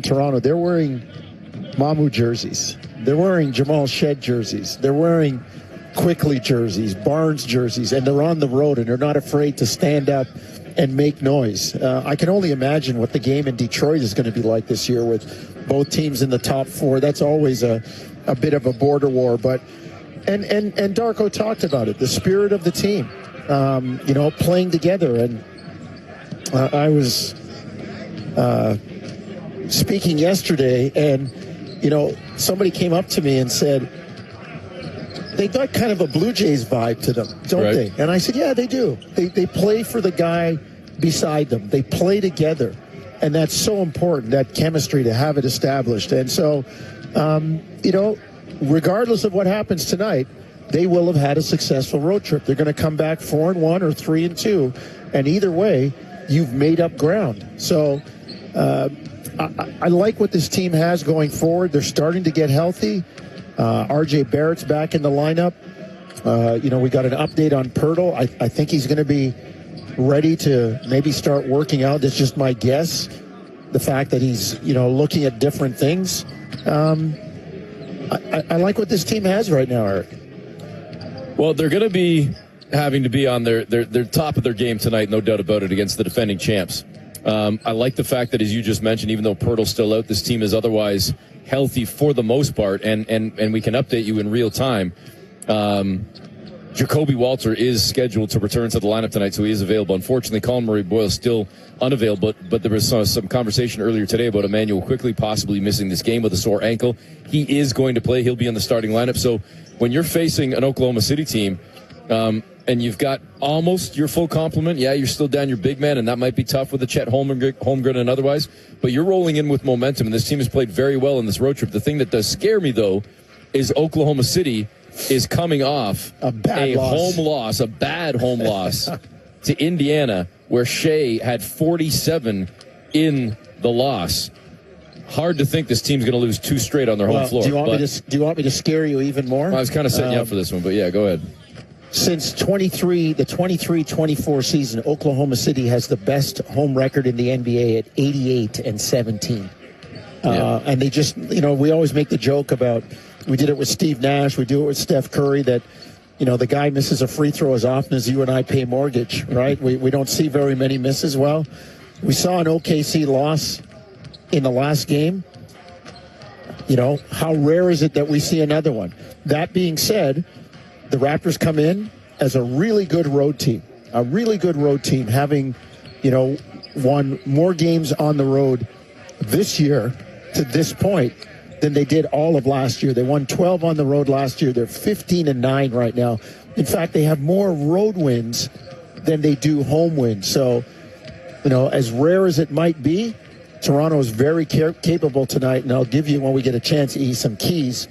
Toronto, they're wearing Mamu jerseys. They're wearing Jamal Shed jerseys. They're wearing Quickly jerseys, Barnes jerseys, and they're on the road, and they're not afraid to stand up and make noise. I can only imagine what the game in Detroit is going to be like this year with both teams in the top four. That's always a bit of a border war. But and Darko talked about it, the spirit of the team, playing together. And I was speaking yesterday, and somebody came up to me and said, they got kind of a Blue Jays vibe to them, don't they? And I said, yeah, they do. They play for the guy beside them. They play together. And that's so important, that chemistry, to have it established. And so, regardless of what happens tonight, they will have had a successful road trip. They're going to come back 4-1 or 3-2. And either way, you've made up ground. So I like what this team has going forward. They're starting to get healthy. RJ Barrett's back in the lineup. We got an update on Pirtle. I think he's going to be ready to maybe start working out. That's just my guess. The fact that he's, looking at different things. I like what this team has right now, Eric. Well, they're going to be having to be on their top of their game tonight, no doubt about it, against the defending champs. I like the fact that, as you just mentioned, even though Pirtle's still out, this team is otherwise healthy for the most part, and we can update you in real time. Jacoby Walter is scheduled to return to the lineup tonight, so he is available. Unfortunately, Colin Murray-Boyle is still unavailable, but there was some conversation earlier today about Emmanuel Quickly possibly missing this game with a sore ankle. He is going to play. He'll be in the starting lineup. So when you're facing an Oklahoma City team, and you've got almost your full complement, yeah, you're still down your big man, and that might be tough with the Chet Holmgren and otherwise, but you're rolling in with momentum, and this team has played very well in this road trip. The thing that does scare me, though, is Oklahoma City is coming off a bad home loss to Indiana, where Shea had 47 in the loss. Hard to think this team's going to lose two straight on their home floor. Do you want me to scare you even more? I was kind of setting you up for this one, but yeah, go ahead. Since the 23-24 season, Oklahoma City has the best home record in the NBA at 88-17. And they just, we always make the joke about, we did it with Steve Nash, we do it with Steph Curry, that, the guy misses a free throw as often as you and I pay mortgage, right? We don't see very many misses. Well, we saw an OKC loss in the last game. How rare is it that we see another one? That being said, the Raptors come in as a really good road team, having, won more games on the road this year to this point than they did all of last year. They won 12 on the road last year. They're 15-9 right now. In fact, they have more road wins than they do home wins. So, as rare as it might be, Toronto is very capable tonight, and I'll give you, when we get a chance, some keys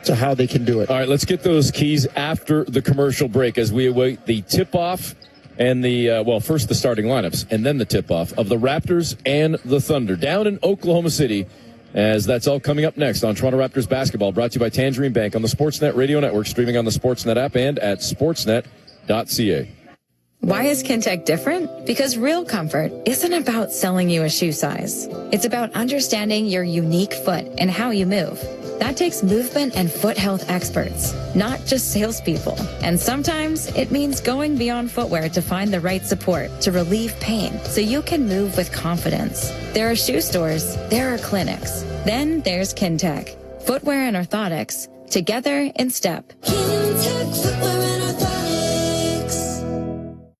to how they can do it. All right, let's get those keys after the commercial break as we await the tip-off and first the starting lineups and then the tip-off of the Raptors and the Thunder down in Oklahoma City, as that's all coming up next on Toronto Raptors basketball, brought to you by Tangerine Bank on the Sportsnet Radio Network, streaming on the Sportsnet app and at sportsnet.ca. Why is Kintec different? Because real comfort isn't about selling you a shoe size. It's about understanding your unique foot and how you move. That takes movement and foot health experts, not just salespeople. And sometimes it means going beyond footwear to find the right support to relieve pain so you can move with confidence. There are shoe stores, there are clinics. Then there's Kintec. Footwear and orthotics, together in step. Kintec Footwear and Orthotics.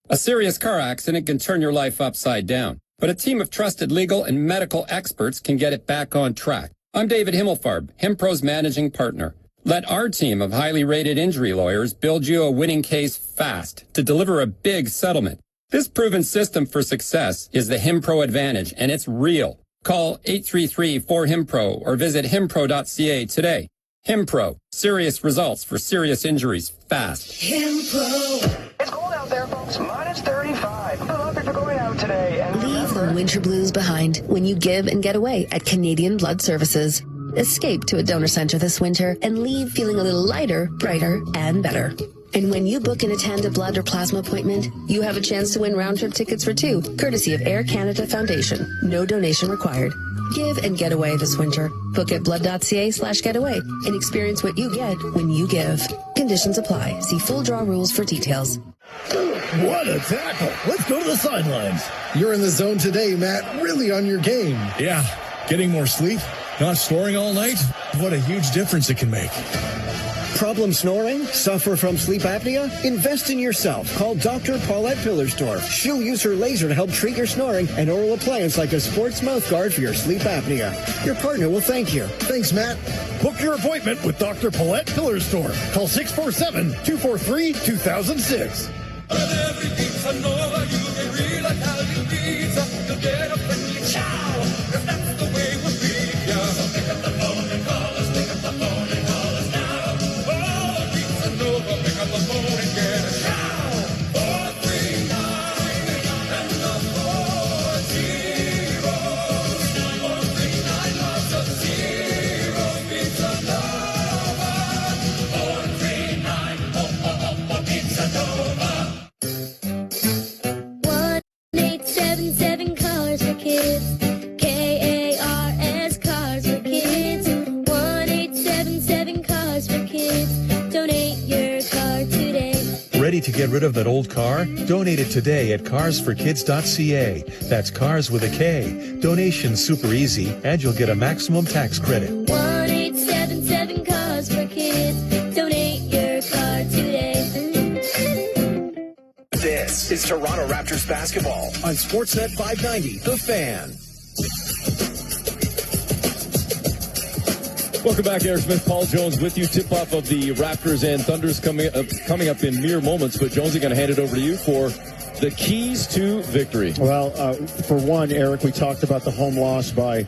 A serious car accident can turn your life upside down, but a team of trusted legal and medical experts can get it back on track. I'm David Himmelfarb, HimPro's managing partner. Let our team of highly rated injury lawyers build you a winning case fast to deliver a big settlement. This proven system for success is the HimPro Advantage, and it's real. Call 833-4HIMPRO or visit himpro.ca today. HimPro, serious results for serious injuries fast. HimPro. It's cold out there, folks. Minus 35. A lot of people going out today. And leave the winter blues behind when you give and get away at Canadian Blood Services. Escape to a donor center this winter and leave feeling a little lighter, brighter, and better. And when you book an Atanda blood or plasma appointment, you have a chance to win round-trip tickets for two, courtesy of Air Canada Foundation. No donation required. Give and get away this winter. Book at blood.ca/getaway and experience what you get when you give. Conditions apply. See full draw rules for details. What a tackle. Let's go to the sidelines. You're in the zone today, Matt. Really on your game. Yeah. Getting more sleep, not snoring all night. What a huge difference it can make. Problem snoring? Suffer from sleep apnea? Invest in yourself. Call Dr. Paulette Pillersdorf. She'll use her laser to help treat your snoring and oral appliance like a sports mouth guard for your sleep apnea. Your partner will thank you. Thanks, Matt. Book your appointment with Dr. Paulette Pillersdorf. Call 647-243-2006. Ready to get rid of that old car? Donate it today at carsforkids.ca. That's cars with a K. Donation's super easy, and you'll get a maximum tax credit. 1-877-CARS-FOR-KIDS. Donate your car today. This is Toronto Raptors basketball on Sportsnet 590, The Fan. Welcome back, Eric Smith, Paul Jones with you. Tip-off of the Raptors and Thunders coming up in mere moments. But, Jonesy, going to hand it over to you for the keys to victory. Well, for one, Eric, we talked about the home loss by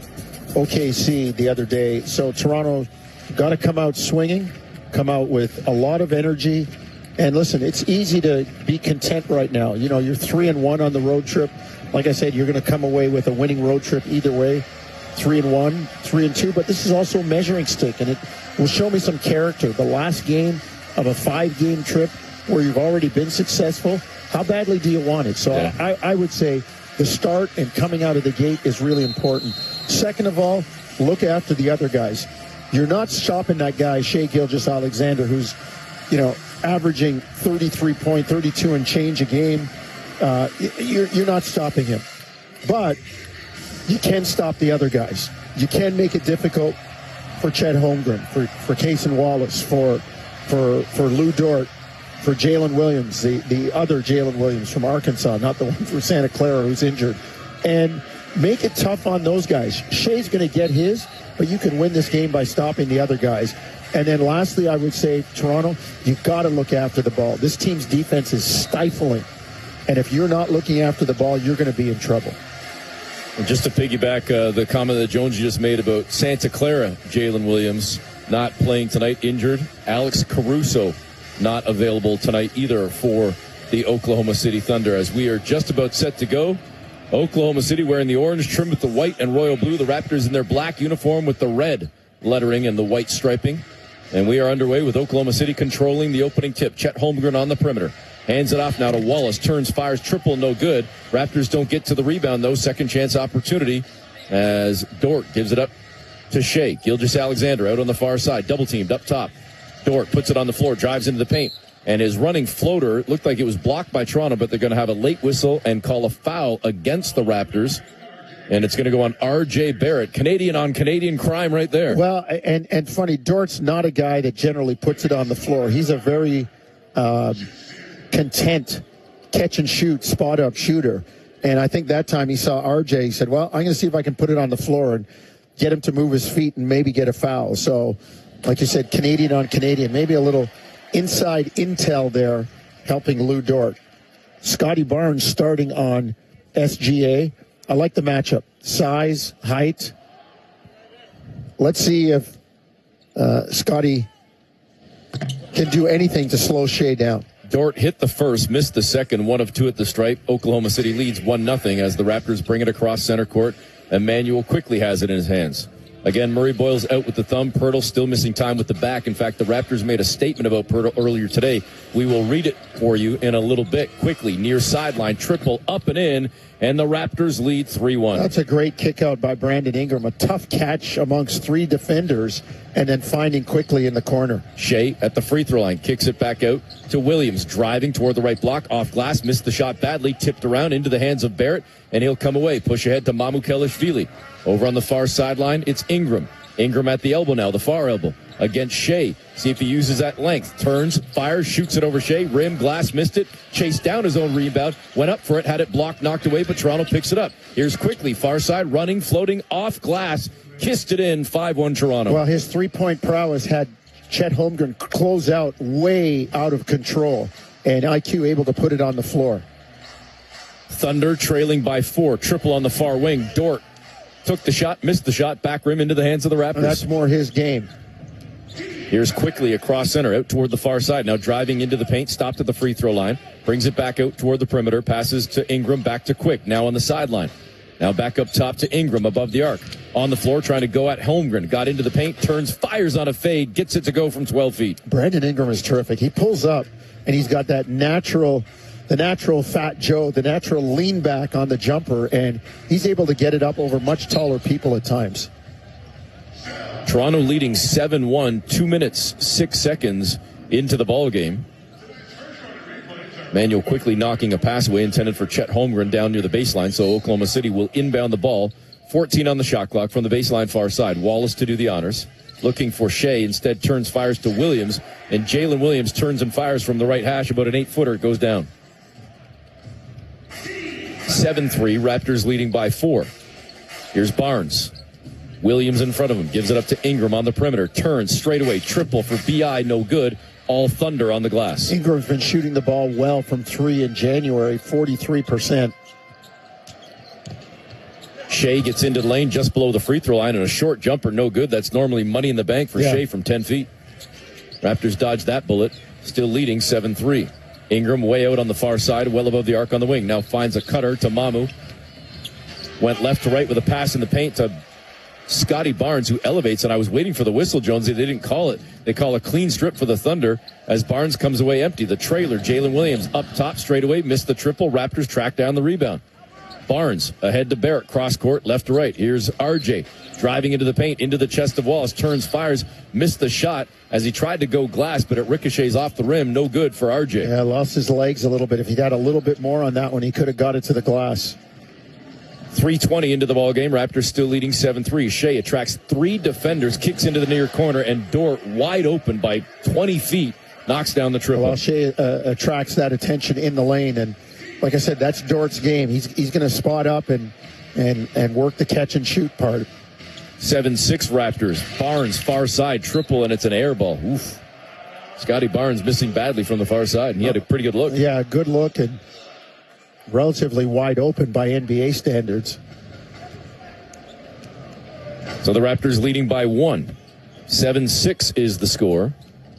OKC the other day. So Toronto got to come out swinging, come out with a lot of energy. And listen, it's easy to be content right now. You know, you're 3-1 on the road trip. Like I said, you're going to come away with a winning road trip either way. 3-1, 3-2, but this is also a measuring stick, and it will show me some character. The last game of a 5-game trip where you've already been successful, how badly do you want it? So yeah. I would say the start and coming out of the gate is really important. Second of all, look after the other guys. You're not stopping that guy, Shai Gilgeous-Alexander, who's, you know, averaging 32 and change a game. You're not stopping him. But you can stop the other guys. You can make it difficult for Chet Holmgren, for Cason Wallace, for Lou Dort, for Jalen Williams, the other Jalen Williams from Arkansas, not the one from Santa Clara who's injured. And make it tough on those guys. Shai's going to get his, but you can win this game by stopping the other guys. And then lastly, I would say, Toronto, you've got to look after the ball. This team's defense is stifling. And if you're not looking after the ball, you're going to be in trouble. And just to piggyback the comment that Jones just made about Santa Clara, Jalen Williams not playing tonight, injured. Alex Caruso not available tonight either for the Oklahoma City Thunder. As we are just about set to go, Oklahoma City wearing the orange trimmed with the white and royal blue. The Raptors in their black uniform with the red lettering and the white striping. And we are underway with Oklahoma City controlling the opening tip. Chet Holmgren on the perimeter. Hands it off now to Wallace. Turns, fires, triple, no good. Raptors don't get to the rebound, though. Second chance opportunity as Dort gives it up to Shai. Gilgeous-Alexander out on the far side. Double teamed up top. Dort puts it on the floor, drives into the paint. And his running floater looked like it was blocked by Toronto, but they're going to have a late whistle and call a foul against the Raptors. And it's going to go on R.J. Barrett. Canadian on Canadian crime right there. Well, and funny, Dort's not a guy that generally puts it on the floor. He's a very content catch and shoot, spot up shooter. And I think that time he saw RJ, he said, well, I'm going to see if I can put it on the floor and get him to move his feet and maybe get a foul. So, like you said, Canadian on Canadian, maybe a little inside intel there helping Lou Dort. Scotty Barnes starting on SGA. I like the matchup. Size, height. Let's see if Scotty can do anything to slow Shai down. Dort hit the first, missed the second, 1 of 2 at the stripe. Oklahoma City leads 1-0 as the Raptors bring it across center court. Emmanuel quickly has it in his hands. Again, Murray Boyle's out with the thumb. Pirtle still missing time with the back. In fact, the Raptors made a statement about Pirtle earlier today. We will read it for you in a little bit. Quickly, near sideline, triple up and in, and the Raptors lead 3-1. That's a great kick out by Brandon Ingram. A tough catch amongst three defenders, and then finding quickly in the corner. Shea at the free throw line kicks it back out to Williams, driving toward the right block, off glass, missed the shot badly, tipped around into the hands of Barrett, and he'll come away. Push ahead to Mamukelashvili. Over on the far sideline, it's Ingram. Ingram at the elbow now, the far elbow, against Shea. See if he uses that length. Turns, fires, shoots it over Shea. Rim, glass, missed it. Chased down his own rebound. Went up for it, had it blocked, knocked away, but Toronto picks it up. Here's quickly, far side, running, floating, off glass. Kissed it in, 5-1 Toronto. Well, his three-point prowess had Chet Holmgren close out way out of control, and IQ able to put it on the floor. Thunder trailing by 4. Triple on the far wing. Dort took the shot, missed the shot, back rim into the hands of the Raptors. That's more his game. Here's quickly across center, out toward the far side. Now driving into the paint, stopped at the free throw line. Brings it back out toward the perimeter, passes to Ingram, back to Quick, now on the sideline. Now back up top to Ingram above the arc. On the floor, trying to go at Holmgren. Got into the paint, turns, fires on a fade, gets it to go from 12 feet. Brandon Ingram is terrific. He pulls up, and he's got that natural Fat Joe, the natural lean back on the jumper, and he's able to get it up over much taller people at times. Toronto leading 7-1, 2 minutes, 6 seconds into the ball game. Manuel quickly knocking a pass away intended for Chet Holmgren down near the baseline, so Oklahoma City will inbound the ball. 14 on the shot clock from the baseline far side. Wallace to do the honors. Looking for Shea, instead turns, fires to Williams, and Jalen Williams turns and fires from the right hash, about an 8-footer. It goes down. 7-3, Raptors leading by 4. Here's Barnes. Williams in front of him, gives it up to Ingram on the perimeter, turns straight away, triple for BI, no good. All Thunder on the glass. Ingram's been shooting the ball well from 3 in January, 43%. Shea gets into the lane just below the free throw line, and a short jumper, no good. That's normally money in the bank for Shea from 10 feet. Raptors dodge that bullet, still leading 7-3. Ingram way out on the far side, well above the arc on the wing. Now finds a cutter to Mamu. Went left to right with a pass in the paint to Scotty Barnes, who elevates, and I was waiting for the whistle, Jonesy. They didn't call it. They call a clean strip for the Thunder as Barnes comes away empty. The trailer, Jalen Williams, up top straight away, missed the triple. Raptors track down the rebound. Barnes ahead to Barrett, cross court, left to right. Here's RJ driving into the paint, into the chest of Wallace, turns, fires, missed the shot as he tried to go glass, but it ricochets off the rim. No good for RJ. Yeah, lost his legs a little bit. If he'd had a little bit more on that one, he could have got it to the glass. 3:20 into the ball game. Raptors still leading 7-3. Shea attracts 3 defenders, kicks into the near corner, and Dort wide open by 20 feet, knocks down the triple. Well, Shea attracts that attention in the lane, and like I said, that's Dort's game. He's going to spot up and work the catch and shoot part. 7-6 Raptors. Barnes far side triple, and it's an air ball. Oof. Scotty Barnes missing badly from the far side, and he had a pretty good look. Yeah, good look, and relatively wide open by NBA standards. So the Raptors leading by 1. 7-6 is the score.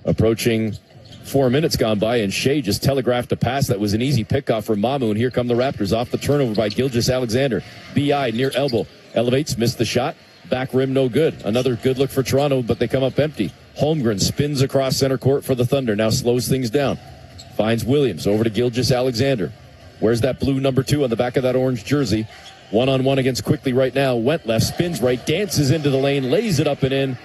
Approaching 4 minutes gone by, and Shea just telegraphed a pass that was an easy pickoff for Mamu, and here come the Raptors off the turnover by Gilgeous-Alexander. B.I. near elbow. Elevates, missed the shot. Back rim, no good. Another good look for Toronto, but they come up empty. Holmgren spins across center court for the Thunder. Now slows things down. Finds Williams over to Gilgeous-Alexander. Where's that blue number 2 on the back of that orange jersey? One-on-one against Quickly right now. Went left, spins right, dances into the lane, lays it up and in.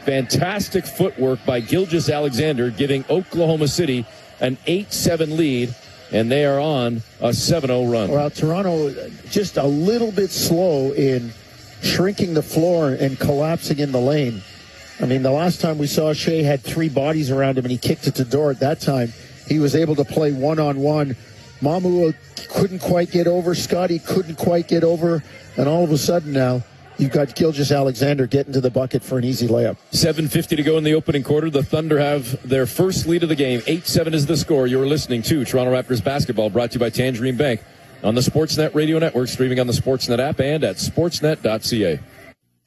Fantastic footwork by Gilgeous-Alexander, giving Oklahoma City an 8-7 lead, and they are on a 7-0 run. Well, Toronto just a little bit slow in shrinking the floor and collapsing in the lane. I mean, the last time we saw Shea had 3 bodies around him and he kicked it to Dort. That time he was able to play one-on-one. Mamu couldn't quite get over. Scotty couldn't quite get over. And all of a sudden now, you've got Gilgeous-Alexander getting to the bucket for an easy layup. 7:50 to go in the opening quarter. The Thunder have their first lead of the game. 8-7 is the score. You're listening to Toronto Raptors basketball, brought to you by Tangerine Bank on the Sportsnet Radio Network, streaming on the Sportsnet app and at sportsnet.ca.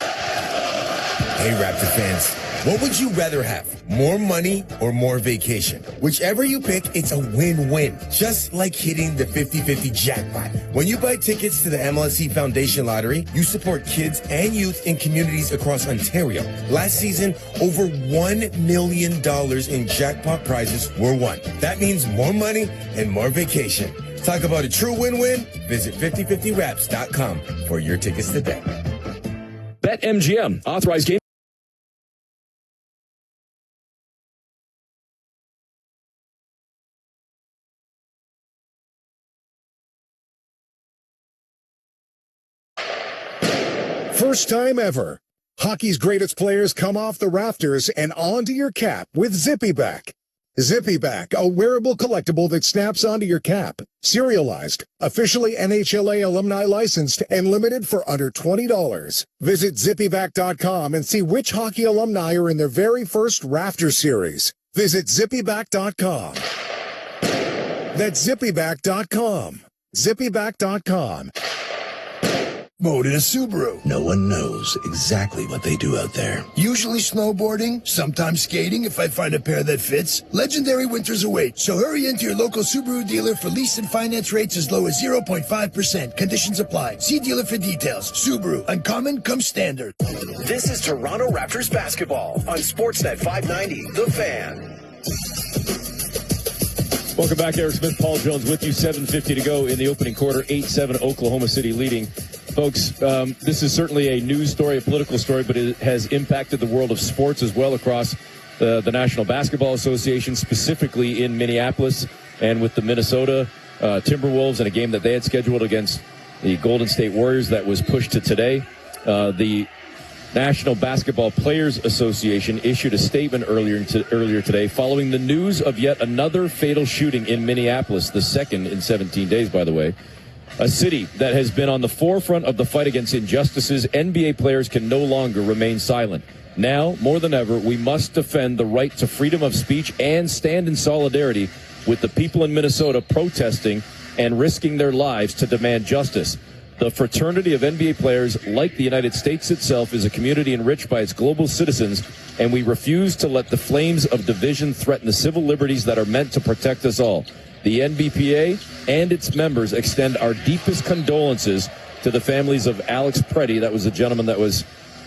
Hey, Raptor fans. What would you rather have? More money or more vacation? Whichever you pick, it's a win-win. Just like hitting the 50-50 jackpot. When you buy tickets to the MLSE Foundation Lottery, you support kids and youth in communities across Ontario. Last season, over $1 million in jackpot prizes were won. That means more money and more vacation. Talk about a true win-win? Visit 5050wraps.com for your tickets today. BetMGM, authorized game. First time ever. Hockey's greatest players come off the rafters and onto your cap with ZippyBack. ZippyBack, a wearable collectible that snaps onto your cap. Serialized, officially NHLA alumni licensed, and limited for under $20. Visit ZippyBack.com and see which hockey alumni are in their very first Rafter series. Visit ZippyBack.com. That's ZippyBack.com. ZippyBack.com. Mode in a Subaru. No one knows exactly what they do out there. Usually snowboarding, sometimes skating if I find a pair that fits. Legendary winters await, so hurry into your local Subaru dealer for lease and finance rates as low as 0.5%. Conditions apply. See dealer for details. Subaru, uncommon comes standard. This is Toronto Raptors basketball on Sportsnet 590, The Fan. Welcome back, Eric Smith, Paul Jones with you. 7:50 to go in the opening quarter. 8-7 Oklahoma City leading. Folks, this is certainly a news story, a political story, but it has impacted the world of sports as well across the National Basketball Association, specifically in Minneapolis and with the Minnesota Timberwolves and a game that they had scheduled against the Golden State Warriors that was pushed to today. The National Basketball Players Association issued a statement earlier today following the news of yet another fatal shooting in Minneapolis, the second in 17 days, by the way. A city that has been on the forefront of the fight against injustices. NBA players can no longer remain silent. Now, more than ever, we must defend the right to freedom of speech and stand in solidarity with the people in Minnesota protesting and risking their lives to demand justice. The fraternity of NBA players, like the United States itself, is a community enriched by its global citizens, and we refuse to let the flames of division threaten the civil liberties that are meant to protect us all. The NBPA and its members extend our deepest condolences to the families of Alex Preddy, that was the gentleman that was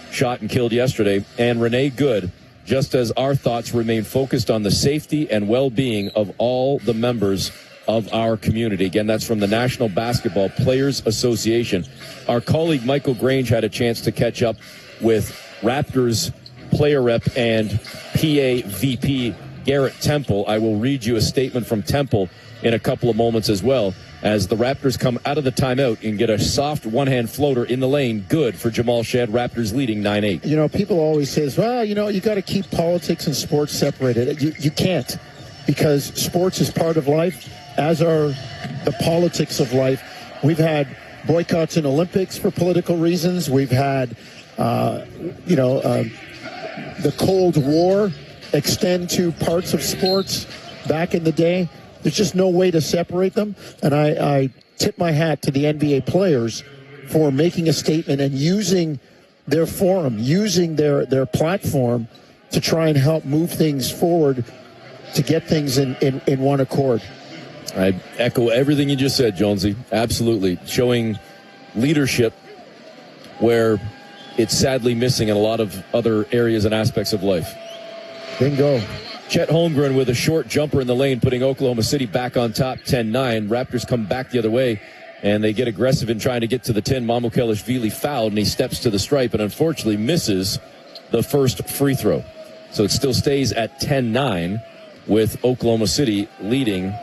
shot and killed yesterday, and Renee Good, just as our thoughts remain focused on the safety and well-being of all the members of our community. Again, that's from the National Basketball Players Association. Our colleague Michael Grange had a chance to catch up with Raptors player rep and PA VP Garrett Temple. I will read you a statement from Temple in a couple of moments as well, as the Raptors come out of the timeout and get a soft one-hand floater in the lane. Good for Jamal Shedd. Raptors leading 9-8. You know, people always say, well, you know, you got to keep politics and sports separated. You can't, because sports is part of life, as are the politics of life. We've had boycotts in Olympics for political reasons. We've had, the Cold War extend to parts of sports back in the day. There's just no way to separate them. And I tip my hat to the NBA players for making a statement and using their forum, using their platform to try and help move things forward, to get things in one accord. I echo everything you just said, Jonesy. Absolutely. Showing leadership where it's sadly missing in a lot of other areas and aspects of life. Bingo. Chet Holmgren with a short jumper in the lane, putting Oklahoma City back on top, 10-9. Raptors come back the other way, and they get aggressive in trying to get to the 10. Mamukelashvili fouled, and he steps to the stripe and unfortunately misses the first free throw. So it still stays at 10-9 with Oklahoma City leading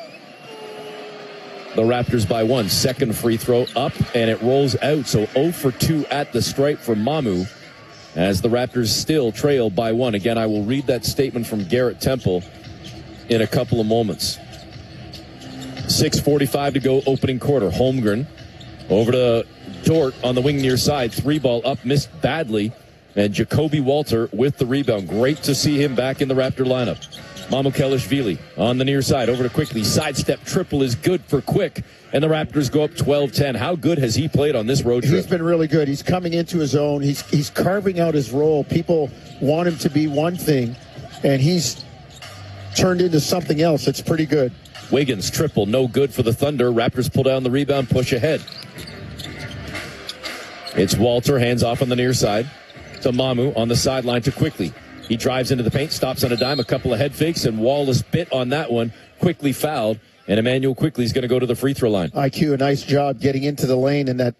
the Raptors by one. Second free throw up, and it rolls out. So 0 for 2 at the stripe for Mamu, as the Raptors still trail by one. Again, I will read that statement from Garrett Temple in a couple of moments. 6:45 to go, opening quarter. Holmgren over to Dort on the wing near side. Three ball up, missed badly. And Jacoby Walter with the rebound. Great to see him back in the Raptor lineup. Mamukelashvili on the near side, over to Quickly. Sidestep triple is good for Quick, and the Raptors go up 12-10. How good has he played on this road trip? He's been really good. He's coming into his own. He's carving out his role. People want him to be one thing, and he's turned into something else. It's pretty good. Wiggins triple, no good for the Thunder. Raptors pull down the rebound, push ahead. It's Walter, hands off on the near side to Mamu on the sideline to Quickly. He drives into the paint, stops on a dime, a couple of head fakes, and Wallace bit on that one. Quickly fouled. And Emmanuel Quickly is going to go to the free throw line. IQ, a nice job getting into the lane, and that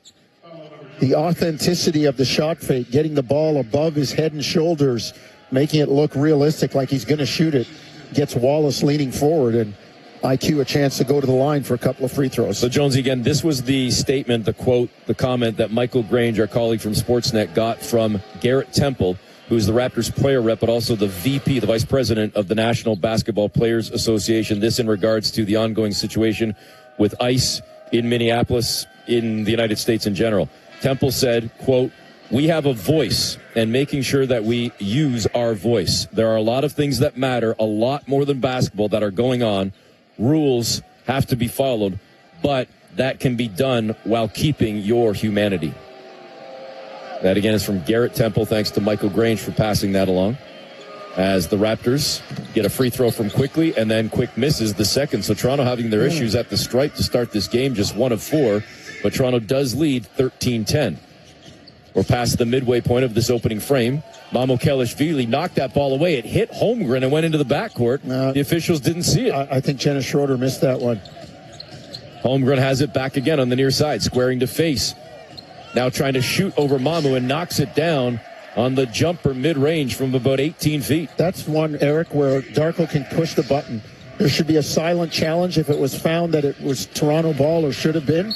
the authenticity of the shot fake, getting the ball above his head and shoulders, making it look realistic like he's going to shoot it, gets Wallace leaning forward, and IQ a chance to go to the line for a couple of free throws. So, Jonesy, again, this was the statement, the quote, the comment that Michael Grange, our colleague from Sportsnet, got from Garrett Temple, who's the Raptors player rep, but also the VP, the vice president of the National Basketball Players Association. This in regards to the ongoing situation with ICE in Minneapolis, in the United States in general. Temple said, quote, "We have a voice, and making sure that we use our voice. There are a lot of things that matter, a lot more than basketball, that are going on. Rules have to be followed, but that can be done while keeping your humanity." That, again, is from Garrett Temple. Thanks to Michael Grange for passing that along. As the Raptors get a free throw from Quickly, and then Quick misses the second. So Toronto having their issues at the stripe to start this game, just 1 of 4. But Toronto does lead 13-10. We're past the midway point of this opening frame. Mamukelashvili knocked that ball away. It hit Holmgren and went into the backcourt. The officials didn't see it. I think Jenna Schroeder missed that one. Holmgren has it back again on the near side, squaring to face. Now trying to shoot over Mamu and knocks it down on the jumper mid-range from about 18 feet. That's one, Eric, where Darko can push the button. There should be a silent challenge if it was found that it was Toronto ball or should have been.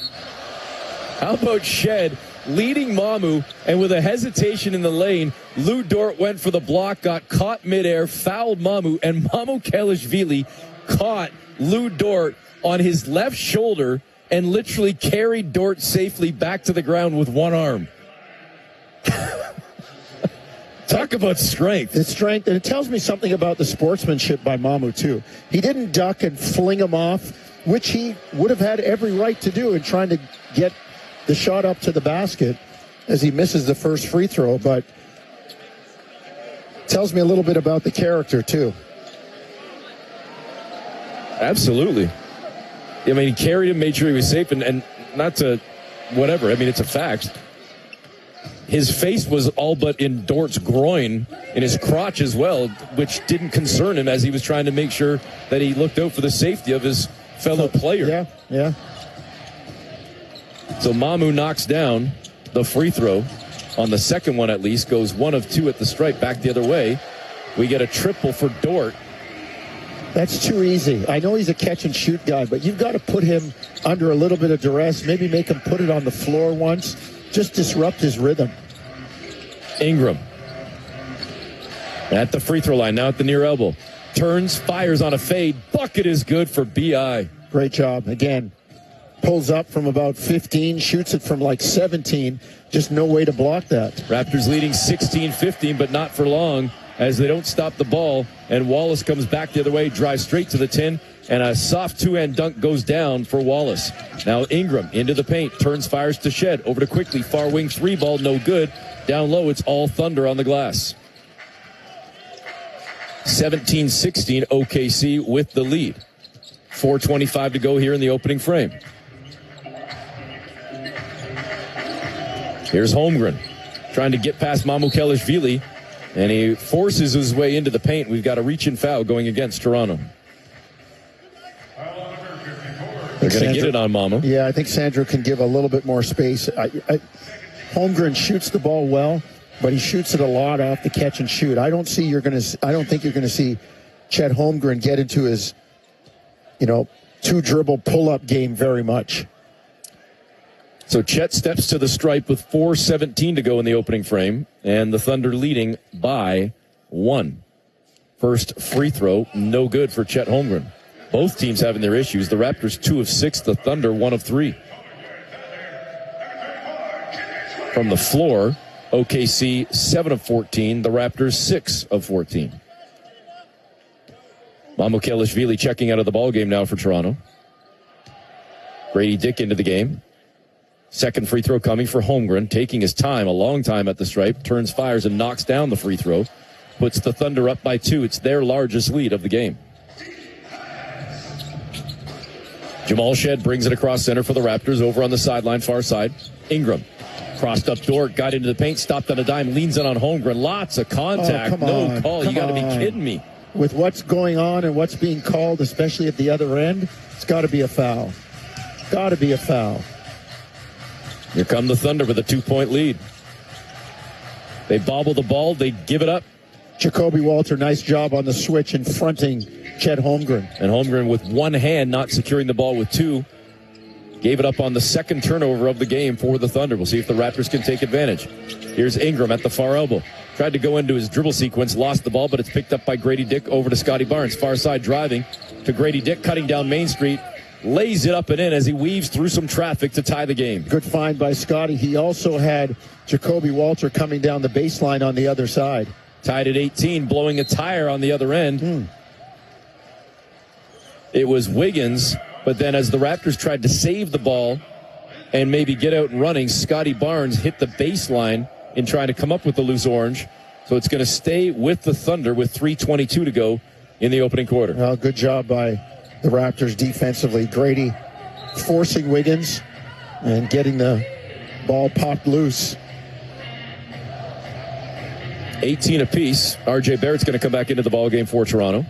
How about Shed leading Mamu, and with a hesitation in the lane, Lou Dort went for the block, got caught midair, fouled Mamu, and Mamukelashvili caught Lou Dort on his left shoulder and literally carried Dort safely back to the ground with one arm. Talk about strength. It's strength, and it tells me something about the sportsmanship by Mamu, too. He didn't duck and fling him off, which he would have had every right to do in trying to get the shot up to the basket as he misses the first free throw, but tells me a little bit about the character, too. Absolutely. I mean, he carried him, made sure he was safe, and not to whatever. I mean, it's a fact. His face was all but in Dort's groin, in his crotch as well, which didn't concern him as he was trying to make sure that he looked out for the safety of his fellow player. Yeah. So Mamu knocks down the free throw on the second one, at least, goes 1 of 2 at the stripe, back the other way. We get a triple for Dort. That's too easy. I know he's a catch-and-shoot guy, but you've got to put him under a little bit of duress, maybe make him put it on the floor once, just disrupt his rhythm. Ingram at the free throw line, now at the near elbow. Turns, fires on a fade. Bucket is good for B.I. Great job. Again, pulls up from about 15, shoots it from like 17. Just no way to block that. Raptors leading 16-15, but not for long, as they don't stop the ball, and Wallace comes back the other way, drives straight to the tin, and a soft two-hand dunk goes down for Wallace. Now Ingram into the paint, turns, fires to Shed, over to Quickly, far wing 3 ball, no good. Down low, it's all Thunder on the glass. 17-16, OKC with the lead. 4:25 to go here in the opening frame. Here's Holmgren trying to get past Mamukelashvili, and he forces his way into the paint. We've got a reach-in foul going against Toronto. They're going to get it on Mamu. Yeah, I think Sandro can give a little bit more space. Holmgren shoots the ball well, but he shoots it a lot off the catch and shoot. I don't think you're going to see Chet Holmgren get into his, 2-dribble pull-up game very much. So Chet steps to the stripe with 4:17 to go in the opening frame, and the Thunder leading by 1. First free throw, no good for Chet Holmgren. Both teams having their issues. The Raptors 2 of 6, the Thunder 1 of 3. From the floor, OKC 7 of 14, the Raptors 6 of 14. Mamukelashvili checking out of the ballgame now for Toronto. Grady Dick into the game. Second free throw coming for Holmgren, taking his time, a long time at the stripe, turns, fires, and knocks down the free throw. Puts the Thunder up by 2. It's their largest lead of the game. Jamal Shed brings it across center for the Raptors, over on the sideline, far side. Ingram crossed up Dort, got into the paint, stopped on a dime, leans in on Holmgren. Lots of contact, no call. You got to be kidding me. with what's going on and what's being called, especially at the other end, it's got to be a foul. Got to be a foul. Here come the Thunder with a 2-point lead. They bobble the ball. They give it up. Jacoby Walter, nice job on the switch in fronting Chet Holmgren. And Holmgren with one hand, not securing the ball with two. Gave it up on the second turnover of the game for the Thunder. We'll see if the Raptors can take advantage. Here's Ingram at the far elbow. Tried to go into his dribble sequence, lost the ball, but it's picked up by Grady Dick over to Scotty Barnes. Far side driving to Grady Dick, cutting down Main Street. Lays it up and in as he weaves through some traffic to tie the game. Good find by Scotty. He also had Jacoby Walter coming down the baseline on the other side. Tied at 18, blowing a tire on the other end. It was Wiggins, but then as the Raptors tried to save the ball and maybe get out and running, Scotty Barnes hit the baseline in trying to come up with the loose orange. So it's going to stay with the Thunder with 3:22 to go in the opening quarter. Well, good job by the Raptors defensively. Grady forcing Wiggins and getting the ball popped loose. 18 apiece. R.J. Barrett's going to come back into the ball game for Toronto.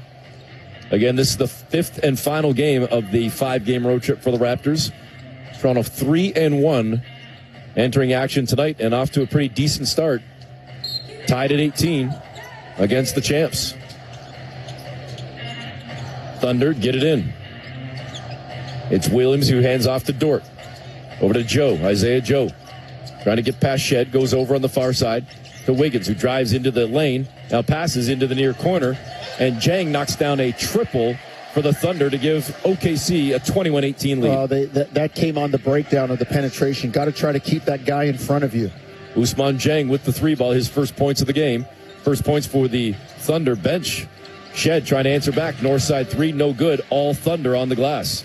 Again, this is the fifth and final game of the 5-game road trip for the Raptors. Toronto 3-1 entering action tonight and off to a pretty decent start. Tied at 18 against the champs. Thunder get it in. It's Williams who hands off to Dort. Over to Joe, Isaiah Joe. Trying to get past Shed, goes over on the far side to Wiggins, who drives into the lane, now passes into the near corner, and Jang knocks down a triple for the Thunder to give OKC a 21-18 lead. That came on the breakdown of the penetration. Got to try to keep that guy in front of you. Ousmane Dieng with the 3-ball, his first points of the game. First points for the Thunder bench. Shed trying to answer back. North side 3, no good. All Thunder on the glass.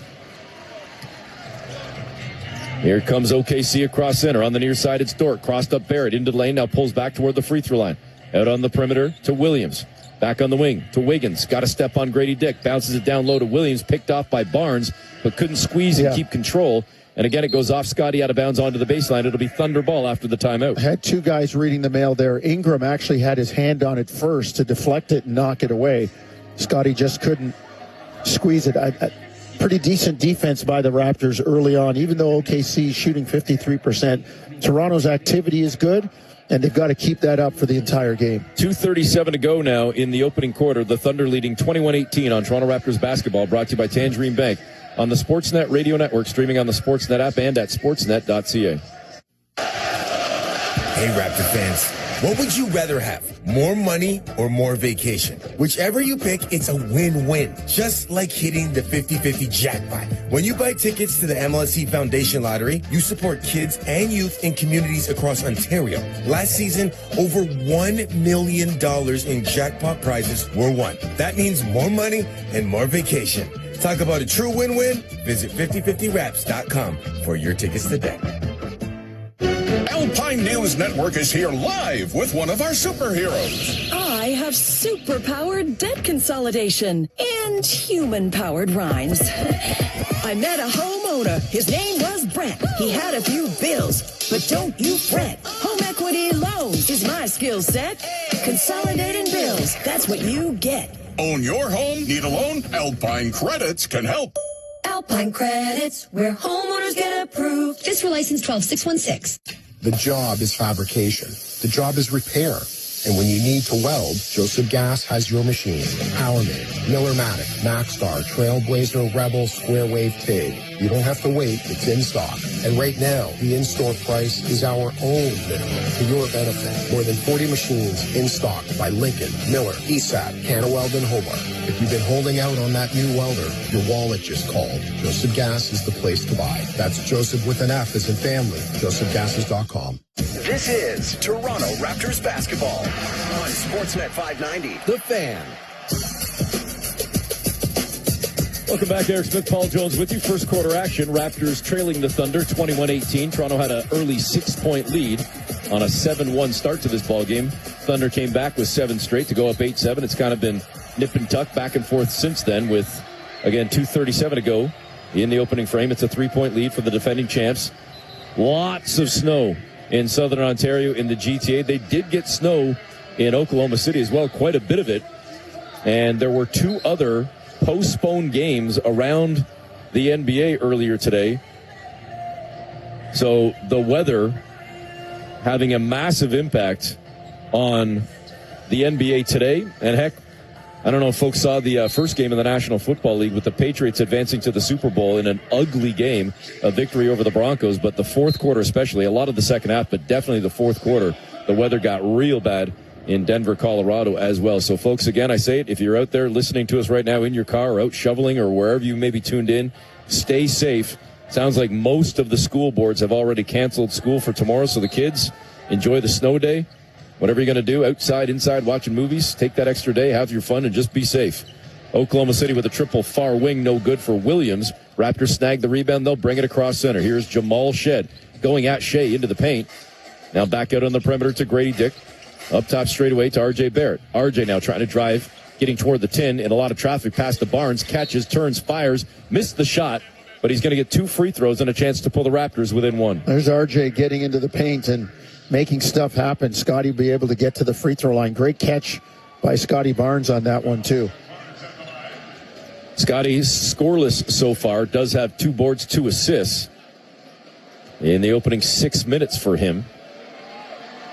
Here comes OKC across center. On the near side, it's Dort. Crossed up Barrett into the lane. Now pulls back toward the free throw line. Out on the perimeter to Williams. Back on the wing to Wiggins. Got a step on Grady Dick. Bounces it down low to Williams. Picked off by Barnes, but couldn't squeeze and keep control. And again, it goes off Scotty out of bounds onto the baseline. It'll be Thunder ball after the timeout. Had two guys reading the mail there. Ingram actually had his hand on it first to deflect it and knock it away. Scotty just couldn't squeeze it. Pretty decent defense by the Raptors early on, even though OKC is shooting 53%. Toronto's activity is good, and they've got to keep that up for the entire game. 2:37 to go now in the opening quarter. The Thunder leading 21-18 on Toronto Raptors basketball, brought to you by Tangerine Bank on the Sportsnet Radio Network, streaming on the Sportsnet app and at sportsnet.ca. Hey, Raptor fans. What would you rather have? More money or more vacation? Whichever you pick, it's a win-win. Just like hitting the 50-50 jackpot. When you buy tickets to the MLSE Foundation Lottery, you support kids and youth in communities across Ontario. Last season, over $1 million in jackpot prizes were won. That means more money and more vacation. Talk about a true win-win? Visit 5050raps.com for your tickets today. Alpine News Network is here live with one of our superheroes. I have superpowered debt consolidation and human-powered rhymes. I met a homeowner. His name was Brett. He had a few bills, but don't you fret. Home equity loans is my skill set. Consolidating bills, that's what you get. Own your home? Need a loan? Alpine Credits can help. Alpine Credits, where homeowners get approved. Just for license 12616. The job is fabrication. The job is repair. And when you need to weld, Joseph Gas has your machine. Powerman, Millermatic, Maxstar, Trailblazer, Rebel, Square Wave, TIG. You don't have to wait. It's in stock. And right now, the in-store price is our own minimum for your benefit. More than 40 machines in stock by Lincoln, Miller, ESAP, Canaweld, and Hobart. If you've been holding out on that new welder, your wallet just called. Joseph Gas is the place to buy. That's Joseph with an F as in family. JosephGasses.com. This is Toronto Raptors basketball on Sportsnet 590. The Fan. Welcome back, Eric Smith, Paul Jones with you. First quarter action. Raptors trailing the Thunder 21-18. Toronto had an early 6-point lead on a 7-1 start to this ball game. Thunder came back with 7 straight to go up 8-7. It's kind of been nip and tuck back and forth since then with, again, 2:37 to go in the opening frame. It's a 3-point lead for the defending champs. Lots of snow in southern Ontario in the GTA. They did get snow in Oklahoma City as well, quite a bit of it. And there were 2 other postponed games around the NBA earlier today. So the weather having a massive impact on the NBA today. And heck, I don't know if folks saw the first game in the National Football League with the Patriots advancing to the Super Bowl in an ugly game, a victory over the Broncos. But the fourth quarter especially, a lot of the second half, but definitely the fourth quarter, the weather got real bad in Denver, Colorado as well. So, folks, again, I say it, if you're out there listening to us right now in your car or out shoveling or wherever you may be tuned in, stay safe. Sounds like most of the school boards have already canceled school for tomorrow, so the kids enjoy the snow day. Whatever you're going to do, outside, inside, watching movies, take that extra day, have your fun, and just be safe. Oklahoma City with a triple far wing, no good for Williams. Raptors snag the rebound, they'll bring it across center. Here's Jamal Shed going at Shea into the paint. Now back out on the perimeter to Grady Dick. Up top straight away to R.J. Barrett. R.J. now trying to drive, getting toward the 10 in a lot of traffic past the Barnes. Catches, turns, fires, missed the shot, but he's going to get 2 free throws and a chance to pull the Raptors within 1. There's R.J. getting into the paint and making stuff happen. Scotty will be able to get to the free throw line. Great catch by Scotty Barnes on that one, too. Scotty's scoreless so far, does have 2 boards, 2 assists in the opening 6 minutes for him.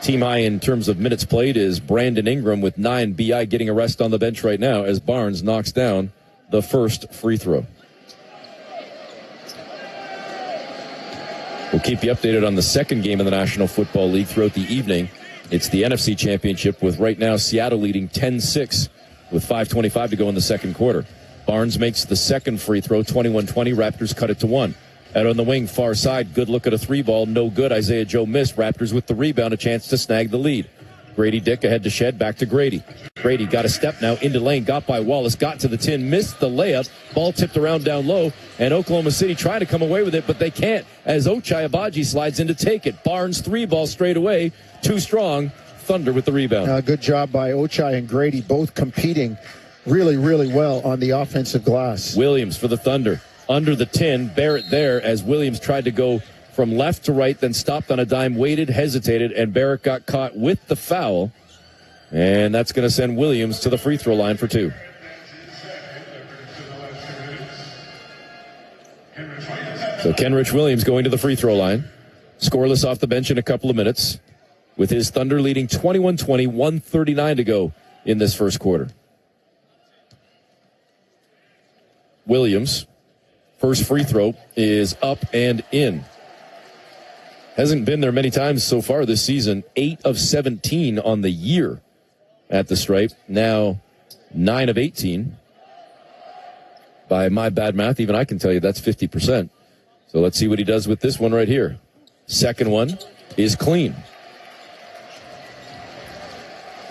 Team high in terms of minutes played is Brandon Ingram with 9. B.I. getting a rest on the bench right now as Barnes knocks down the first free throw. We'll keep you updated on the second game in the National Football League throughout the evening. It's the NFC Championship with right now Seattle leading 10-6 with 5:25 to go in the second quarter. Barnes makes the second free throw, 21-20. Raptors cut it to 1. Out on the wing, far side, good look at a 3-ball, no good. Isaiah Joe missed. Raptors with the rebound, a chance to snag the lead. Grady Dick ahead to Shed, back to Grady. Grady got a step now into lane, got by Wallace, got to the 10, missed the layup. Ball tipped around down low, and Oklahoma City trying to come away with it, but they can't as Ochai Agbaji slides in to take it. Barnes 3-ball straight away, too strong. Thunder with the rebound. Good job by Ochai and Grady, both competing really, really well on the offensive glass. Williams for the Thunder. Under the 10, Barrett there as Williams tried to go from left to right, then stopped on a dime, waited, hesitated, and Barrett got caught with the foul. And that's going to send Williams to the free throw line for 2. So Kenrich Williams going to the free throw line. Scoreless off the bench in a couple of minutes with his Thunder leading 21-20, 1:39 to go in this first quarter. Williams, first free throw is up and in. Hasn't been there many times so far this season. 8 of 17 on the year at the stripe. Now 9 of 18. By my bad math, even I can tell you that's 50%. So let's see what he does with this one right here. Second one is clean.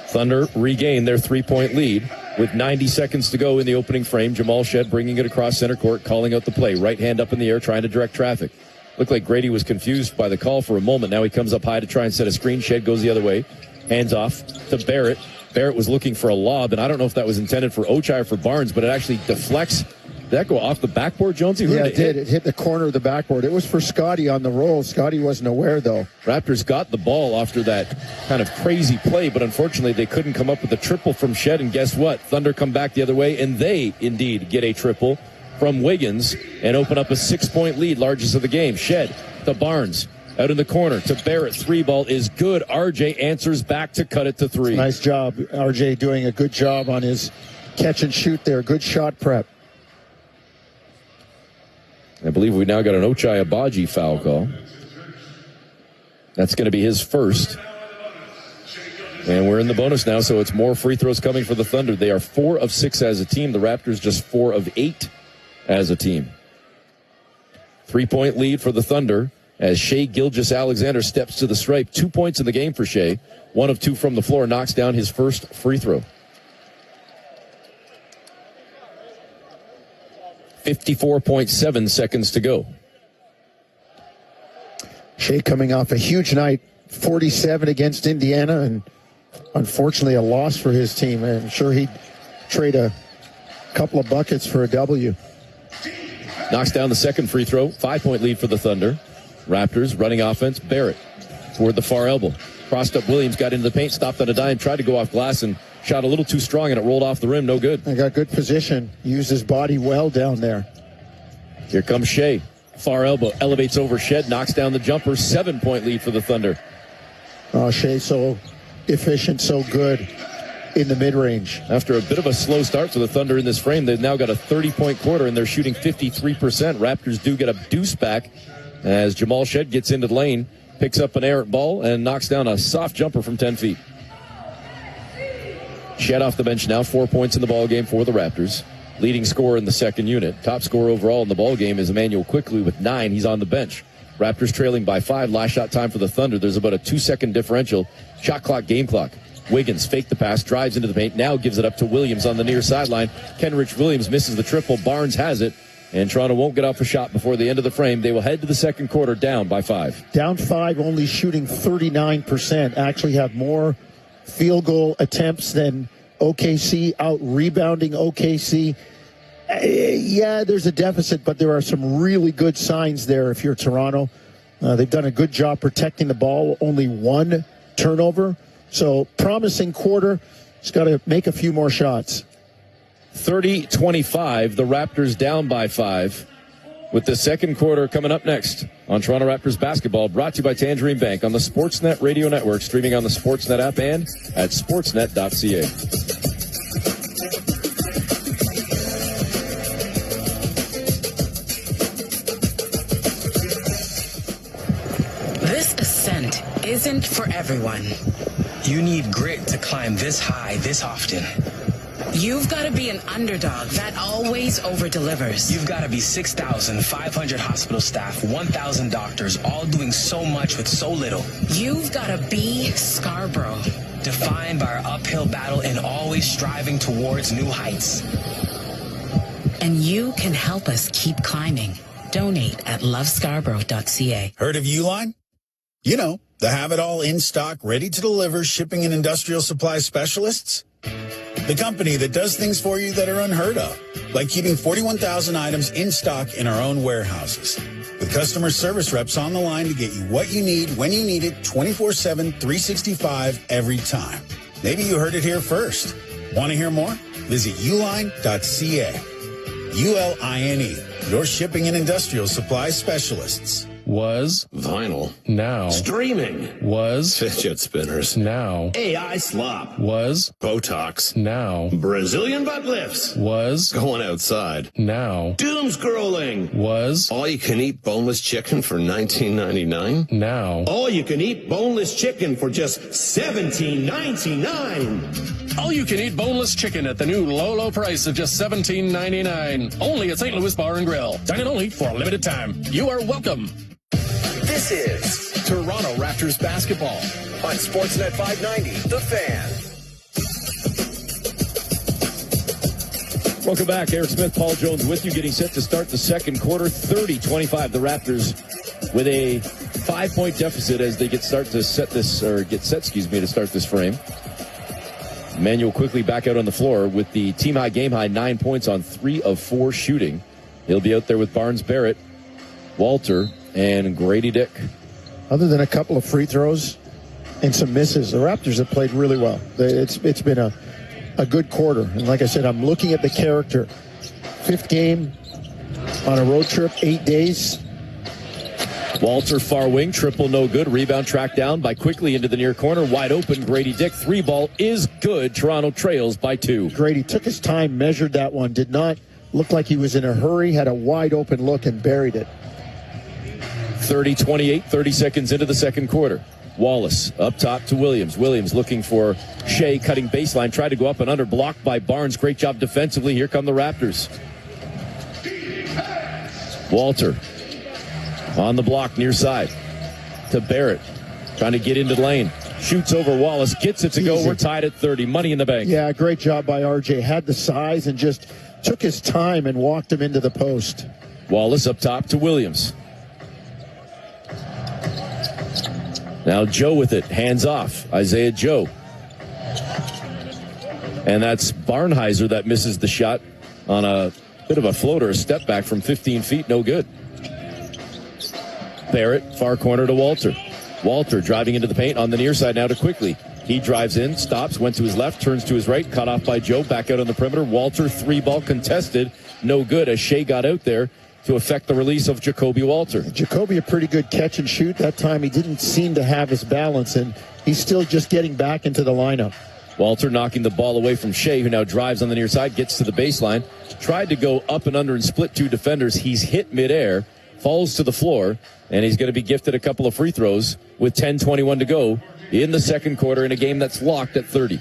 Thunder regain their 3-point lead with 90 seconds to go in the opening frame. Jamal Shed bringing it across center court, calling out the play. Right hand up in the air, trying to direct traffic. Looked like Grady was confused by the call for a moment. Now he comes up high to try and set a screen. Shed goes the other way. Hands off to Barrett. Barrett was looking for a lob, and I don't know if that was intended for Ochai or for Barnes, but it actually deflects. Did that go off the backboard, Jonesy? Yeah, it did. It hit the corner of the backboard. It was for Scotty on the roll. Scotty wasn't aware, though. Raptors got the ball after that kind of crazy play, but unfortunately they couldn't come up with a triple from Shed, and guess what? Thunder come back the other way, and they indeed get a triple from Wiggins and open up a 6-point lead, largest of the game. Shed to Barnes. Out in the corner to Barrett. 3-ball is good. RJ answers back to cut it to 3. Nice job. RJ doing a good job on his catch and shoot there. Good shot prep. I believe we now got an Ochai Agbaji foul call. That's going to be his first. And we're in the bonus now, so it's more free throws coming for the Thunder. They are 4 of 6 as a team. The Raptors just 4 of 8 as a team. 3-point lead for the Thunder as Shai Gilgeous-Alexander steps to the stripe. 2 points in the game for Shai. 1 of 2 from the floor, knocks down his first free throw. 54.7 seconds to go. Shea coming off a huge night, 47 against Indiana, and unfortunately a loss for his team. I'm sure he'd trade a couple of buckets for a W. Knocks down the second free throw. 5-point lead for the Thunder. Raptors running offense. Barrett toward the far elbow. Crossed up Williams, got into the paint, stopped on a dime, tried to go off glass, and Shot a little too strong, and it rolled off the rim. No good. He got good position. Used his body well down there. Here comes Shea. Far elbow. Elevates over Shed. Knocks down the jumper. 7-point lead for the Thunder. Oh, Shea so efficient, so good in the mid-range. After a bit of a slow start for the Thunder in this frame, they've now got a 30-point quarter, and they're shooting 53%. Raptors do get a deuce back as Jamal Shed gets into the lane, picks up an errant ball, and knocks down a soft jumper from 10 feet. Shed off the bench now, 4 points in the ball game for the Raptors. Leading scorer in the second unit. Top scorer overall in the ball game is Emmanuel Quickley with 9. He's on the bench. Raptors trailing by 5. Last shot time for the Thunder. There's about a 2-second differential. Shot clock, game clock. Wiggins faked the pass, drives into the paint, now gives it up to Williams on the near sideline. Kenrich Williams misses the triple. Barnes has it, and Toronto won't get off a shot before the end of the frame. They will head to the second quarter down by 5. Down 5, only shooting 39%. Actually have more field goal attempts than OKC, out-rebounding OKC. Yeah, there's a deficit, but there are some really good signs there if you're Toronto. They've done a good job protecting the ball, only 1 turnover. So, promising quarter. Just got to make a few more shots. 30-25, the Raptors down by 5. With the second quarter coming up next on Toronto Raptors basketball, brought to you by Tangerine Bank on the Sportsnet Radio Network, streaming on the Sportsnet app and at sportsnet.ca. This ascent isn't for everyone. You need grit to climb this high this often. You've got to be an underdog that always over-delivers. You've got to be 6,500 hospital staff, 1,000 doctors, all doing so much with so little. You've got to be Scarborough. Defined by our uphill battle and always striving towards new heights. And you can help us keep climbing. Donate at lovescarborough.ca. Heard of Uline? You know, the have-it-all in stock, ready to deliver shipping and industrial supply specialists. The company that does things for you that are unheard of, like keeping 41,000 items in stock in our own warehouses. With customer service reps on the line to get you what you need, when you need it, 24/7, 365, every time. Maybe you heard it here first. Want to hear more? Visit uline.ca. ULINE, your shipping and industrial supply specialists. Was vinyl. Now Streaming. Was fidget spinners. Now AI slop. Was Botox. Now Brazilian butt lifts. Was going outside. Now doom scrolling. Was all you can eat boneless chicken for $19.99. Now all you can eat boneless chicken for just $17.99. All you can eat boneless chicken at the new low price of just $17.99. Only at St. Louis Bar and Grill. Dine in only for a limited time. You are welcome. This is Toronto Raptors basketball on Sportsnet 590, The Fan. Welcome back. Eric Smith, Paul Jones with you, getting set to start the second quarter. 30-25. The Raptors with a 5-point deficit as they get set to start this frame. Emmanuel Quickley back out on the floor with the team high, game high, 9 points on 3 of 4 shooting. He'll be out there with Barnes Barrett, Walter, and Grady Dick. Other than a couple of free throws and some misses, the Raptors have played really well. It's been a good quarter. And like I said, I'm looking at the character. 5th game on a road trip, 8 days. Walter, far wing, triple no good. Rebound tracked down by Quickley into the near corner. Wide open, Grady Dick. 3 ball is good. Toronto trails by 2. Grady took his time, measured that one. Did not look like he was in a hurry. Had a wide open look and buried it. 30-28, 30 seconds into the second quarter. Wallace up top to Williams. Williams looking for Shea, cutting baseline. Tried to go up and under, blocked by Barnes. Great job defensively. Here come the Raptors. Walter on the block near side to Barrett. Trying to get into the lane. Shoots over Wallace. Gets it to go. We're tied at 30. Money in the bank. Yeah, great job by RJ. Had the size and just took his time and walked him into the post. Wallace up top to Williams. Now Joe with it. Hands off. Isaiah Joe. And that's Barnheiser that misses the shot on a bit of a floater, a step back from 15 feet. No good. Barrett, far corner to Walter. Walter driving into the paint on the near side now to Quickley. He drives in, stops, went to his left, turns to his right, cut off by Joe, back out on the perimeter. Walter, 3-ball contested, no good as Shea got out there to affect the release of Jacoby Walter. Jacoby, a pretty good catch and shoot. That time he didn't seem to have his balance, and he's still just getting back into the lineup. Walter knocking the ball away from Shea, who now drives on the near side, gets to the baseline, tried to go up and under and split 2 defenders. He's hit midair, falls to the floor, and he's going to be gifted a couple of free throws with 10:21 to go in the second quarter in a game that's locked at 30.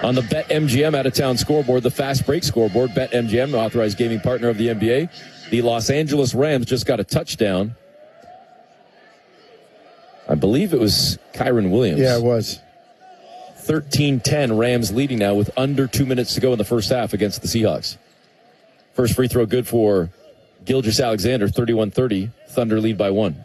On the BetMGM out-of-town scoreboard, the fast break scoreboard, BetMGM, authorized gaming partner of the NBA, the Los Angeles Rams just got a touchdown. I believe it was Kyron Williams. Yeah, it was. 13-10, Rams leading now with under 2 minutes to go in the first half against the Seahawks. First free throw good for Gilgeous-Alexander, 31-30. Thunder lead by 1.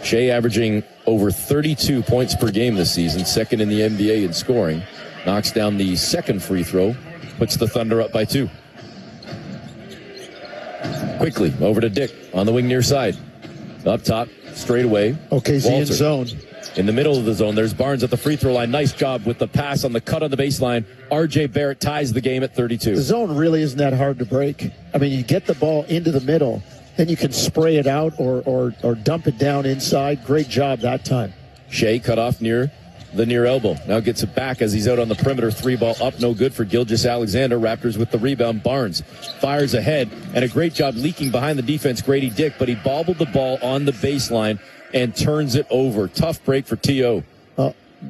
Shea averaging over 32 points per game this season, second in the NBA in scoring. Knocks down the second free throw, puts the Thunder up by 2. Quickly, over to Dick on the wing near side. Up top, straight away. OKC in zone. In the middle of the zone, there's Barnes at the free throw line. Nice job with the pass on the cut on the baseline. R.J. Barrett ties the game at 32. The zone really isn't that hard to break. I mean, you get the ball into the middle, then you can spray it out or dump it down inside. Great job that time. Shea cut off near the near elbow. Now gets it back as he's out on the perimeter. 3-ball up, no good for Gilgeous-Alexander. Raptors with the rebound. Barnes fires ahead, and a great job leaking behind the defense, Grady Dick, but he bobbled the ball on the baseline and turns it over. Tough break for T.O.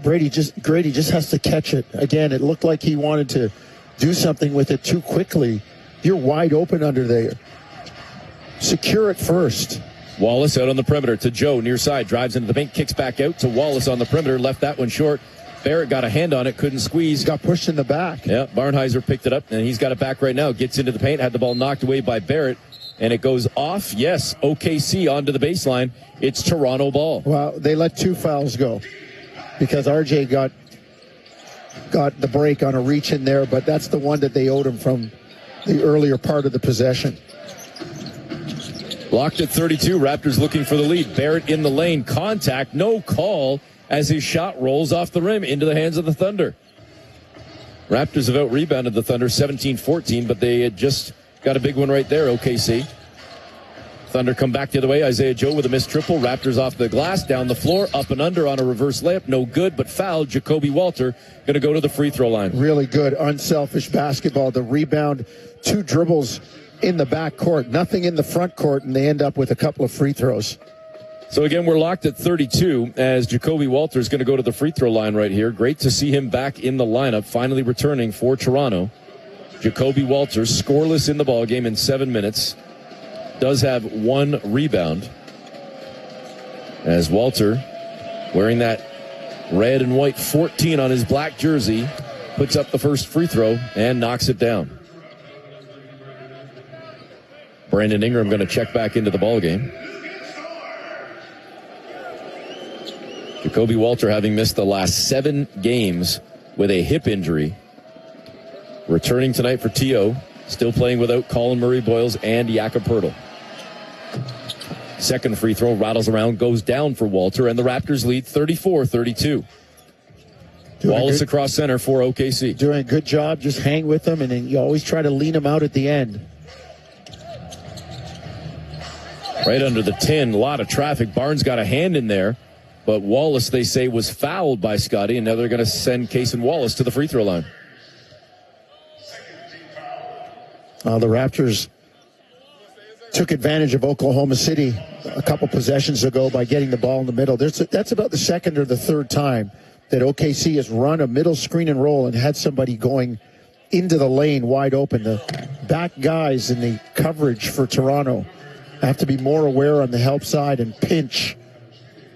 Grady just has to catch it. Again, it looked like he wanted to do something with it too quickly. You're wide open under there. Secure it first. Wallace out on the perimeter to Joe near side, drives into the paint, kicks back out to Wallace on the perimeter, left that one short. Barrett got a hand on it, couldn't squeeze. Got pushed in the back. Yeah, Barnheiser picked it up, and he's got it back right now. Gets into the paint, had the ball knocked away by Barrett, and it goes off. Yes, OKC onto the baseline. It's Toronto ball. Well, they let 2 fouls go because RJ got the break on a reach in there, but that's the one that they owed him from the earlier part of the possession. Locked at 32, Raptors looking for the lead. Barrett in the lane, contact, no call as his shot rolls off the rim into the hands of the Thunder. Raptors have out-rebounded the Thunder 17-14, but they had just got a big one right there, OKC. Thunder come back the other way. Isaiah Joe with a missed triple. Raptors off the glass, down the floor, up and under on a reverse layup. No good, but fouled. Jacoby Walter going to go to the free throw line. Really good, unselfish basketball. The rebound, 2 dribbles in the back court, nothing in the front court, and they end up with a couple of free throws. So again, we're locked at 32 as Jacoby Walter is going to go to the free throw line right here. Great to see him back in the lineup, finally returning for Toronto. Jacoby Walter, scoreless in the ball game in 7 minutes, does have 1 rebound. As Walter, wearing that red and white 14 on his black jersey, puts up the first free throw and knocks it down. Brandon Ingram going to check back into the ball game. Jacoby Walter, having missed the last 7 games with a hip injury, returning tonight for T.O., still playing without Colin Murray-Boyles and Jakob Poeltl. Second free throw rattles around, goes down for Walter, and the Raptors lead 34-32. Wallace across center for OKC. Doing a good job. Just hang with them, and then you always try to lean them out at the end. Right under the 10, a lot of traffic. Barnes got a hand in there, but Wallace, they say, was fouled by Scotty, and now they're going to send Cason Wallace to the free throw line. The Raptors took advantage of Oklahoma City a couple possessions ago by getting the ball in the middle. That's about the second or the third time that OKC has run a middle screen and roll and had somebody going into the lane wide open. The back guys in the coverage for Toronto have to be more aware on the help side and pinch,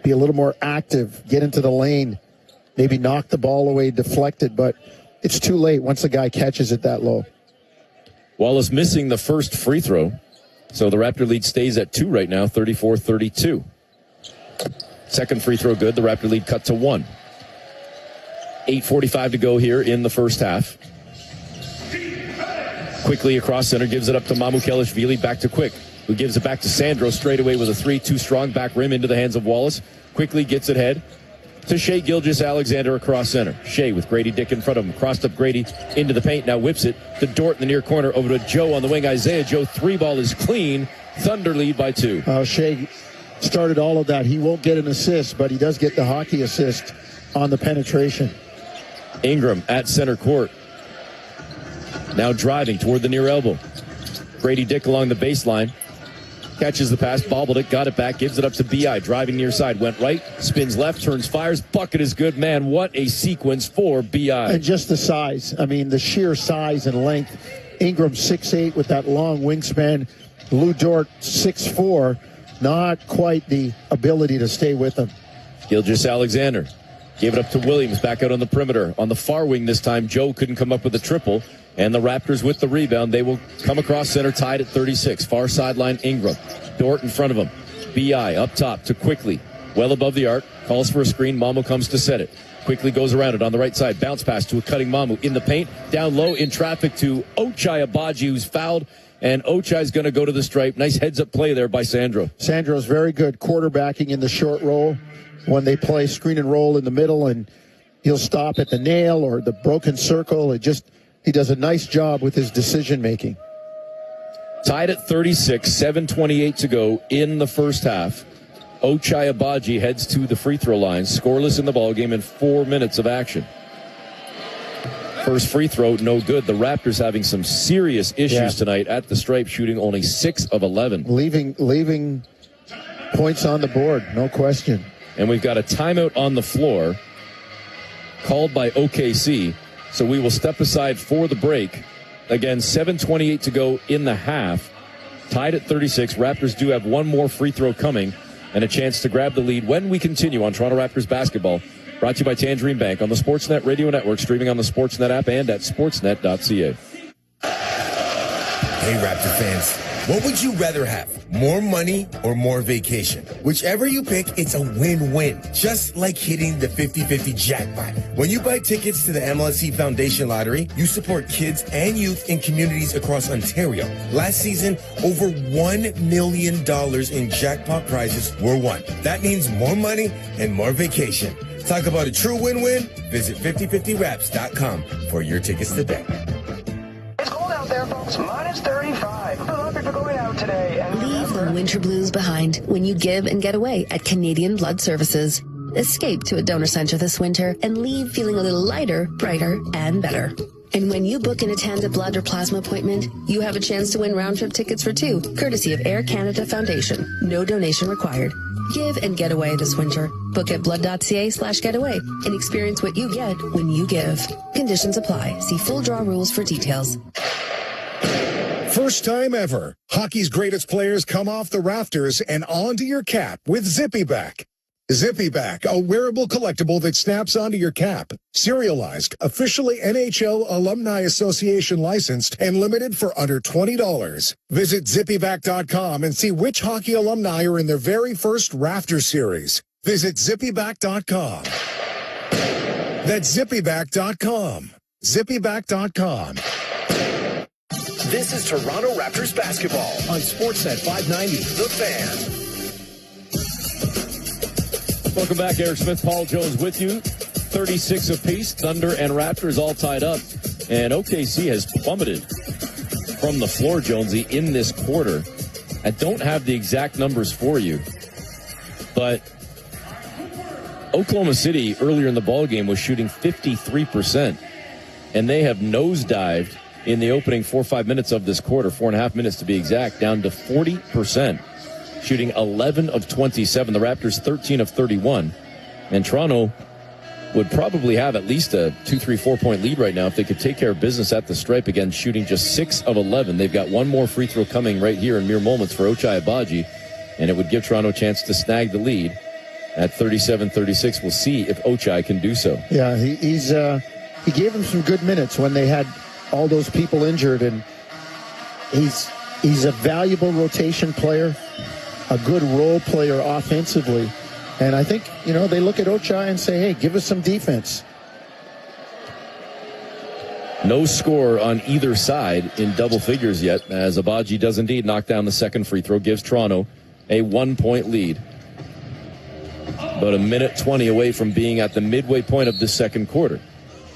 be a little more active, get into the lane, maybe knock the ball away, deflect it, but it's too late once the guy catches it that low. Wallace missing the first free throw, so the Raptor lead stays at 2 right now, 34-32. Second free throw good, the Raptor lead cut to 1. 8:45 to go here in the first half. Quickly across center, gives it up to Mamukelashvili, back to Quick. who gives it back to Sandro straight away with a 3-2 strong back rim into the hands of Wallace. Quickly gets it ahead to Shea Gilgeous-Alexander across center. Shea with Grady Dick in front of him. Crossed up Grady into the paint. Now whips it to Dort in the near corner. Over to Joe on the wing. Isaiah Joe. 3-ball is clean. Thunder lead by 2. Shea started all of that. He won't get an assist, but he does get the hockey assist on the penetration. Ingram at center court. Now driving toward the near elbow. Grady Dick along the baseline. Catches the pass, bobbled it, got it back, gives it up to B.I. Driving near side, went right, spins left, turns, fires. Bucket is good. Man, what a sequence for B.I. And just the size. I mean, the sheer size and length. Ingram 6'8" with that long wingspan. Lou Dort 6'4". Not quite the ability to stay with him. Gilgeous-Alexander gave it up to Williams, back out on the perimeter. On the far wing this time, Joe couldn't come up with a triple. And the Raptors with the rebound. They will come across center, tied at 36. Far sideline, Ingram. Dort in front of him. B.I. up top to Quickly. Well above the arc. Calls for a screen. Mamu comes to set it. Quickly goes around it on the right side. Bounce pass to a cutting Mamu in the paint. Down low in traffic to Ochai Agbaji, who's fouled. And Ochai's going to go to the stripe. Nice heads-up play there by Sandro. Sandro's very good quarterbacking in the short roll when they play screen and roll in the middle. And he'll stop at the nail or the broken circle. He does a nice job with his decision-making. Tied at 36, 7:28 to go in the first half. Ochai Agbaji heads to the free throw line, scoreless in the ballgame in 4 minutes of action. First free throw, no good. The Raptors having some serious issues tonight at the stripe, shooting only 6 of 11. Leaving points on the board, no question. And we've got a timeout on the floor called by OKC. So we will step aside for the break. Again, 7:28 to go in the half. Tied at 36. Raptors do have one more free throw coming and a chance to grab the lead when we continue on Toronto Raptors basketball. Brought to you by Tangerine Bank on the Sportsnet Radio Network, streaming on the Sportsnet app and at sportsnet.ca. Hey, Raptor fans, what would you rather have? More money or more vacation? Whichever you pick, it's a win-win. Just like hitting the 50-50 jackpot. When you buy tickets to the MLSE Foundation Lottery, you support kids and youth in communities across Ontario. Last season, over $1 million in jackpot prizes were won. That means more money and more vacation. Talk about a true win-win? Visit 5050raps.com for your tickets today. It's cold out there, folks. Minus 35. The Olympics are going out today. And leave the winter blues behind when you give and get away at Canadian Blood Services. Escape to a donor center this winter and leave feeling a little lighter, brighter, and better. And when you book an Atanda blood or plasma appointment, you have a chance to win round-trip tickets for 2, courtesy of Air Canada Foundation. No donation required. Give and get away this winter. Book at blood.ca/getaway and experience what you get when you give. Conditions apply. See full draw rules for details. First time ever, hockey's greatest players come off the rafters and onto your cap with Zippy Back. Zippy Back, a wearable collectible that snaps onto your cap. Serialized, officially NHL Alumni Association licensed, and limited for under $20. Visit zippyback.com and see which hockey alumni are in their very first Rafter series. Visit zippyback.com. That's zippyback.com. zippyback.com. This is Toronto Raptors basketball on Sportsnet 590, The Fan. Welcome back. Eric Smith, Paul Jones with you. 36 apiece. Thunder and Raptors all tied up. And OKC has plummeted from the floor, Jonesy, in this quarter. I don't have the exact numbers for you, but Oklahoma City earlier in the ballgame was shooting 53%, and they have nosedived in the opening 4 or 5 minutes of this quarter, 4.5 minutes to be exact, down to 40%. Shooting 11 of 27. The Raptors 13 of 31. And Toronto would probably have at least a 2, 3, 4 point lead right now if they could take care of business at the stripe. Again, shooting just 6 of 11. They've got one more free throw coming right here in mere moments for Ochai Agbaji, and it would give Toronto a chance to snag the lead at 37-36. We'll see if Ochai can do so. Yeah, he gave him some good minutes when they had all those people injured, and he's a valuable rotation player, a good role player offensively. And I think, they look at Ochai and say, hey, give us some defense. No score on either side in double figures yet, as Abaji does indeed knock down the second free throw, gives Toronto a 1-point lead. About a minute 20 away from being at the midway point of this second quarter.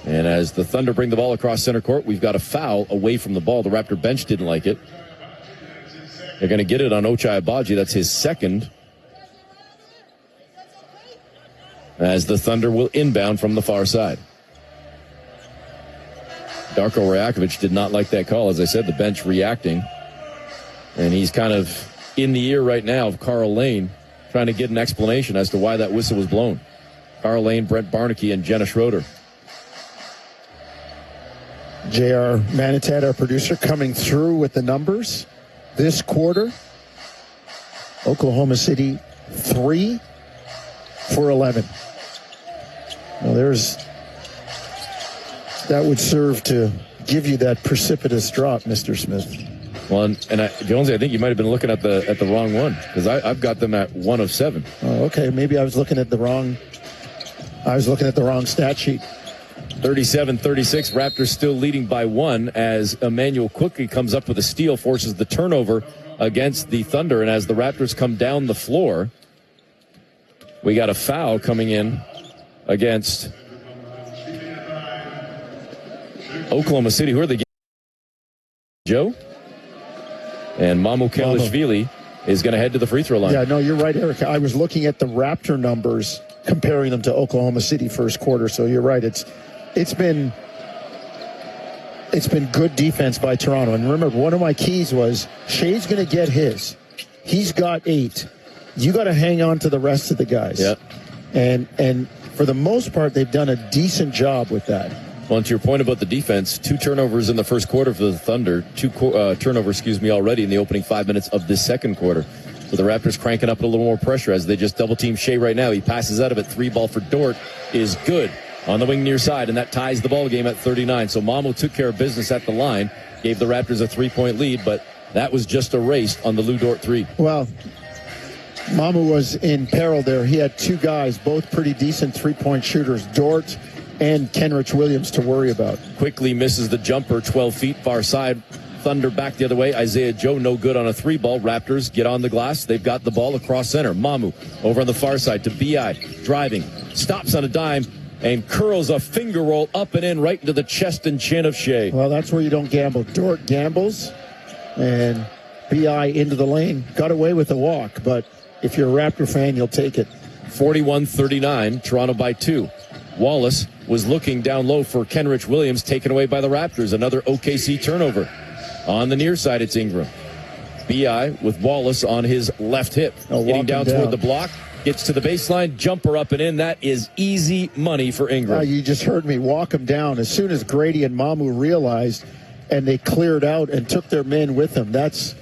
And as the Thunder bring the ball across center court, we've got a foul away from the ball. The Raptor bench didn't like it. They're going to get it on Ochai Abaji. That's his second. As the Thunder will inbound from the far side. Darko Rajakovic did not like that call. As I said, the bench reacting. And he's kind of in the ear right now of Carl Lane, trying to get an explanation as to why that whistle was blown. Carl Lane, Brent Barnaky, and Jenna Schroeder. J.R. Manitat, our producer, coming through with the numbers. This quarter, Oklahoma City 3 for 11. Now that would serve to give you that precipitous drop, Mr. Smith. Well, and Jonesy, I think you might have been looking at the wrong one, because I've got them at 1 of 7. Oh, okay. Maybe I was looking at the wrong stat sheet. 37-36, Raptors still leading by 1 as Emmanuel quickly comes up with a steal, forces the turnover against the Thunder. And as the Raptors come down the floor, we got a foul coming in against Oklahoma City. Who are they? Joe? And Mamu Kelishvili is going to head to the free throw line. Yeah, no, you're right, Eric. I was looking at the Raptor numbers, comparing them to Oklahoma City first quarter. So you're right. It's been good defense by Toronto. And remember, one of my keys was Shea's going to get his. He's got 8. You got to hang on to the rest of the guys. Yep. And for the most part, they've done a decent job with that. Well, to your point about the defense, 2 turnovers in the first quarter for the Thunder, 2 turnovers, already in the opening 5 minutes of this second quarter. So the Raptors cranking up a little more pressure as they just double-team Shea right now. He passes out of it. 3-ball for Dort is good on the wing near side, and that ties the ball game at 39. So Mamu took care of business at the line, gave the Raptors a 3-point lead, but that was just erased on the Lou Dort 3. Well, Mamu was in peril there. He had 2 guys, both pretty decent 3-point shooters, Dort and Kenrich Williams, to worry about. Quickly misses the jumper, 12 feet far side. Thunder back the other way. Isaiah Joe no good on a 3-ball. Raptors get on the glass. They've got the ball across center. Mamu over on the far side to B.I. driving. Stops on a dime and curls a finger roll up and in right into the chest and chin of Shea. Well, that's where you don't gamble. Dort gambles and B.I. into the lane. Got away with the walk, but if you're a Raptor fan, you'll take it. 41-39, Toronto by 2. Wallace was looking down low for Kenrich Williams, taken away by the Raptors. Another OKC turnover. On the near side, it's Ingram. B.I. with Wallace on his left hip. Getting down toward the block. Gets to the baseline. Jumper up and in. That is easy money for Ingram. You just heard me walk him down. As soon as Grady and Mamu realized, and they cleared out and took their men with them. That's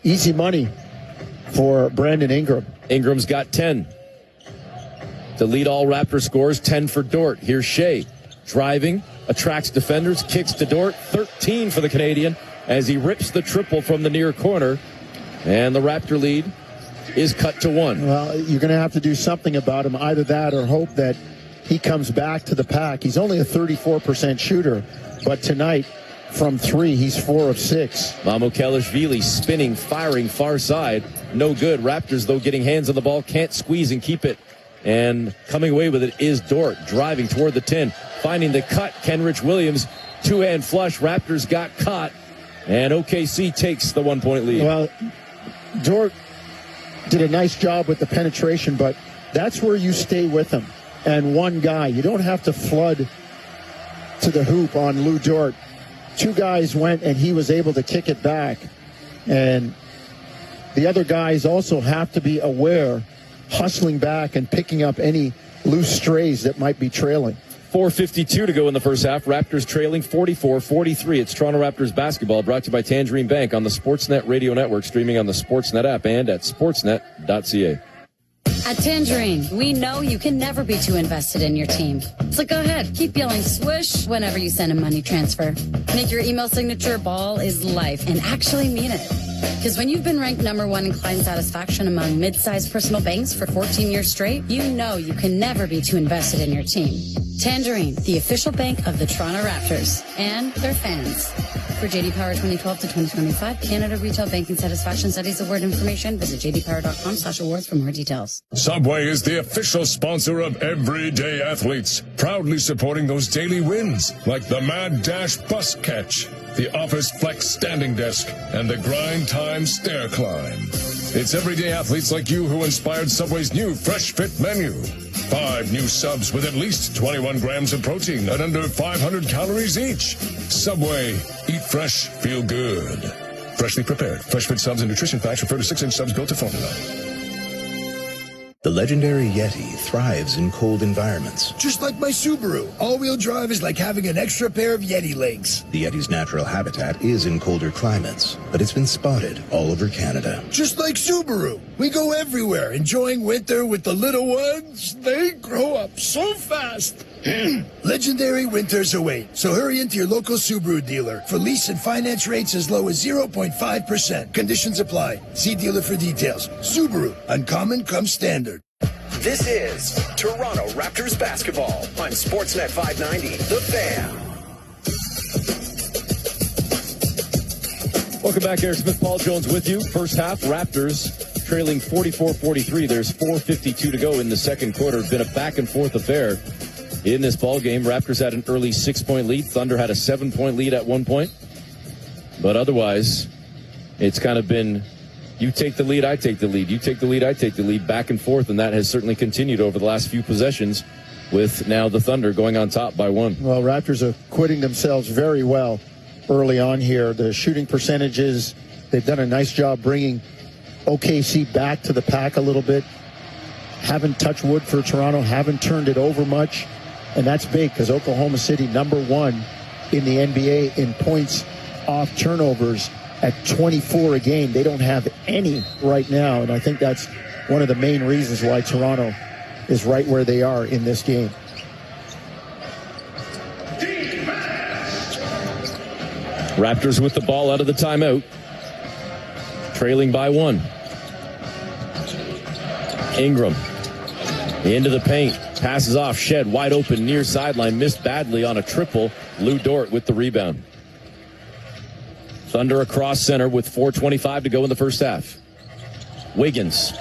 easy money for Brandon Ingram. Ingram's got 10. To lead all Raptor scores, 10 for Dort. Here's Shea. Driving, attracts defenders, kicks to Dort. 13 for the Canadian as he rips the triple from the near corner. And the Raptor lead is cut to 1. Well, you're going to have to do something about him. Either that or hope that he comes back to the pack. He's only a 34% shooter, but tonight from 3, he's 4 of 6. Mamu Kelishvili spinning, firing far side. No good. Raptors, though, getting hands on the ball, can't squeeze and keep it. And coming away with it is Dort, driving toward the 10, finding the cut. Kenrich Williams, 2-hand flush. Raptors got caught, and OKC takes the 1-point lead. Well, Dort did a nice job with the penetration, but that's where you stay with him. And one guy, you don't have to flood to the hoop on Lou Dort. 2 guys went, and he was able to kick it back. And the other guys also have to be aware, hustling back and picking up any loose strays that might be trailing. 4:52 to go in the first half. Raptors trailing 44-43. It's Toronto Raptors basketball, brought to you by Tangerine Bank on the Sportsnet Radio Network, streaming on the Sportsnet app and at sportsnet.ca. At Tangerine, we know you can never be too invested in your team. So go ahead, keep yelling swish whenever you send a money transfer. Make your email signature ball is life and actually mean it. Because when you've been ranked number 1 in client satisfaction among mid-sized personal banks for 14 years straight, you know you can never be too invested in your team. Tangerine, the official bank of the Toronto Raptors and their fans. For JD Power 2012 to 2025, Canada Retail Banking Satisfaction Studies Award information, visit jdpower.com/awards for more details. Subway is the official sponsor of Everyday Athletes, proudly supporting those daily wins like the Mad Dash bus catch, the Office Flex standing desk, and the Grind Time stair climb. It's everyday athletes like you who inspired Subway's new Fresh Fit menu. 5 new subs with at least 21 grams of protein and under 500 calories each. Subway, eat fresh, feel good. Freshly prepared. Fresh Fit subs and nutrition facts refer to 6-inch subs built to formula. The legendary Yeti thrives in cold environments. Just like my Subaru, all-wheel drive is like having an extra pair of Yeti legs. The Yeti's natural habitat is in colder climates, but it's been spotted all over Canada. Just like Subaru, we go everywhere, enjoying winter with the little ones. They grow up so fast. Legendary winters await, so hurry into your local Subaru dealer for lease and finance rates as low as 0.5%. Conditions apply. See dealer for details. Subaru, uncommon comes standard. This is Toronto Raptors basketball on Sportsnet 590, The Fan. Welcome back, Eric Smith, Paul Jones with you. First half, Raptors trailing 44-43. There's 4:52 to go in the second quarter. Been a back-and-forth affair in this ball game. Raptors had an early 6-point lead. Thunder had a 7-point lead at one point. But otherwise, it's kind of been, you take the lead, I take the lead. You take the lead, I take the lead, back and forth. And that has certainly continued over the last few possessions, with now the Thunder going on top by 1. Well, Raptors are acquitting themselves very well early on here. The shooting percentages, they've done a nice job bringing OKC back to the pack a little bit. Haven't touched wood for Toronto, haven't turned it over much. And that's big because Oklahoma City, number 1 in the NBA in points off turnovers at 24 a game. They don't have any right now. And I think that's one of the main reasons why Toronto is right where they are in this game. Raptors with the ball out of the timeout, trailing by 1. Ingram into the paint, passes off, Shed wide open near sideline, missed badly on a triple. Lou Dort with the rebound. Thunder across center with 4:25 to go in the first half. Wiggins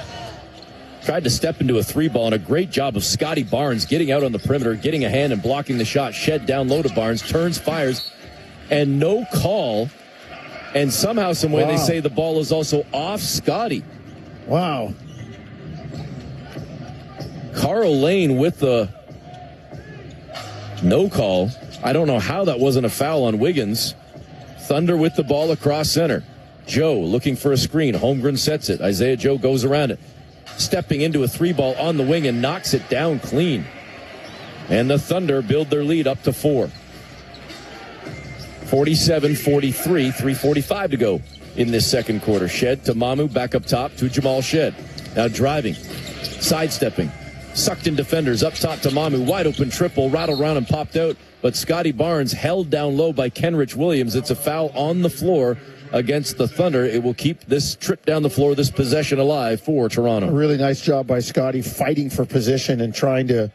tried to step into a 3-ball, and a great job of Scotty Barnes getting out on the perimeter, getting a hand and blocking the shot. Shed down low to Barnes, turns, fires, and no call. And somehow, some way, they say the ball is also off Scotty. Wow. Carl Lane with the no call. I don't know how that wasn't a foul on Wiggins. Thunder with the ball across center. Joe looking for a screen. Holmgren sets it. Isaiah Joe goes around it. Stepping into a 3-ball on the wing and knocks it down clean. And the Thunder build their lead up to 4. 47-43, 3:45 to go in this second quarter. Shed to Mamu, back up top to Jamal Shed. Now driving, sidestepping, sucked in defenders, up top to Mamu, wide open triple, rattled around and popped out. But Scotty Barnes held down low by Kenrich Williams. It's a foul on the floor against the Thunder. It will keep this trip down the floor, this possession, alive for Toronto. A really nice job by Scotty, fighting for position and trying to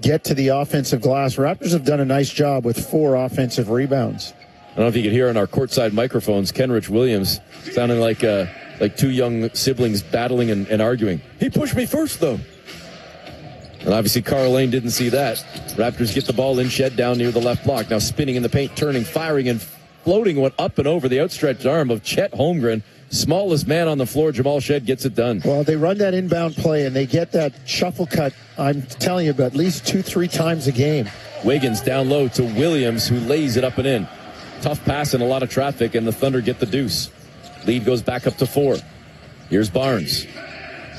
get to the offensive glass. Raptors have done a nice job with 4 offensive rebounds. I don't know if you could hear on our courtside microphones, Kenrich Williams sounding like 2 young siblings battling and arguing. He pushed me first, though. And obviously Carl Lane didn't see that. Raptors get the ball in, Shed down near the left block. Now spinning in the paint, turning, firing, and floating one up and over the outstretched arm of Chet Holmgren. Smallest man on the floor, Jamal Shed, gets it done. Well, they run that inbound play, and they get that shuffle cut, I'm telling you, about at least 2-3 times a game. Wiggins down low to Williams, who lays it up and in. Tough pass and a lot of traffic, and the Thunder get the deuce. Lead goes back up to 4. Here's Barnes.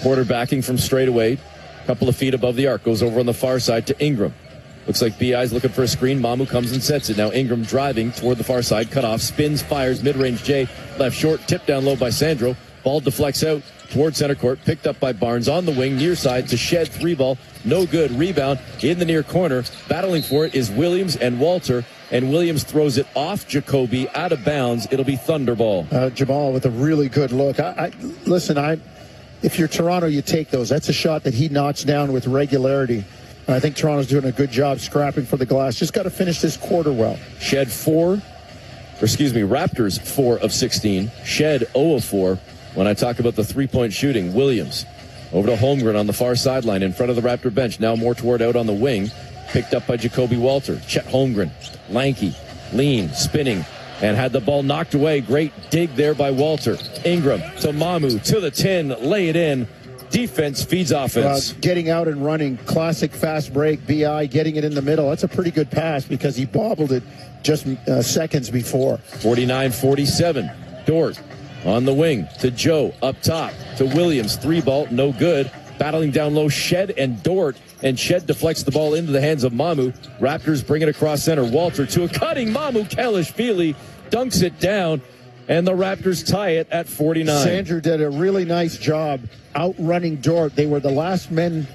Quarterbacking from straight away. Couple of feet above the arc. Goes over on the far side to Ingram. Looks like B.I.'s looking for a screen. Mamu comes and sets it. Now Ingram driving toward the far side. Cut off. Spins, fires. Mid-range J. Left short. Tipped down low by Sandro. Ball deflects out toward center court. Picked up by Barnes on the wing. Near side to Shed. 3-ball. No good. Rebound in the near corner. Battling for it is Williams and Walter. and Williams throws it off Jacoby, out of bounds. It'll be Thunderball. Jamal with a really good look. Listen, if you're Toronto, you take those. That's a shot that he knocks down with regularity. I think Toronto's doing a good job scrapping for the glass. Just got to finish this quarter well. Raptors 4 of 16. Shed 0 of 4. When I talk about the three-point shooting, Williams over to Holmgren on the far sideline in front of the Raptor bench. Now more toward out on the wing. Picked up by Jacoby Walter. Chet Holmgren, lanky, lean, spinning, and had the ball knocked away. Great dig there by Walter. Ingram to Mamu, to the 10, lay it in. Defense feeds offense. Getting out and running, classic fast break, BI, getting it in the middle. That's a pretty good pass because he bobbled it just seconds before. 49-47. Dort on the wing to Joe, up top to Williams. 3-ball, no good. Battling down low, Shed and Dort. And Shed deflects the ball into the hands of Mamu. Raptors bring it across center. Walter to a cutting Mamu Kelishvili dunks it down, and the Raptors tie it at 49. Sandro did a really nice job outrunning Dort. They were the last men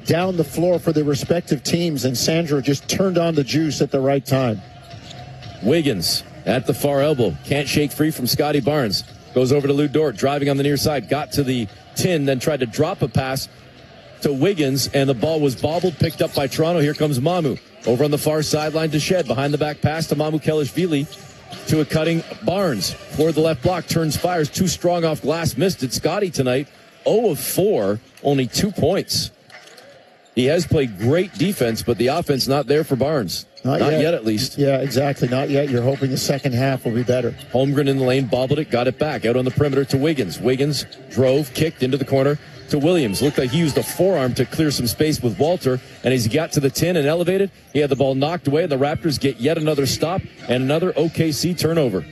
down the floor for their respective teams, and Sandro just turned on the juice at the right time. Wiggins at the far elbow. Can't shake free from Scotty Barnes. Goes over to Lou Dort, driving on the near side. Got to the 10, then tried to drop a pass to Wiggins, and the ball was bobbled, picked up by Toronto. Here comes Mamu. Over on the far sideline to Shed. Behind the back pass to Mamu Kelishvili. To a cutting Barnes. For the left block, turns, fires. Too strong off glass, missed it. Scotty tonight, 0 of 4, only 2 points. He has played great defense, but the offense not there for Barnes. Not yet, at least. Yeah, exactly. Not yet. You're hoping the second half will be better. Holmgren in the lane, bobbled it, got it back. Out on the perimeter to Wiggins. Wiggins drove, kicked into the corner to Williams. Looked like he used a forearm to clear some space with Walter. And as he got to the 10 and elevated, he had the ball knocked away. The Raptors get yet another stop and another OKC turnover.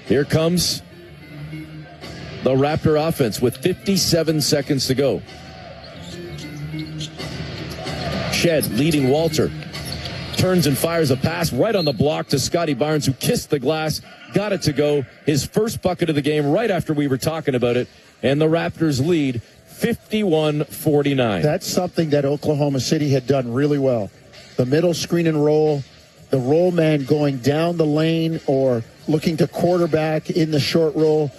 Here comes the Raptor offense with 57 seconds to go. Shed leading Walter. Turns and fires a pass right on the block to Scotty Barnes, who kissed the glass, got it to go. His first bucket of the game right after we were talking about it. And the Raptors lead 51-49. That's something that Oklahoma City had done really well. The middle screen and roll, the roll man going down the lane or looking to quarterback in the short roll,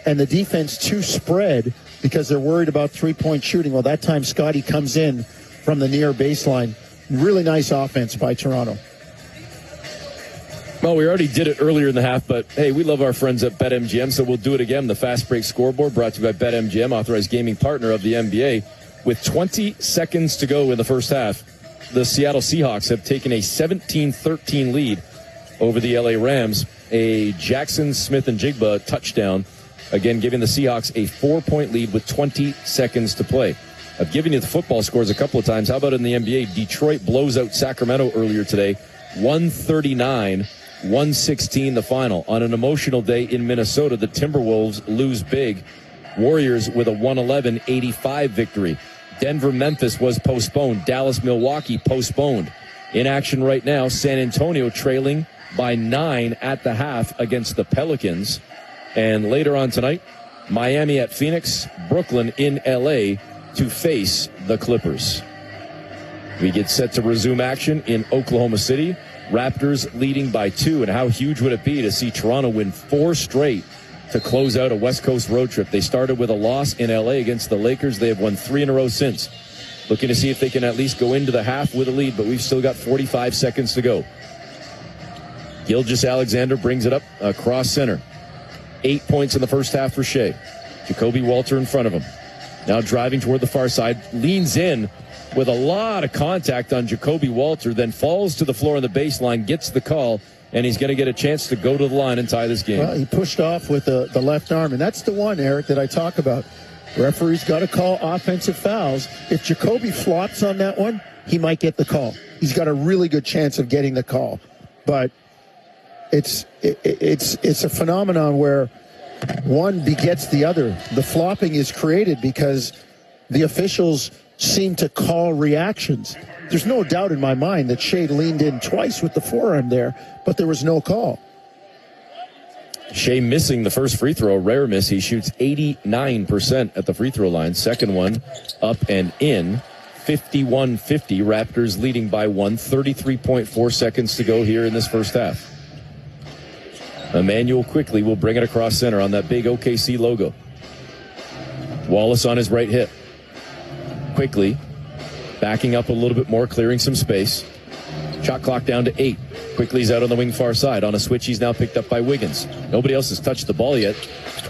and the defense too spread because they're worried about three-point shooting. Well, that time Scotty comes in from the near baseline. Really nice offense by Toronto. Well, we already did it earlier in the half, but hey, we love our friends at BetMGM, so we'll do it again. The Fast Break Scoreboard brought to you by BetMGM, authorized gaming partner of the NBA. With 20 seconds to go in the first half, the Seattle Seahawks have taken a 17-13 lead over the LA Rams. A Jackson Smith-Njigba touchdown, again giving the Seahawks a 4-point lead with 20 seconds to play. I've given you the football scores a couple of times. How about in the NBA? Detroit blows out Sacramento earlier today, 139-116 the final. On an emotional day in Minnesota, the Timberwolves lose big. Warriors with a 111-85 victory. Denver-Memphis was postponed. Dallas-Milwaukee postponed. In action right now, San Antonio trailing by 9 at the half against the Pelicans. And later on tonight, Miami at Phoenix, Brooklyn in LA to face the Clippers. We get set to resume action in Oklahoma City. Raptors leading by 2. And how huge would it be to see Toronto win 4 straight to close out a West Coast road trip? They started with a loss in LA against the Lakers. They have won 3 in a row since. Looking to see if they can at least go into the half with a lead, but we've still got 45 seconds to go. Gilgeous-Alexander brings it up across center. 8 points in the first half for Shea. Jacoby Walter in front of him. Now driving toward the far side, leans in with a lot of contact on Jacoby Walter, then falls to the floor on the baseline, gets the call, and he's going to get a chance to go to the line and tie this game. Well, he pushed off with the left arm, and that's the one, Eric, that I talk about. Referee's got to call offensive fouls. If Jacoby flops on that one, he might get the call. He's got a really good chance of getting the call. But it's a phenomenon where one begets the other. The flopping is created because the officials seem to call reactions. There's no doubt in my mind that Shea leaned in twice with the forearm there, but there was no call. Shea missing the first free throw, a rare miss. He shoots 89% at the free throw line. Second one up and in. 51-50. Raptors leading by 1. 33.4 seconds to go here in this first half. Emmanuel Quickley will bring it across center on that big OKC logo. Wallace on his right hip. Quickley backing up a little bit more, clearing some space. Shot clock down to 8. Quickley's out on the wing far side. On a switch, he's now picked up by Wiggins. Nobody else has touched the ball yet.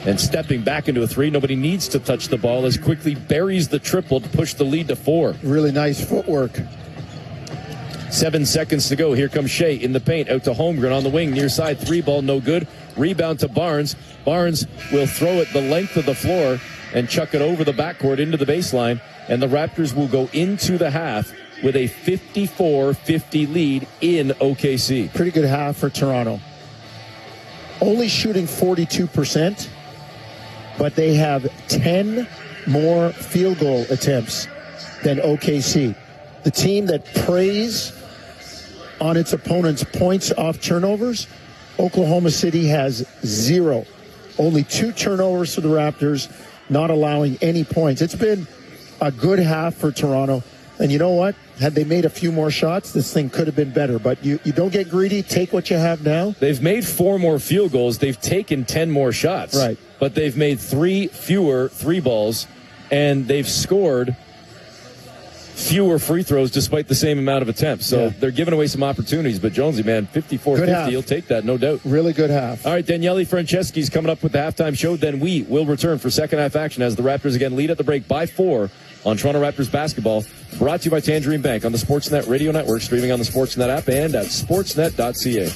And stepping back into a 3, nobody needs to touch the ball as Quickley buries the triple to push the lead to 4. Really nice footwork. 7 seconds to go. Here comes Shea in the paint. Out to Holmgren on the wing. Near side. 3 ball, no good. Rebound to Barnes. Barnes will throw it the length of the floor and chuck it over the backcourt into the baseline. And the Raptors will go into the half with a 54-50 lead in OKC. Pretty good half for Toronto. Only shooting 42%, but they have 10 more field goal attempts than OKC. The team that preys on its opponent's points off turnovers, Oklahoma City has 0. Only 2 turnovers for the Raptors, not allowing any points. It's been a good half for Toronto. And you know what? Had they made a few more shots, this thing could have been better. But you don't get greedy. Take what you have now. They've made 4 more field goals. They've taken 10 more shots. Right. But they've made 3 fewer 3 balls, and they've scored fewer free throws despite the same amount of attempts. So they're giving away some opportunities. But Jonesy, man, 54-50, you'll take that, no doubt. Really good half. All right, Daniele Franceschi's coming up with the halftime show. Then we will return for second half action as the Raptors again lead at the break by 4 on Toronto Raptors basketball. Brought to you by Tangerine Bank on the Sportsnet Radio Network, streaming on the Sportsnet app and at sportsnet.ca.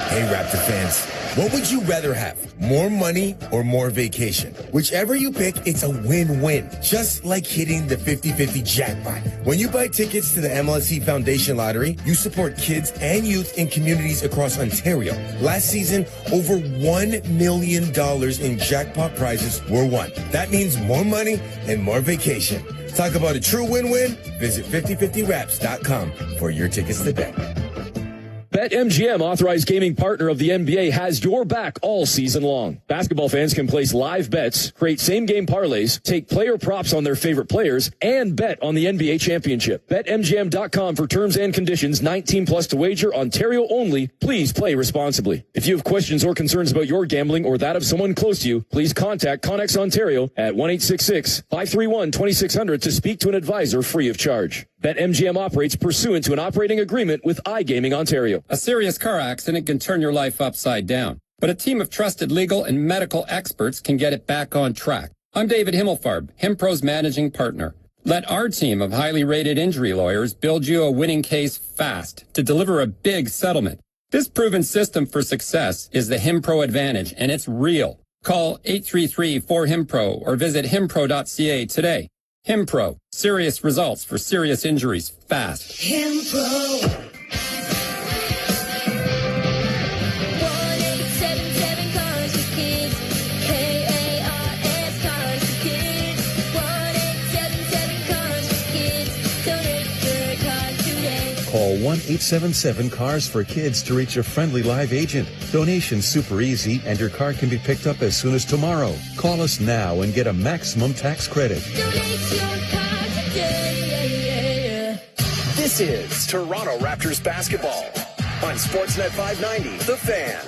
Hey, Raptor fans, what would you rather have? More money or more vacation? Whichever you pick, it's a win-win. Just like hitting the 50-50 jackpot. When you buy tickets to the MLSE Foundation Lottery, you support kids and youth in communities across Ontario. Last season, over $1 million in jackpot prizes were won. That means more money and more vacation. Talk about a true win-win? Visit 5050raps.com for your tickets today. BetMGM, authorized gaming partner of the NBA, has your back all season long. Basketball fans can place live bets, create same-game parlays, take player props on their favorite players, and bet on the NBA championship. BetMGM.com for terms and conditions. 19 plus to wager. Ontario only. Please play responsibly. If you have questions or concerns about your gambling or that of someone close to you, please contact Connex Ontario at 1-866-531-2600 to speak to an advisor free of charge. BetMGM operates pursuant to an operating agreement with iGaming Ontario. A serious car accident can turn your life upside down, but a team of trusted legal and medical experts can get it back on track. I'm David Himmelfarb, HimPro's managing partner. Let our team of highly rated injury lawyers build you a winning case fast to deliver a big settlement. This proven system for success is the HimPro Advantage, and it's real. Call 833-4HIMPRO or visit himpro.ca today. HimPro, serious results for serious injuries fast. HimPro. 1-877 Cars for Kids. K-A-R-S Cars for Kids. 1-877 Cars for Kids. Donate your car today. Call 1-877-CARS-FOR-KIDS to reach a friendly live agent. Donation's super easy, and your car can be picked up as soon as tomorrow. Call us now and get a maximum tax credit. Donate your car today. This is Toronto Raptors basketball on Sportsnet 590, The Fan.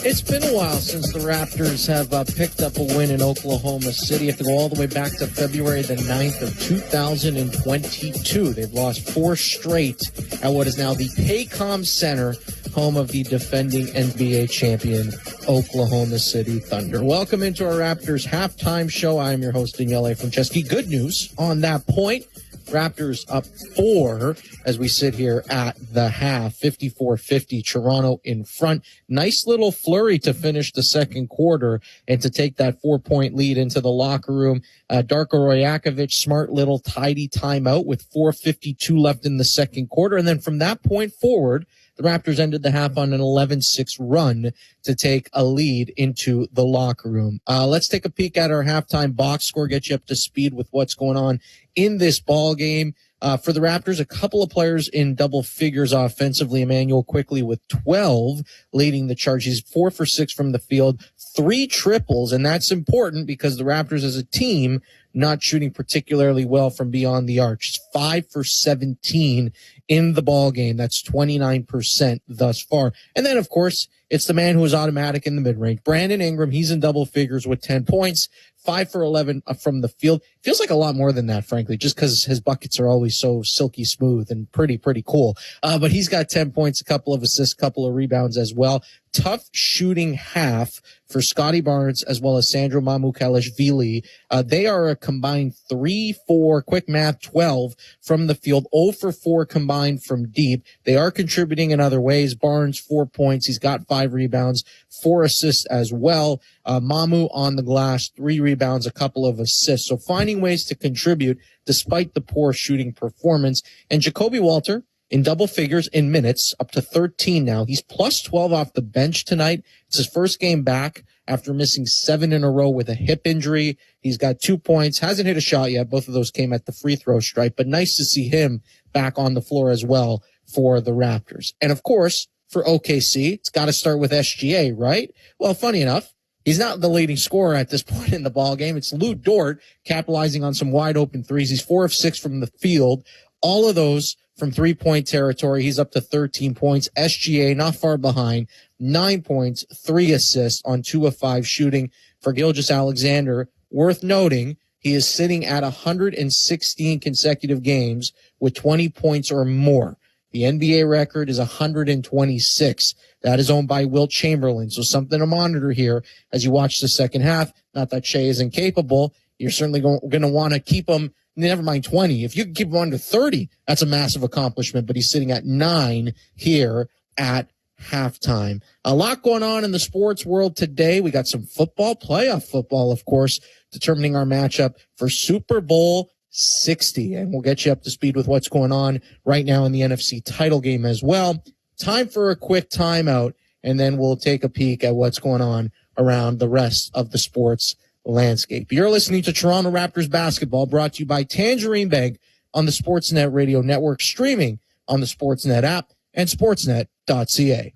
It's been a while since the Raptors have picked up a win in Oklahoma City. You have to go all the way back to February the 9th of 2022. They've lost 4 straight at what is now the Paycom Center, home of the defending NBA champion, Oklahoma City Thunder. Welcome into our Raptors halftime show. I am your host, Daniele Franceschi. Good news on that point. Raptors up 4 as we sit here at the half, 54-50, Toronto in front. Nice little flurry to finish the second quarter and to take that 4-point lead into the locker room. Darko Rajakovic, smart little tidy timeout with 4:52 left in the second quarter. And then from that point forward, the Raptors ended the half on an 11-6 run to take a lead into the locker room. Let's take a peek at our halftime box score, get you up to speed with what's going on in this ball game. For the Raptors, a couple of players in double figures offensively. Emmanuel quickly with 12, leading the charge. He's 4 for 6 from the field, 3 triples, and that's important because the Raptors as a team not shooting particularly well from beyond the arc. It's 5 for 17 in the ball game. That's 29% thus far. And then, of course, it's the man who is automatic in the mid-range. Brandon Ingram, he's in double figures with 10 points, 5 for 11 from the field. Feels like a lot more than that, frankly, just because his buckets are always so silky smooth and pretty cool. But he's got 10 points, a couple of assists, a couple of rebounds as well. Tough shooting half for Scotty Barnes as well as Sandro Mamukelashvili. They are a combined 3-4, quick math, 12 from the field, 0 for 4 combined from deep. They are contributing in other ways. Barnes, 4 points. He's got 5 rebounds, 4 assists as well. Mamu on the glass, 3 rebounds, a couple of assists. So finding ways to contribute despite the poor shooting performance. And Jacoby Walter, in double figures in minutes, up to 13 now. He's plus 12 off the bench tonight. It's his first game back after missing 7 in a row with a hip injury. He's got 2 points, hasn't hit a shot yet. Both of those came at the free throw stripe, but nice to see him back on the floor as well for the Raptors. And of course, for OKC, it's got to start with SGA, right? Well, funny enough, he's not the leading scorer at this point in the ball game. It's Lou Dort capitalizing on some wide open threes. He's 4 of 6 from the field. All of those from 3-point territory. He's up to 13 points. SGA not far behind, 9 points, 3 assists on 2 of 5 shooting for Gilgeous-Alexander. Worth noting, he is sitting at 116 consecutive games with 20 points or more. The NBA record is 126. That is owned by Wilt Chamberlain. So something to monitor here as you watch the second half. Not that Shea is incapable. You're certainly going to want to keep him, never mind 20. If you can keep him under 30, that's a massive accomplishment. But he's sitting at 9 here at halftime. A lot going on in the sports world today. We got some football, playoff football, of course, determining our matchup for Super Bowl 60. And we'll get you up to speed with what's going on right now in the NFC title game as well. Time for a quick timeout, and then we'll take a peek at what's going on around the rest of the sports landscape. You're listening to Toronto Raptors basketball, brought to you by Tangerine Bank on the Sportsnet Radio Network, streaming on the Sportsnet app and sportsnet.ca.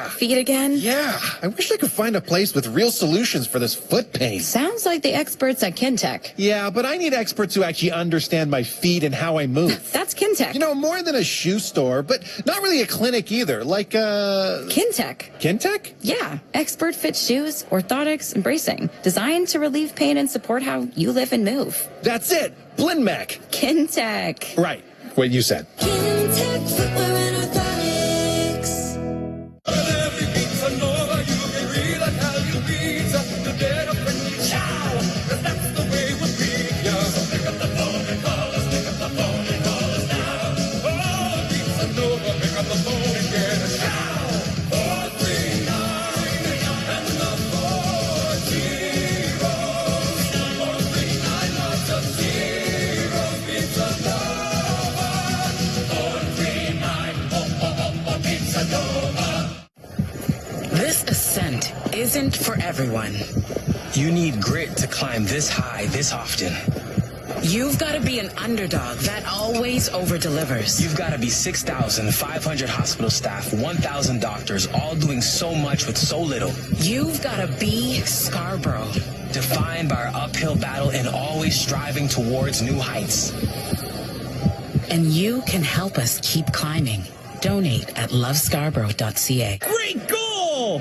Feet again? Yeah, I wish I could find a place with real solutions for this foot pain. Sounds like the experts at Kintec. Yeah, but I need experts who actually understand my feet and how I move. That's Kintec. You know, more than a shoe store, but not really a clinic either. Like, Kintec. Kintec? Yeah, expert fit shoes, orthotics, and bracing. Designed to relieve pain and support how you live and move. That's it. Blinmac. Kintec. Right. What you said. Kintec footwear and orthotics. This ascent isn't for everyone. You need grit to climb this high this often. You've got to be an underdog that always over-delivers. You've got to be 6,500 hospital staff, 1,000 doctors, all doing so much with so little. You've got to be Scarborough. Defined by our uphill battle and always striving towards new heights. And you can help us keep climbing. Donate at lovescarborough.ca. Great goal!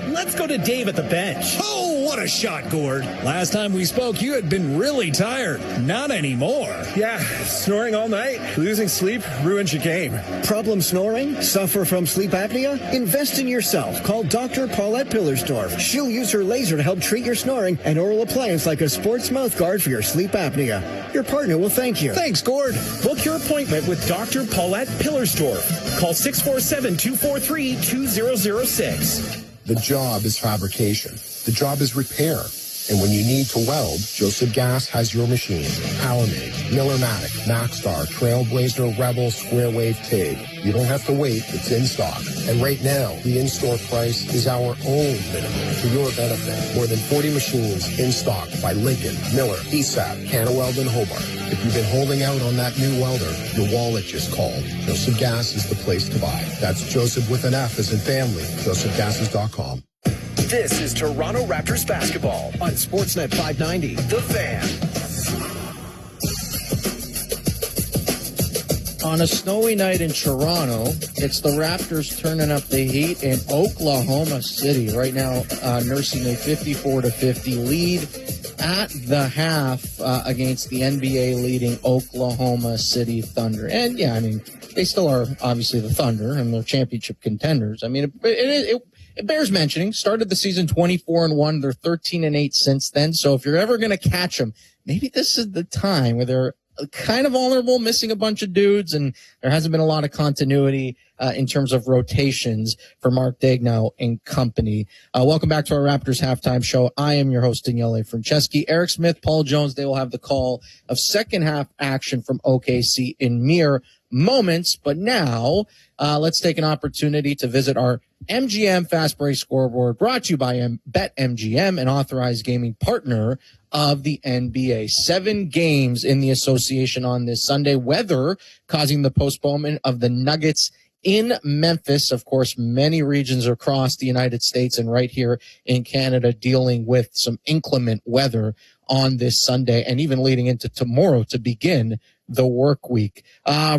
Let's go to Dave at the bench. Oh, what a shot, Gord. Last time we spoke, you had been really tired. Not anymore. Yeah, snoring all night. Losing sleep ruins your game. Problem snoring? Suffer from sleep apnea? Invest in yourself. Call Dr. Paulette Pillersdorf. She'll use her laser to help treat your snoring and oral appliance like a sports mouth guard for your sleep apnea. Your partner will thank you. Thanks, Gord. Book your appointment with Dr. Paulette Pillersdorf. Call 647-243-2006. The job is fabrication. The job is repair. And when you need to weld, Joseph Gas has your machine. PowerMate, Miller-Matic, Maxstar, Trailblazer, Rebel, Square Wave, TIG. You don't have to wait. It's in stock. And right now, the in-store price is our own minimum for your benefit. More than 40 machines in stock by Lincoln, Miller, ESAP, Canaweld, and Hobart. If you've been holding out on that new welder, your wallet just called. Joseph Gas is the place to buy. That's Joseph with an F as in family. JosephGasses.com. This is Toronto Raptors basketball on Sportsnet 590, The Fan. On a snowy night in Toronto, it's the Raptors turning up the heat in Oklahoma City. Right now, nursing a 54-50 lead at the half against the NBA leading Oklahoma City Thunder. And, yeah, I mean, they still are obviously the Thunder and they're championship contenders. I mean, it bears mentioning, started the season 24-1. They're 13-8 since then. So if you're ever going to catch them, maybe this is the time where they're kind of vulnerable, missing a bunch of dudes, and there hasn't been a lot of continuity in terms of rotations for Mark Daigneault and company. Welcome back to our Raptors halftime show. I am your host, Daniele Franceschi. Eric Smith, Paul Jones, they will have the call of second half action from OKC in mere moments. But now, let's take an opportunity to visit our MGM Fast Break Scoreboard, brought to you by BetMGM, an authorized gaming partner of the NBA. 7 games in the association on this Sunday. Weather causing the postponement of the Nuggets in Memphis. Of course, many regions across the United States and right here in Canada dealing with some inclement weather on this Sunday and even leading into tomorrow to begin the work week.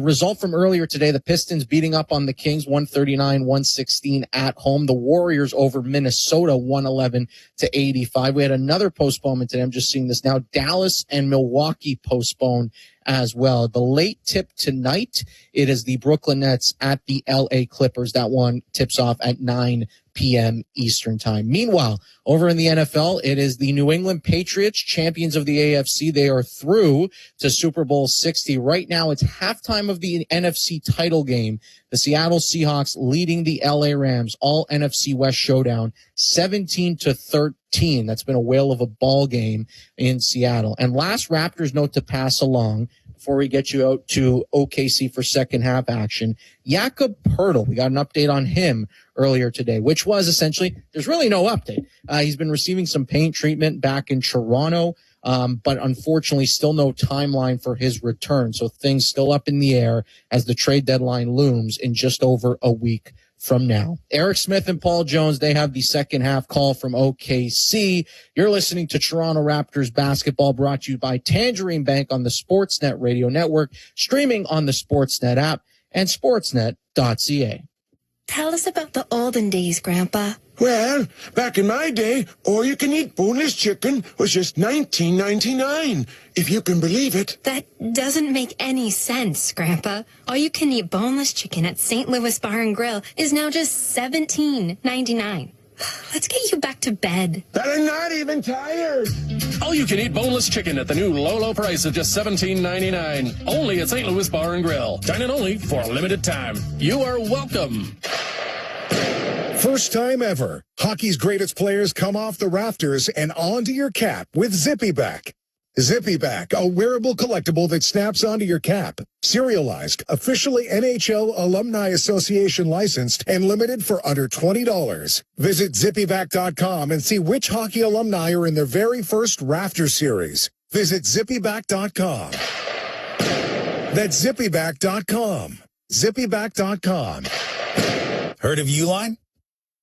Result from earlier today, the Pistons beating up on the Kings 139-116 at home. The Warriors over Minnesota 111-85. We had another postponement today. I'm just seeing this now. Dallas and Milwaukee postponed as well. The late tip tonight, it is the Brooklyn Nets at the LA Clippers. That one tips off at 9 p.m. Eastern time. Meanwhile, over in the NFL, it is the New England Patriots, champions of the AFC. They are through to Super Bowl 60. Right now, it's halftime of the NFC title game. The Seattle Seahawks leading the LA Rams, all NFC West showdown, 17-13. That's been a whale of a ball game in Seattle. And last Raptors note to pass along before we get you out to OKC for second half action. Jakob Poeltl, we got an update on him earlier today, which was essentially, there's really no update. He's been receiving some pain treatment back in Toronto, but unfortunately still no timeline for his return. So things still up in the air as the trade deadline looms in just over a week from now. Eric Smith and Paul Jones, they have the second half call from OKC. You're listening to Toronto Raptors basketball, brought to you by Tangerine Bank on the Sportsnet Radio Network, streaming on the Sportsnet app and sportsnet.ca. Tell us about the olden days, Grandpa. Well, back in my day, all-you-can-eat boneless chicken was just $19.99, if you can believe it. That doesn't make any sense, Grandpa. All-you-can-eat boneless chicken at St. Louis Bar and Grill is now just $17.99. Let's get you back to bed. But I'm not even tired. All you can eat boneless chicken at the new low price of just $17.99. Only at St. Louis Bar and Grill. Dine in only for a limited time. You are welcome. First time ever, hockey's greatest players come off the rafters and onto your cap with ZippyBack. ZippyBack, a wearable collectible that snaps onto your cap. Serialized, officially NHL Alumni Association licensed, and limited for under $20. Visit ZippyBack.com and see which hockey alumni are in their very first Rafter series. Visit ZippyBack.com. That's ZippyBack.com. ZippyBack.com. Heard of Uline?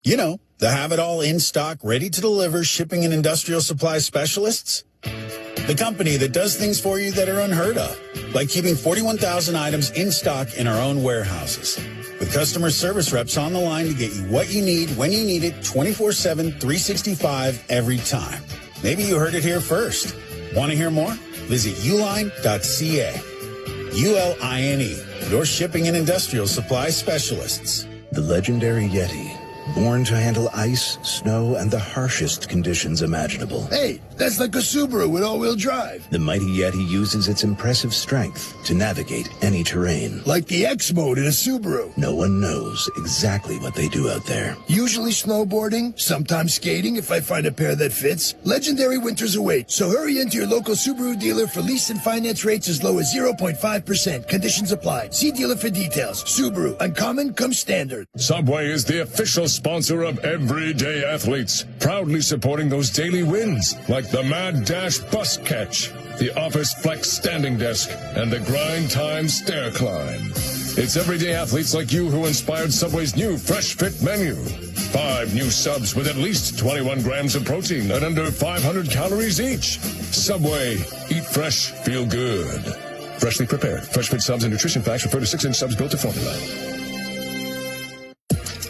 You know, the have-it-all in-stock, ready-to-deliver shipping and industrial supply specialists. The company that does things for you that are unheard of, like keeping 41,000 items in stock in our own warehouses. With customer service reps on the line to get you what you need, when you need it, 24/7, 365, every time. Maybe you heard it here first. Want to hear more? Visit uline.ca. ULINE, your shipping and industrial supply specialists. The legendary Yeti Born to handle ice, snow, and the harshest conditions imaginable. Hey, that's like a Subaru with all-wheel drive. The mighty Yeti uses its impressive strength to navigate any terrain. Like the X mode in a Subaru. No one knows exactly what they do out there. Usually snowboarding, sometimes skating if I find a pair that fits. Legendary winters await, so hurry into your local Subaru dealer for lease and finance rates as low as 0.5%. Conditions apply. See dealer for details. Subaru, uncommon comes standard. Subway is the official sponsor of Everyday Athletes, proudly supporting those daily wins like the Mad Dash bus catch, the Office Flex standing desk, and the Grind Time stair climb. It's everyday athletes like you who inspired Subway's new Fresh Fit menu. 5 new subs with at least 21 grams of protein and under 500 calories each. Subway, eat fresh, feel good. Freshly prepared. Fresh Fit subs and nutrition facts refer to 6-inch subs built to formula.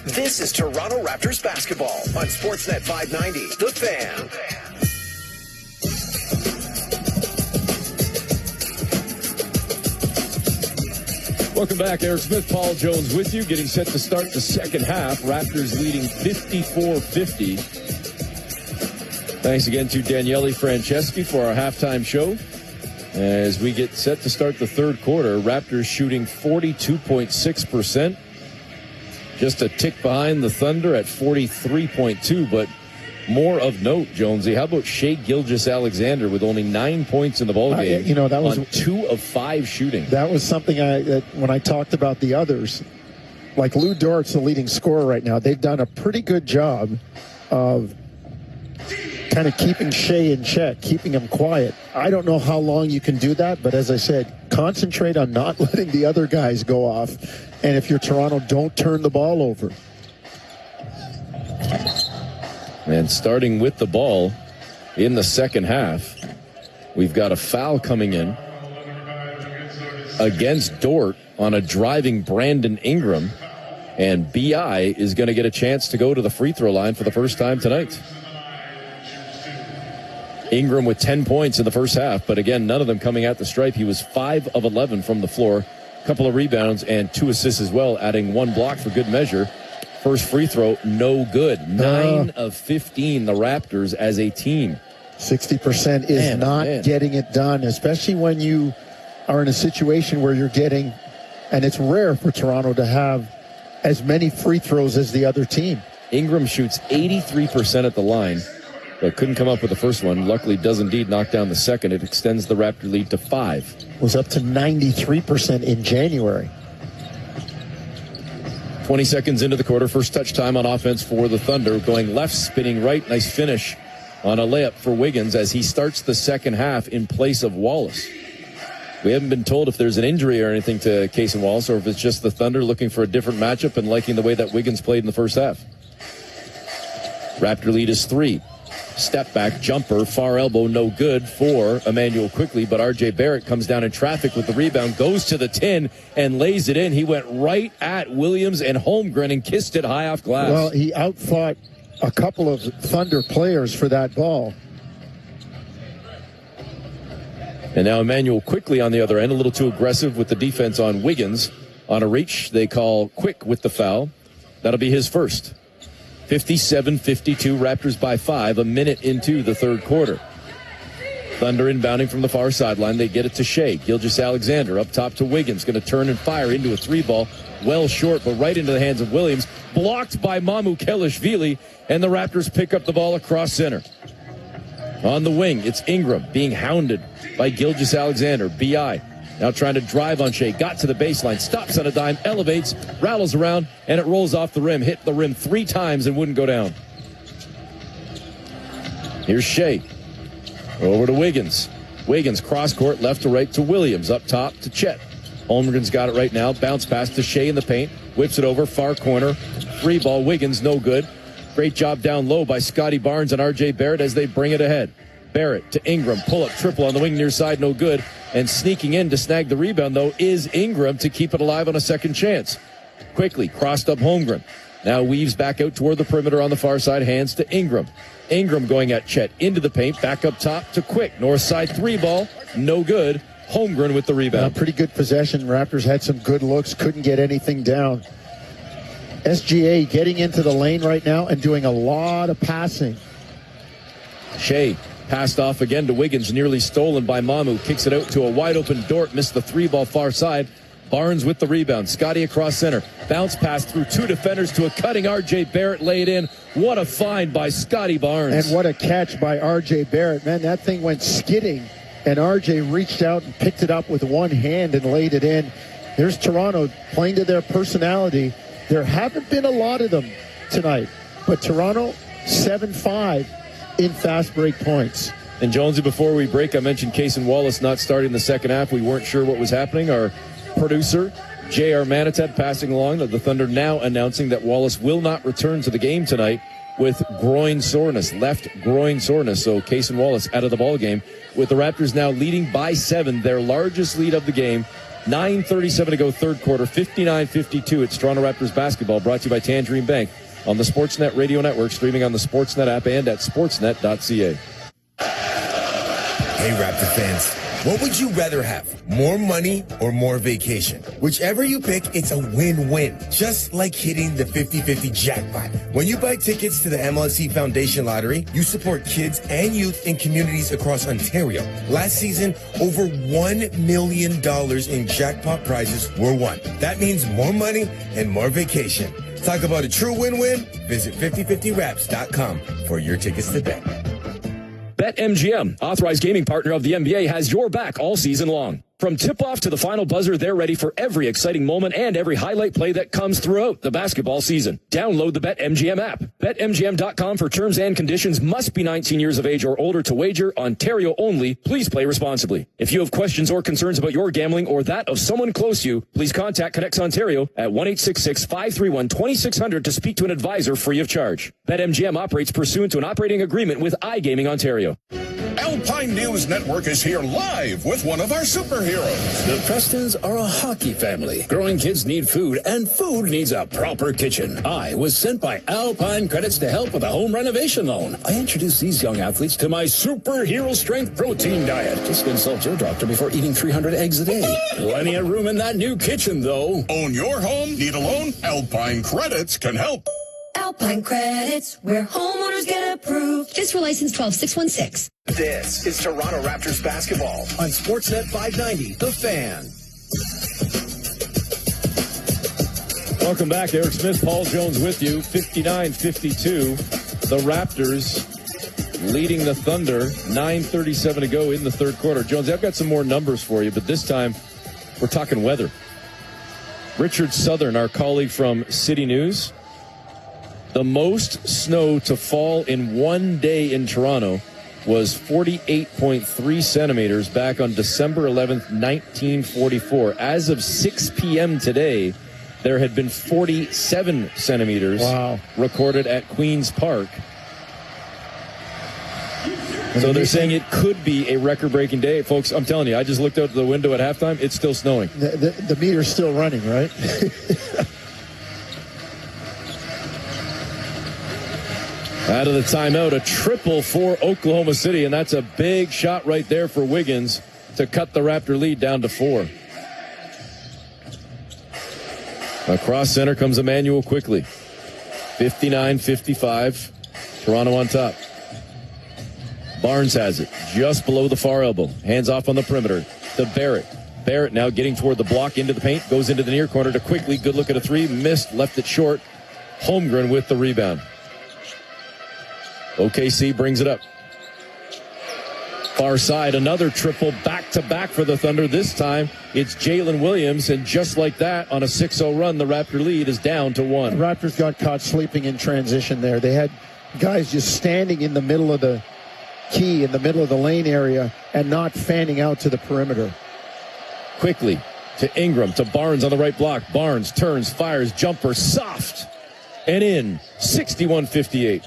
This is Toronto Raptors basketball on Sportsnet 590, The Fan. Welcome back. Eric Smith, Paul Jones with you, getting set to start the second half. Raptors leading 54-50. Thanks again to Daniele Franceschi for our halftime show. As we get set to start the third quarter, Raptors shooting 42.6%. Just a tick behind the Thunder at 43.2%, but more of note, Jonesy, how about Shai Gilgeous-Alexander with only 9 points in the ballgame that was on 2 of 5 shooting? That was something when I talked about the others, like Lou Dort's the leading scorer right now. They've done a pretty good job of kind of keeping Shai in check, keeping him quiet. I don't know how long you can do that, but as I said, concentrate on not letting the other guys go off. And if you're Toronto, don't turn the ball over. And starting with the ball in the second half, we've got a foul coming in against Dort on a driving Brandon Ingram. And B.I. is going to get a chance to go to the free throw line for the first time tonight. Ingram with 10 points in the first half, but again, none of them coming at the stripe. He was 5 of 11 from the floor, a couple of rebounds and 2 assists as well, adding 1 block for good measure. First free throw, no good. 9 of 15, the Raptors as a team. 60% is not getting it done, especially when you are in a situation where you're getting, and it's rare for Toronto to have as many free throws as the other team. Ingram shoots 83% at the line, but couldn't come up with the first one. Luckily, does indeed knock down the second. It extends the Raptor lead to 5. Was up to 93% in January. 20 seconds into the quarter, first touch time on offense for the Thunder. Going left, spinning right. Nice finish on a layup for Wiggins as he starts the second half in place of Wallace. We haven't been told if there's an injury or anything to Case and Wallace, or if it's just the Thunder looking for a different matchup and liking the way that Wiggins played in the first half. Raptor lead is 3. Step back jumper, far elbow, no good for Emmanuel Quickley, but R.J. Barrett comes down in traffic with the rebound, goes to the tin and lays it in. He went right at Williams and Holmgren and kissed it high off glass. Well, he outfought a couple of Thunder players for that ball. And now Emmanuel Quickley on the other end, a little too aggressive with the defense on Wiggins. On a reach, they call Quick with the foul. That'll be his first. 57-52, Raptors by 5, a minute into the third quarter. Thunder inbounding from the far sideline. They get it to Shai. Gilgeous-Alexander up top to Wiggins. Going to turn and fire into a 3-ball. Well short, but right into the hands of Williams. Blocked by Mamukelashvili, and the Raptors pick up the ball across center. On the wing, it's Ingram being hounded by Gilgeous-Alexander. B.I. now trying to drive on Shai. Got to the baseline, stops on a dime, elevates, rattles around, and it rolls off the rim. Hit the rim 3 times and wouldn't go down. Here's Shai. Over to Wiggins. Wiggins cross court, left to right to Williams. Up top to Chet. Holmgren's got it right now. Bounce pass to Shai in the paint. Whips it over, far corner. 3-ball, Wiggins, no good. Great job down low by Scotty Barnes and R.J. Barrett as they bring it ahead. Barrett to Ingram. Pull up triple on the wing near side, no good. And sneaking in to snag the rebound, though, is Ingram to keep it alive on a second chance. Quickly crossed up Holmgren. Now weaves back out toward the perimeter on the far side. Hands to Ingram. Ingram going at Chet. Into the paint. Back up top to Quick. North side 3-ball. No good. Holmgren with the rebound. Pretty good possession. Raptors had some good looks. Couldn't get anything down. SGA getting into the lane right now and doing a lot of passing. Shea passed off again to Wiggins, nearly stolen by Mamu. Kicks it out to a wide-open Dort, missed the three-ball far side. Barnes with the rebound. Scotty across center. Bounce pass through two defenders to a cutting R.J. Barrett laid in. What a find by Scotty Barnes. And what a catch by R.J. Barrett. Man, that thing went skidding, and R.J. reached out and picked it up with one hand and laid it in. There's Toronto playing to their personality. There haven't been a lot of them tonight, but Toronto 7-5 in fast break points. And Jonesy, before we break, I mentioned Cason Wallace not starting the second half. We weren't sure what was happening. Our producer, J.R. Manitat, passing along that the Thunder now announcing that Wallace will not return to the game tonight with groin soreness, left groin soreness. So Cason Wallace out of the ball game, with the Raptors now leading by 7, their largest lead of the game. 9:37 to go, third quarter, 59-52. It's Toronto Raptors basketball, brought to you by Tangerine Bank on the Sportsnet Radio Network, streaming on the Sportsnet app and at sportsnet.ca. Hey, Raptor fans. What would you rather have? More money or more vacation? Whichever you pick, it's a win-win. Just like hitting the 50-50 jackpot. When you buy tickets to the MLSE Foundation Lottery, you support kids and youth in communities across Ontario. Last season, over $1 million in jackpot prizes were won. That means more money and more vacation. Talk about a true win-win? Visit 5050raps.com for your tickets to bet. BetMGM, authorized gaming partner of the NBA, has your back all season long. From tip-off to the final buzzer, they're ready for every exciting moment and every highlight play that comes throughout the basketball season. Download the BetMGM app. BetMGM.com for terms and conditions. Must be 19 years of age or older to wager. Ontario only. Please play responsibly. If you have questions or concerns about your gambling or that of someone close to you, please contact Connects Ontario at 1-866-531-2600 to speak to an advisor free of charge. BetMGM operates pursuant to an operating agreement with iGaming Ontario. Alpine News Network is here live with one of our superheroes. The Prestons are a hockey family. Growing kids need food, and food needs a proper kitchen. I was sent by Alpine Credits to help with a home renovation loan. I introduced these young athletes to my superhero strength protein diet. Just consult your doctor before eating 300 eggs a day. Plenty of room in that new kitchen, though. Own your home? Need a loan? Alpine Credits can help. Alpine Credits, where homeowners get approved. Just for license 12616. This is Toronto Raptors basketball on Sportsnet 590, The Fan. Welcome back. Eric Smith, Paul Jones with you. 59-52. The Raptors leading the Thunder. 9:37 to go in the third quarter. Jones, I've got some more numbers for you, but this time we're talking weather. Richard Southern, our colleague from City News. The most snow to fall in one day in Toronto was 48.3 centimeters back on December 11th, 1944. As of 6 p.m. today, there had been 47 centimeters recorded at Queen's Park. So they're saying it could be a record-breaking day. Folks, I'm telling you, I just looked out the window at halftime. It's still snowing. The meter's still running, right? Out of the timeout, a triple for Oklahoma City, and that's a big shot right there for Wiggins to cut the Raptor lead down to 4. Across center comes Emmanuel quickly. 59-55. Toronto on top. Barnes has it just below the far elbow. Hands off on the perimeter to Barrett. Barrett now getting toward the block into the paint. Goes into the near corner to Quickly. Good look at a three. Missed. Left it short. Holmgren with the rebound. OKC brings it up. Far side, another triple back-to-back for the Thunder. This time, it's Jalen Williams, and just like that, on a 6-0 run, the Raptor lead is down to 1. The Raptors got caught sleeping in transition there. They had guys just standing in the middle of the key, in the middle of the lane area, and not fanning out to the perimeter. Quickly to Ingram, to Barnes on the right block. Barnes turns, fires, jumper, soft, and in. 61-58.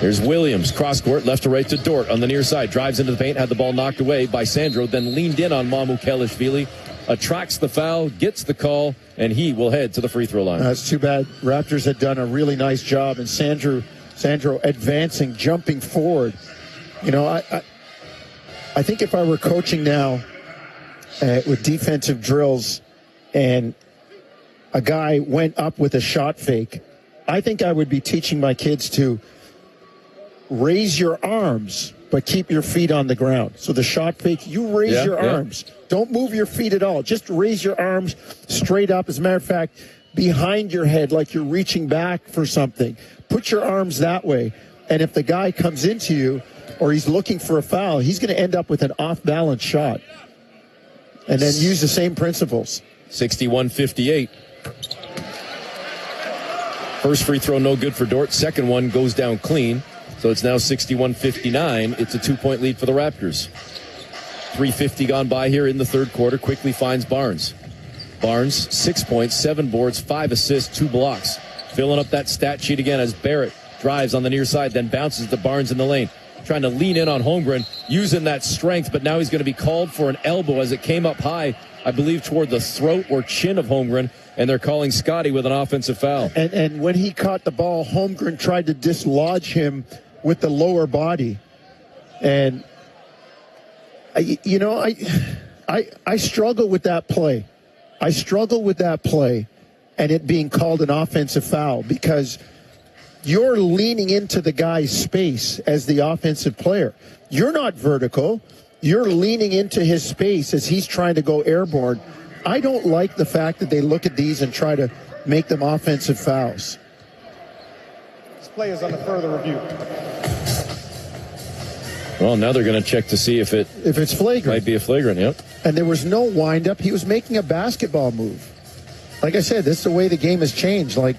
Here's Williams, cross court, left to right to Dort on the near side. Drives into the paint, had the ball knocked away by Sandro, then leaned in on Mamu Kelishvili. Attracts the foul, gets the call, and he will head to the free throw line. That's too bad. Raptors had done a really nice job, and Sandro advancing, jumping forward. You know, I think if I were coaching now, with defensive drills and a guy went up with a shot fake, I think I would be teaching my kids to raise your arms, but keep your feet on the ground. So the shot fake, you raise your arms. Don't move your feet at all. Just raise your arms straight up. As a matter of fact, behind your head like you're reaching back for something. Put your arms that way. And if the guy comes into you or he's looking for a foul, he's going to end up with an off-balance shot. And then use the same principles. 61-58. First free throw no good for Dort. Second one goes down clean. So it's now 61-59. It's a 2-point lead for the Raptors. 3:50 gone by here in the third quarter. Quickly finds Barnes. Barnes, 6 points, 7 boards, 5 assists, 2 blocks. Filling up that stat sheet again as Barrett drives on the near side, then bounces to Barnes in the lane. Trying to lean in on Holmgren, using that strength, but now he's going to be called for an elbow as it came up high, I believe, toward the throat or chin of Holmgren, and they're calling Scotty with an offensive foul. And when he caught the ball, Holmgren tried to dislodge him with the lower body. And, I struggle with that play. I struggle with that play and it being called an offensive foul because you're leaning into the guy's space as the offensive player. You're not vertical. You're leaning into his space as he's trying to go airborne. I don't like the fact that they look at these and try to make them offensive fouls. This play is under further review. Well, now they're going to check to see if it's flagrant. Might be a flagrant, yep. And there was no wind-up. He was making a basketball move. Like I said, this is the way the game has changed. Like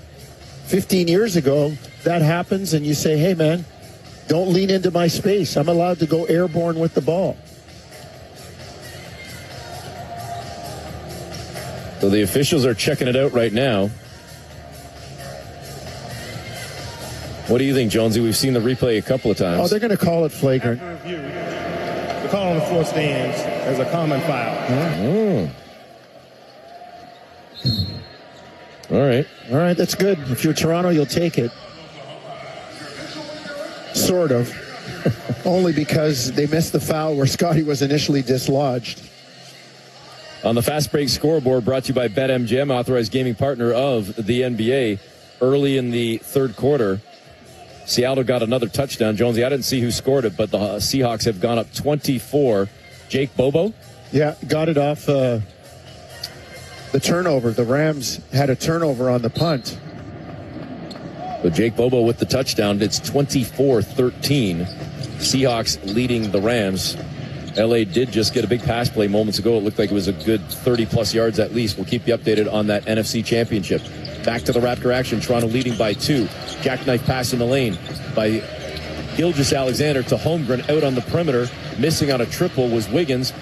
15 years ago, that happens, and you say, hey, man, don't lean into my space. I'm allowed to go airborne with the ball. So the officials are checking it out right now. What do you think, Jonesy? We've seen the replay a couple of times. Oh, they're going to call it flagrant. After review, the call on the floor stands as a common foul. All right. All right, that's good. If you're Toronto, you'll take it. Sort of. Only because they missed the foul where Scotty was initially dislodged. On the Fast Break scoreboard, brought to you by BetMGM, authorized gaming partner of the NBA. Early in the third quarter, Seattle got another touchdown. Jonesy, I didn't see who scored it, but the Seahawks have gone up 24. Jake Bobo? Yeah, got it off the turnover. The Rams had a turnover on the punt. So Jake Bobo with the touchdown. It's 24-13. Seahawks leading the Rams. LA did just get a big pass play moments ago. It looked like it was a good 30-plus yards at least. We'll keep you updated on that NFC Championship. Back to the Raptor action. Toronto leading by 2. Jackknife pass in the lane by Gilgeous-Alexander to Holmgren out on the perimeter. Missing on a triple was Wiggins.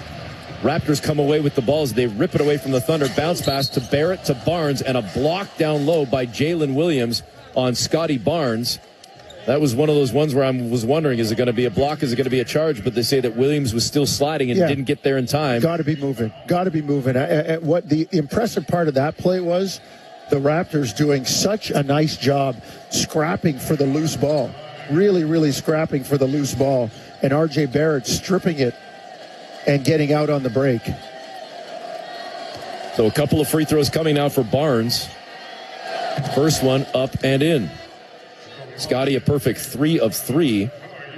Raptors come away with the balls. They rip it away from the Thunder. Bounce pass to Barrett to Barnes and a block down low by Jalen Williams on Scotty Barnes. That was one of those ones where I was wondering, is it going to be a block? Is it going to be a charge? But they say that Williams was still sliding and didn't get there in time. Got to be moving. Got to be moving. What the impressive part of that play was, the Raptors doing such a nice job scrapping for the loose ball. Really, really scrapping for the loose ball. And R.J. Barrett stripping it and getting out on the break. So a couple of free throws coming now for Barnes. First one up and in. Scotty a perfect 3 of 3.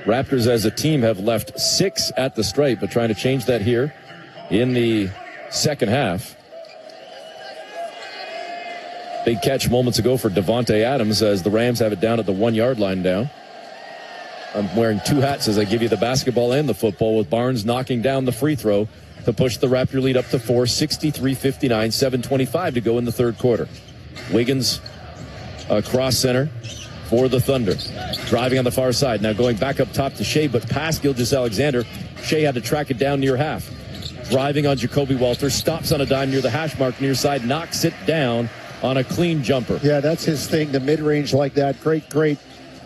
Raptors as a team have left 6 at the stripe, but trying to change that here in the second half. Big catch moments ago for Devontae Adams as the Rams have it down at the 1-yard line now. I'm wearing 2 hats as I give you the basketball and the football, with Barnes knocking down the free throw to push the Raptor lead up to 4, 63-59, 7:25 to go in the third quarter. Wiggins across center for the Thunder. Driving on the far side. Now going back up top to Shea, but past Gilgeous-Alexander. Shea had to track it down near half. Driving on Jacoby Walter. Stops on a dime near the hash mark near side. Knocks it down on a clean jumper. Yeah, that's his thing. The mid-range like that. Great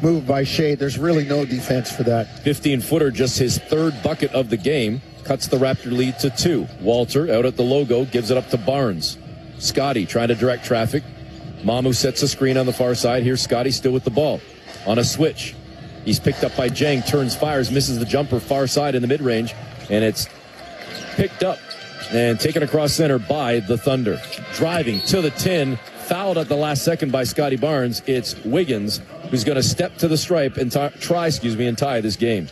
move by Shea. There's really no defense for that. 15-footer, just his third bucket of the game. Cuts the Raptor lead to 2. Walter out at the logo. Gives it up to Barnes. Scotty trying to direct traffic. Mamu sets a screen on the far side. Here's Scotty still with the ball. On a switch. He's picked up by Jang. Turns, fires, misses the jumper far side in the mid-range. And it's picked up and taken across center by the Thunder. Driving to the tin, fouled at the last second by Scotty Barnes. It's Wiggins who's going to step to the stripe and try and tie this game.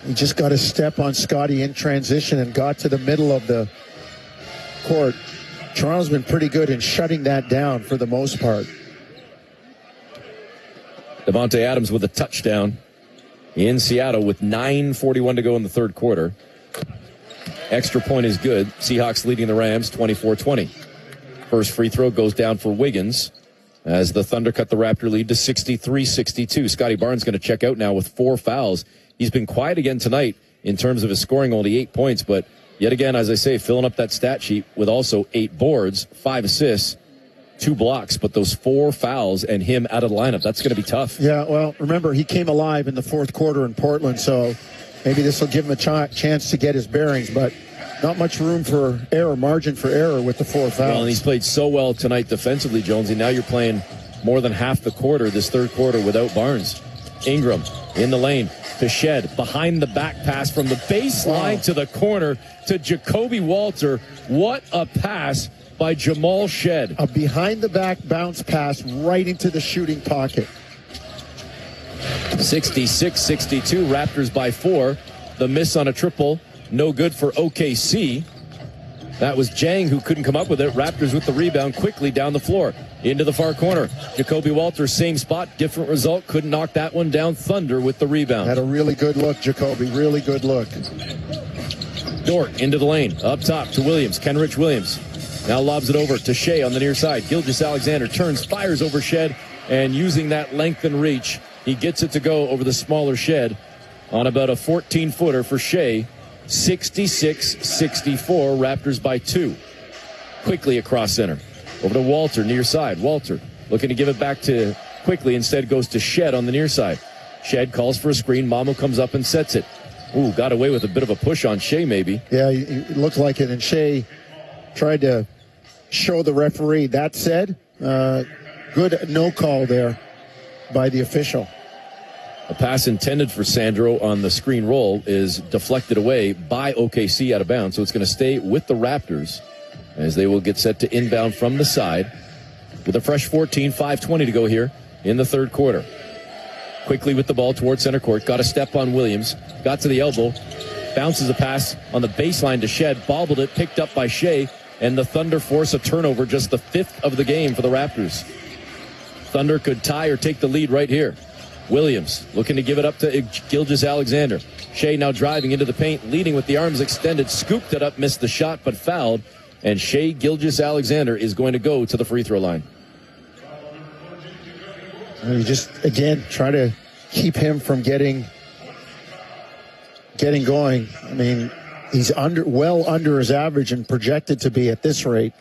He just got a step on Scotty in transition and got to the middle of the court. Toronto's been pretty good in shutting that down for the most part. Davante Adams with a touchdown in Seattle with 9:41 to go in the third quarter. Extra point is good. Seahawks leading the Rams 24-20. First free throw goes down for Wiggins as the Thunder cut the Raptor lead to 63-62. Scotty Barnes going to check out now with 4 fouls. He's been quiet again tonight in terms of his scoring, only 8 points, but yet again, as I say, filling up that stat sheet with also 8 boards, 5 assists, 2 blocks, but those 4 fouls and him out of the lineup, that's going to be tough. Yeah, well, remember, he came alive in the fourth quarter in Portland, so maybe this will give him a chance to get his bearings, but not much room for error, margin for error with the 4 fouls. Well, and he's played so well tonight defensively, Jonesy. Now you're playing more than half the quarter, this third quarter, without Barnes. Ingram in the lane to Shed. Behind the back pass from the baseline to the corner to Jacoby Walter. What a pass by Jamal Shed. A behind-the-back bounce pass right into the shooting pocket. 66-62, Raptors by 4. The miss on a triple, no good for OKC. That was Jang who couldn't come up with it. Raptors with the rebound quickly down the floor. Into the far corner. Jacoby Walter, same spot, different result. Couldn't knock that one down. Thunder with the rebound. Had a really good look, Jacoby. Really good look. Dort into the lane. Up top to Williams. Kenrich Williams. Now lobs it over to Shea on the near side. Gilgeous-Alexander turns, fires over Shed, and using that length and reach, he gets it to go over the smaller Shed on about a 14-footer for Shea. 66-64, Raptors by 2. Quickly across center. Over to Walter, near side. Walter looking to give it back to Quickly. Instead goes to Shed on the near side. Shed calls for a screen. Mamu comes up and sets it. Ooh, got away with a bit of a push on Shea maybe. Yeah, it looked like it, and Shea tried to show the referee. That said, good no call there by the official. A pass intended for Sandro on the screen roll is deflected away by OKC out of bounds, so it's going to stay with the Raptors as they will get set to inbound from the side with a fresh 14, 5:20 to go here in the third quarter. Quickly with the ball towards center court, got a step on Williams, got to the elbow, bounces a pass on the baseline to Shed, bobbled it, picked up by Shea, and the Thunder force a turnover, just the 5th of the game for the Raptors. Thunder could tie or take the lead right here. Williams looking to give it up to Gilgeous-Alexander. Shea now driving into the paint, leading with the arms extended, scooped it up, missed the shot, but fouled. And Shea Gilgeous-Alexander is going to go to the free throw line. You just, again, try to keep him from getting going. I mean, he's well under his average and projected to be at this rate.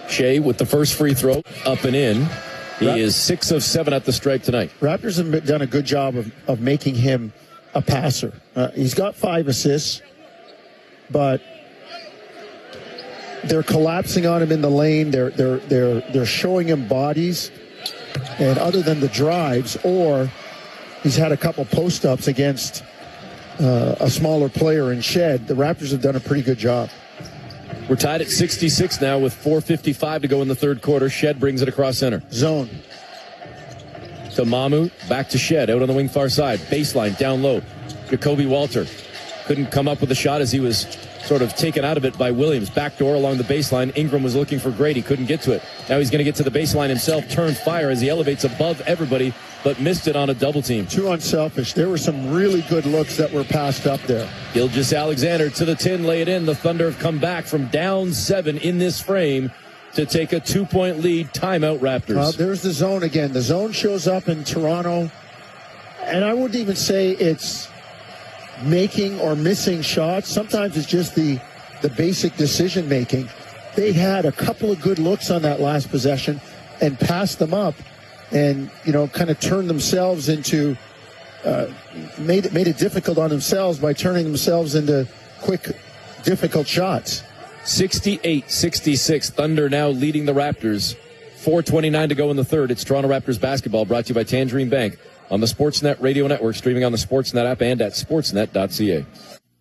Shea with the first free throw, up and in. He is 6 of 7 at the stripe tonight. Raptors have done a good job of making him a passer. He's got 5 assists, but they're collapsing on him in the lane. They're showing him bodies, and other than the drives, or he's had a couple post-ups against a smaller player in Shed. The Raptors have done a pretty good job. We're tied at 66 now with 4:55 to go in the third quarter. Shed brings it across center. Zone. To Mamu, back to Shed, out on the wing far side. Baseline, down low. Jacoby Walter couldn't come up with a shot as he was sort of taken out of it by Williams. Backdoor along the baseline. Ingram was looking for Grady, couldn't get to it. Now he's going to get to the baseline himself, turn fire as he elevates above everybody, but missed it on a double team. Too unselfish. There were some really good looks that were passed up there. Gilgeous-Alexander to the tin, lay it in. The Thunder have come back from down 7 in this frame to take a 2-point lead. Timeout, Raptors. There's the zone again. The zone shows up in Toronto, and I wouldn't even say it's making or missing shots. Sometimes it's just the basic decision making. They had a couple of good looks on that last possession and passed them up, and kind of turned themselves into made it difficult on themselves by turning themselves into quick, difficult shots. 68-66. Thunder now leading the Raptors 4:29 to go in the third. It's Toronto Raptors basketball, brought to you by Tangerine Bank on the Sportsnet Radio Network, streaming on the Sportsnet app and at sportsnet.ca.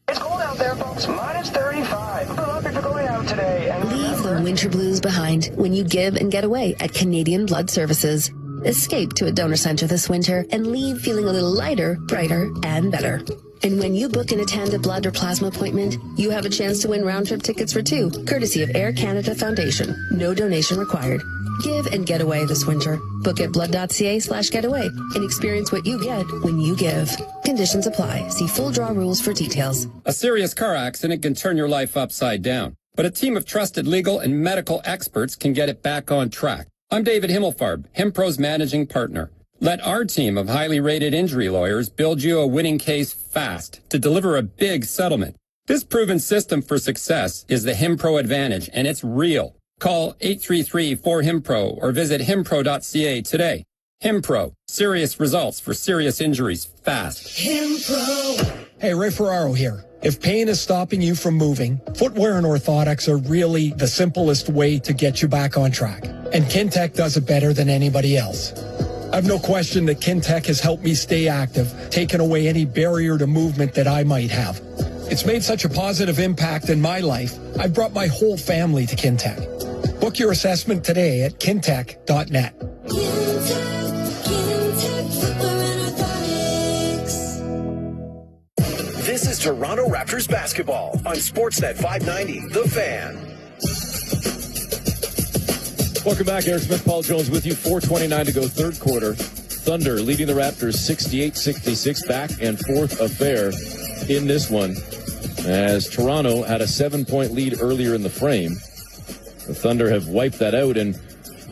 It's cold out there, folks. Minus 35. Good luck if you're going out today. And leave the winter blues behind when you give and get away at Canadian Blood Services. Escape to a donor center this winter and leave feeling a little lighter, brighter, and better. And when you book and attend a blood or plasma appointment, you have a chance to win round-trip tickets for two, courtesy of Air Canada Foundation. No donation required. Give and get away this winter. Book at blood.ca/getaway and experience what you get when you give. Conditions apply. See full draw rules for details. A serious car accident can turn your life upside down, but a team of trusted legal and medical experts can get it back on track. I'm David Himmelfarb, HimPro's managing partner. Let our team of highly rated injury lawyers build you a winning case fast to deliver a big settlement. This proven system for success is the HimPro Advantage, and it's real. Call 833-4HIMPRO or visit himpro.ca today. HimPro, serious results for serious injuries fast. HimPro. Hey, Ray Ferraro here. If pain is stopping you from moving, footwear and orthotics are really the simplest way to get you back on track. And Kintec does it better than anybody else. I've no question that Kintec has helped me stay active, taken away any barrier to movement that I might have. It's made such a positive impact in my life, I've brought my whole family to Kintec. Book your assessment today at kintec.net. This is Toronto Raptors basketball on Sportsnet 590, The Fan. Welcome back. Eric Smith, Paul Jones with you. 4:29 to go, third quarter. Thunder leading the Raptors 68-66, back and forth affair in this one, as Toronto had a 7-point lead earlier in the frame. The Thunder have wiped that out, and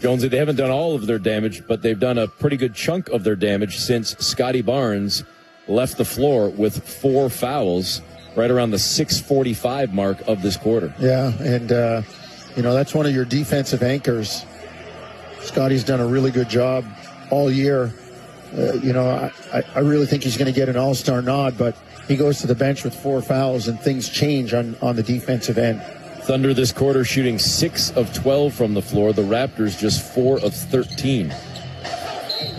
Jonesy, they haven't done all of their damage, but they've done a pretty good chunk of their damage since Scotty Barnes left the floor with 4 fouls right around the 6:45 mark of this quarter. Yeah, and that's one of your defensive anchors. Scotty's done a really good job all year. I really think he's going to get an all-star nod, but he goes to the bench with 4 fouls, and things change on the defensive end. Thunder this quarter shooting 6 of 12 from the floor. The Raptors just 4 of 13.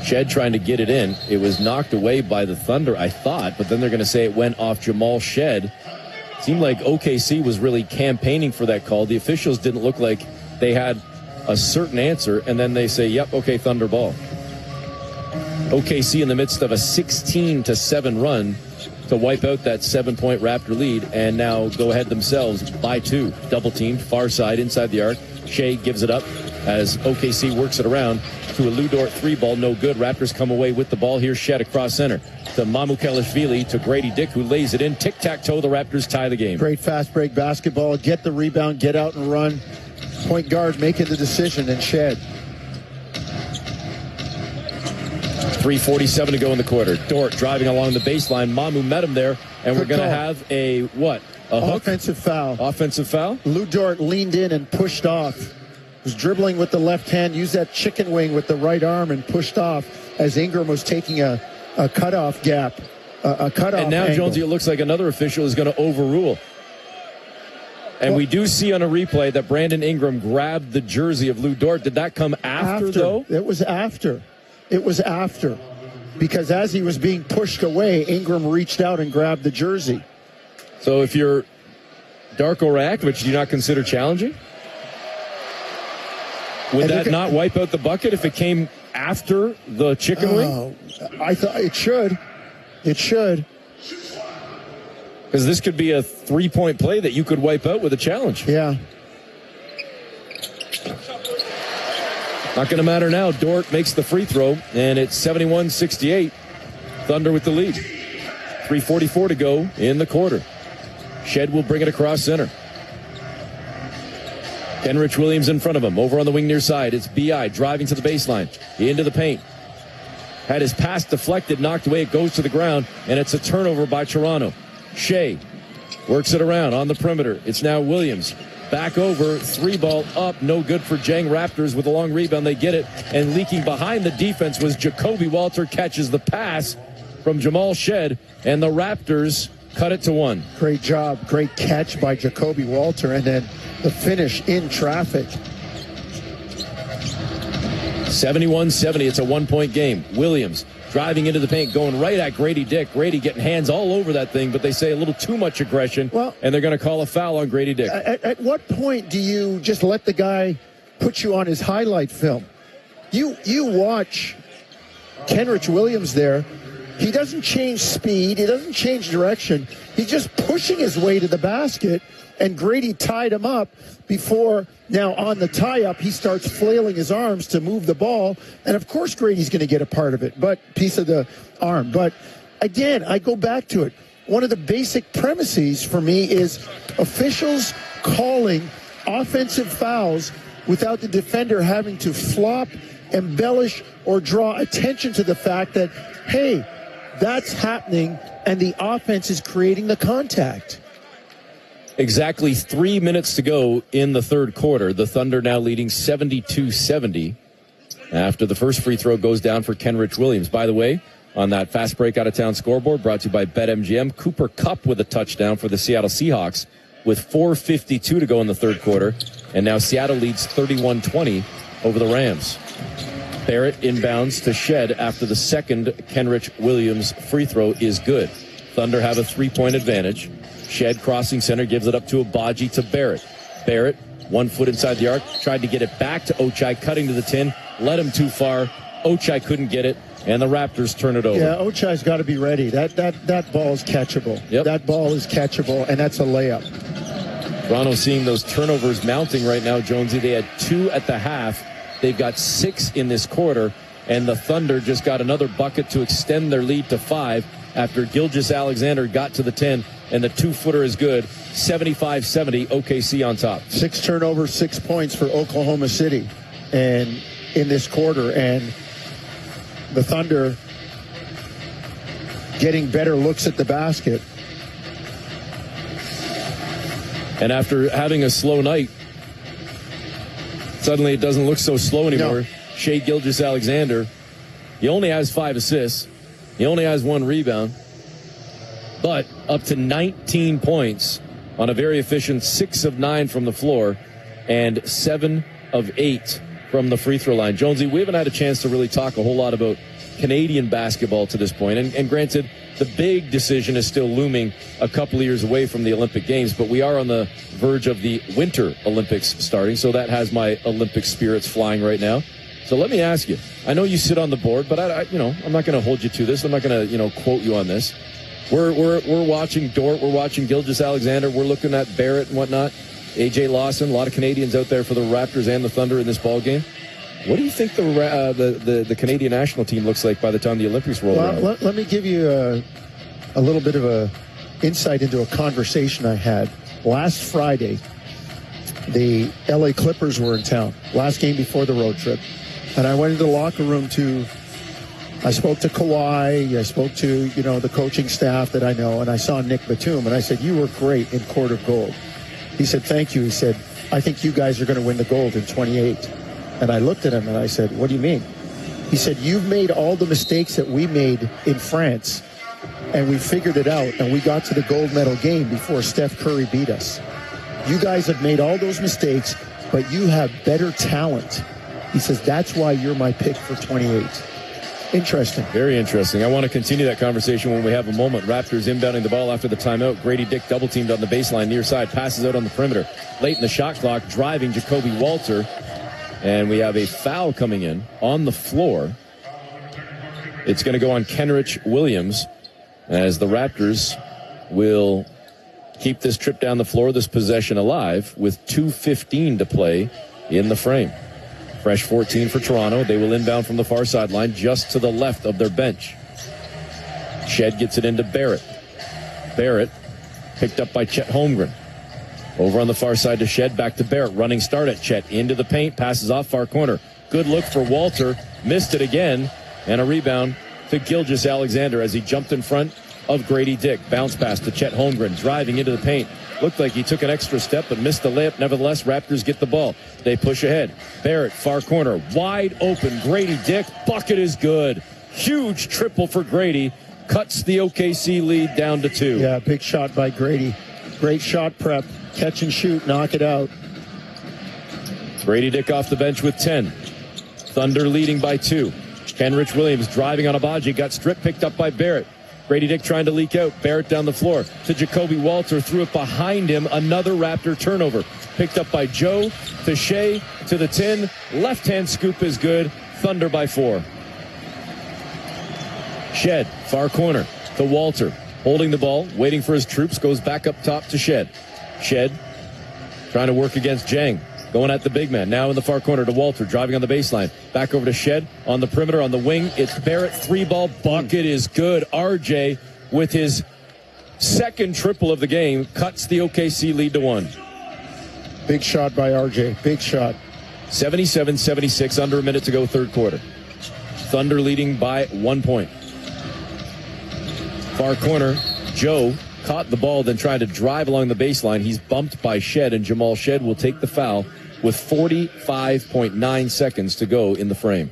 Shed trying to get it in. It was knocked away by the Thunder, I thought, but then they're going to say it went off Jamal Shed. Seemed like OKC was really campaigning for that call. The officials didn't look like they had a certain answer, and then they say, yep, okay, Thunder ball. OKC in the midst of a 16-7 run to wipe out that 7-point Raptor lead, and now go ahead themselves by 2. Double teamed, far side, inside the arc. Shea gives it up as OKC works it around to a Lou Dort 3-ball, no good. Raptors come away with the ball here. Shed across center to Mamukelashvili, to Grady Dick, who lays it in. Tic-tac-toe, the Raptors tie the game. Great fast break basketball. Get the rebound, get out and run. Point guard making the decision, and Shed. 3:47 to go in the quarter. Dort driving along the baseline. Mamu met him there, and we're going to have a hook? Offensive foul. Offensive foul? Lou Dort leaned in and pushed off. Was dribbling with the left hand, used that chicken wing with the right arm and pushed off as Ingram was taking a cutoff gap, a cutoff And now, angle. Jonesy, it looks like another official is going to overrule. And we do see on a replay that Brandon Ingram grabbed the jersey of Lou Dort. Did that come after, though? It was after. It was after. Because as he was being pushed away, Ingram reached out and grabbed the jersey. So if you're Darko Rajakovic, do you not consider challenging? Would that not wipe out the bucket if it came after the chicken wing? I thought it should. It should. Because this could be a 3-point play that you could wipe out with a challenge. Yeah. Not going to matter now. Dort makes the free throw, and it's 71-68. Thunder with the lead. 3:44 to go in the quarter. Shed will bring it across center. Kenrich Williams in front of him. Over on the wing near side, it's B.I. driving to the baseline. Into the paint. Had his pass deflected, knocked away. It goes to the ground, and it's a turnover by Toronto. Shea works it around on the perimeter. It's now Williams. Back over, 3-ball up, no good for Jang Raptors with a long rebound. They get it, and leaking behind the defense was Jacoby Walter, catches the pass from Jamal Shed, and the Raptors cut it to 1. Great job, great catch by Jacoby Walter, and then the finish in traffic. 71-70, it's a 1-point game. Williams driving into the paint, going right at Grady Dick. Grady getting hands all over that thing, but they say a little too much aggression, and they're going to call a foul on Grady Dick. At what point do you just let the guy put you on his highlight film? You watch Kenrich Williams there. He doesn't change speed. He doesn't change direction. He's just pushing his way to the basket, and Grady tied him up before. Now, on the tie-up, he starts flailing his arms to move the ball, and of course Grady's going to get a part of it, piece of the arm. But again, I go back to it. One of the basic premises for me is officials calling offensive fouls without the defender having to flop, embellish, or draw attention to the fact that, hey, that's happening, and the offense is creating the contact. Exactly 3 minutes to go in the third quarter. The Thunder now leading 72-70 after the first free throw goes down for Kenrich Williams. By the way, on that fast break out of town scoreboard brought to you by BetMGM, Cooper Kupp with a touchdown for the Seattle Seahawks with 4:52 to go in the third quarter. And now Seattle leads 31-20 over the Rams. Barrett inbounds to Shed after the second Kenrich Williams free throw is good. Thunder have a 3-point advantage. Shed crossing center gives it up to Agbaji to Barrett. Barrett, 1 foot inside the arc, tried to get it back to Ochai, cutting to the tin, led him too far. Ochai couldn't get it, and the Raptors turn it over. Yeah, Ochai's got to be ready. That ball is catchable. Yep. That ball is catchable, and that's a layup. Toronto seeing those turnovers mounting right now, Jonesy. They had 2 at the half. They've got 6 in this quarter, and the Thunder just got another bucket to extend their lead to 5 after Gilgeous-Alexander got to the 10, and the 2-footer is good. 75-70, OKC on top. 6 turnovers, 6 points for Oklahoma City and in this quarter, and the Thunder getting better looks at the basket. And after having a slow night, suddenly it doesn't look so slow anymore. No. Shai Gilgeous-Alexander, he only has 5 assists. He only has 1 rebound, but up to 19 points on a very efficient 6 of 9 from the floor and 7 of 8 from the free throw line. Jonesy, we haven't had a chance to really talk a whole lot about Canadian basketball to this point. And granted, the big decision is still looming a couple of years away from the Olympic Games, but we are on the verge of the Winter Olympics starting, so that has my Olympic spirits flying right now. So let me ask you, I know you sit on the board, but I'm not going to hold you to this. I'm not going to, quote you on this. We're watching Dort, we're watching Gilgeous-Alexander, we're looking at Barrett and whatnot, AJ Lawson, a lot of Canadians out there for the Raptors and the Thunder in this ball game. What do you think the Canadian national team looks like by the time the Olympics roll around? Let me give you a little bit of a insight into a conversation I had last Friday. The LA Clippers were in town, last game before the road trip. And I went into the locker room I spoke to Kawhi, I spoke to, the coaching staff that I know, and I saw Nick Batum, and I said, you were great in Court of Gold. He said, thank you. He said, I think you guys are going to win the gold in 28. And I looked at him and I said, what do you mean? He said, you've made all the mistakes that we made in France, and we figured it out, and we got to the gold medal game before Steph Curry beat us. You guys have made all those mistakes, but you have better talent. He says, that's why you're my pick for 28. Interesting. Very interesting. I want to continue that conversation when we have a moment. Raptors inbounding the ball after the timeout. Grady Dick double-teamed on the baseline near side. Passes out on the perimeter. Late in the shot clock, driving Jacoby Walter. And we have a foul coming in on the floor. It's going to go on Kenrich Williams as the Raptors will keep this trip down the floor, this possession alive, with 2:15 to play in the frame. Fresh 14 for Toronto. They will inbound from the far sideline just to the left of their bench. Shed gets it into Barrett. Barrett picked up by Chet Holmgren. Over on the far side to Shed, back to Barrett. Running start at Chet. Into the paint, passes off far corner. Good look for Walter. Missed it again. And a rebound to Gilgeous-Alexander as he jumped in front of Grady Dick. Bounce pass to Chet Holmgren. Driving into the paint. Looked like he took an extra step but missed the layup. Nevertheless, Raptors get the ball. They push ahead. Barrett, far corner. Wide open. Grady Dick. Bucket is good. Huge triple for Grady. Cuts the OKC lead down to 2. Yeah, big shot by Grady. Great shot prep. Catch and shoot. Knock it out. Grady Dick off the bench with 10. Thunder leading by 2. Kenrich Williams driving on Abaji, got strip picked up by Barrett. Grady Dick trying to leak out. Barrett down the floor to Jacoby Walter, threw it behind him. Another Raptor turnover. Picked up by Joe to Shea to the 10. Left-hand scoop is good. Thunder by 4. Shed, far corner to Walter. Holding the ball, waiting for his troops, goes back up top to Shed. Shed trying to work against Jang. Going at the big man. Now in the far corner to Walter, driving on the baseline. Back over to Shed on the perimeter, on the wing. It's Barrett. 3-ball bucket is good. RJ, with his second triple of the game, cuts the OKC lead to 1. Big shot by RJ. Big shot. 77-76, under a minute to go, third quarter. Thunder leading by 1 point. Far corner, Joe caught the ball, then tried to drive along the baseline. He's bumped by Shed, and Jamal Shed will take the foul with 45.9 seconds to go in the frame.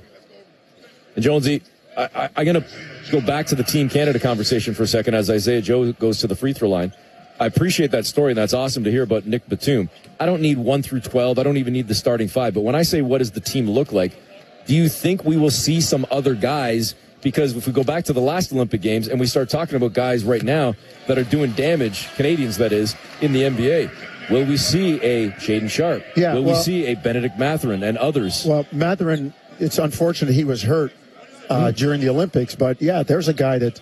And Jonesy, I'm going to go back to the Team Canada conversation for a second as Isaiah Joe goes to the free throw line. I appreciate that story, and that's awesome to hear about Nick Batum. I don't need 1 through 12. I don't even need the starting 5. But when I say what does the team look like, do you think we will see some other guys? Because if we go back to the last Olympic Games and we start talking about guys right now that are doing damage, Canadians that is, in the NBA, will we see a Shaden Sharp? Yeah, will we see a Benedict Mathurin and others? Well, Mathurin, it's unfortunate he was hurt during the Olympics, but yeah, there's a guy that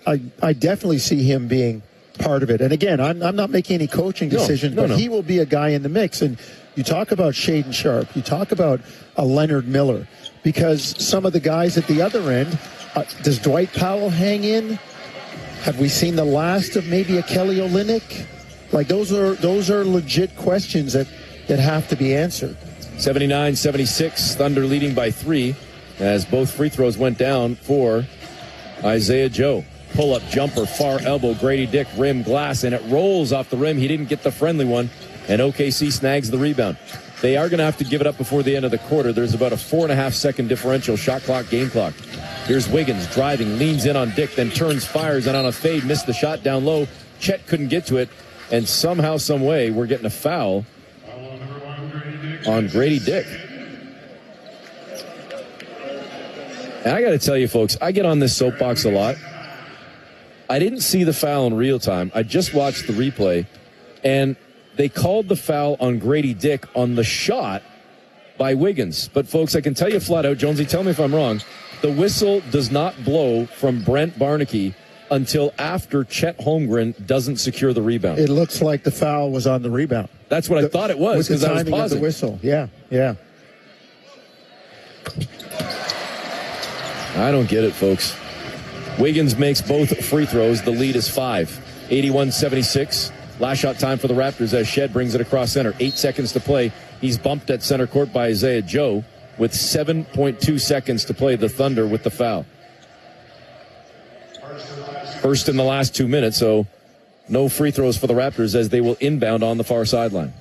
I definitely see him being part of it. And again, I'm not making any coaching decisions, but he will be a guy in the mix. And you talk about Shaden Sharp, you talk about a Leonard Miller, because some of the guys at the other end, does Dwight Powell hang in? Have we seen the last of maybe a Kelly Olynyk? Like those are legit questions that have to be answered. 79-76, Thunder leading by 3 as both free throws went down for Isaiah Joe. Pull-up jumper, far elbow, Grady Dick, rim glass, and it rolls off the rim. He didn't get the friendly one, and OKC snags the rebound. They are going to have to give it up before the end of the quarter. There's about a 4.5-second differential, shot clock, game clock. Here's Wiggins driving, leans in on Dick, then turns, fires, and on a fade, missed the shot down low. Chet couldn't get to it, and somehow, some way, we're getting a foul on Grady Dick. And I got to tell you, folks, I get on this soapbox a lot. I didn't see the foul in real time. I just watched the replay, and they called the foul on Grady Dick on the shot by Wiggins. But, folks, I can tell you flat out, Jonesy, tell me if I'm wrong, the whistle does not blow from Brent Barnaky until after Chet Holmgren doesn't secure the rebound. It looks like the foul was on the rebound. That's what I thought it was, because I was timing of pausing. the whistle. Yeah. I don't get it, folks. Wiggins makes both free throws. The lead is 5. 81-76. Last shot time for the Raptors as Shed brings it across center. 8 seconds to play. He's bumped at center court by Isaiah Joe with 7.2 seconds to play. The Thunder with the foul. First in the last 2 minutes, so no free throws for the Raptors as they will inbound on the far sideline.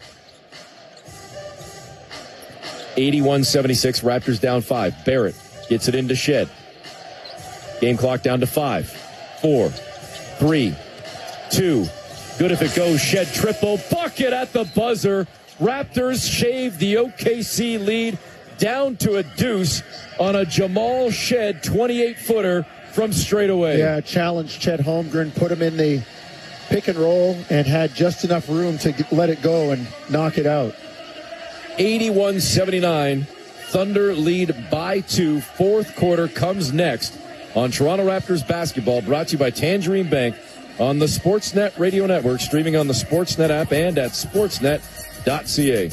81-76. Raptors down 5. Barrett gets it into Shed. Game clock down to 5, 4, 3, 2. Good if it goes. Shed triple. Bucket at the buzzer. Raptors shave the OKC lead down to a deuce on a Jamal Shed 28-footer from straight away. Yeah, challenged Chet Holmgren, put him in the pick and roll, and had just enough room to let it go and knock it out. 81-79. Thunder lead by 2. Fourth quarter comes next on Toronto Raptors basketball, brought to you by Tangerine Bank on the Sportsnet Radio Network, streaming on the Sportsnet app and at sportsnet.ca.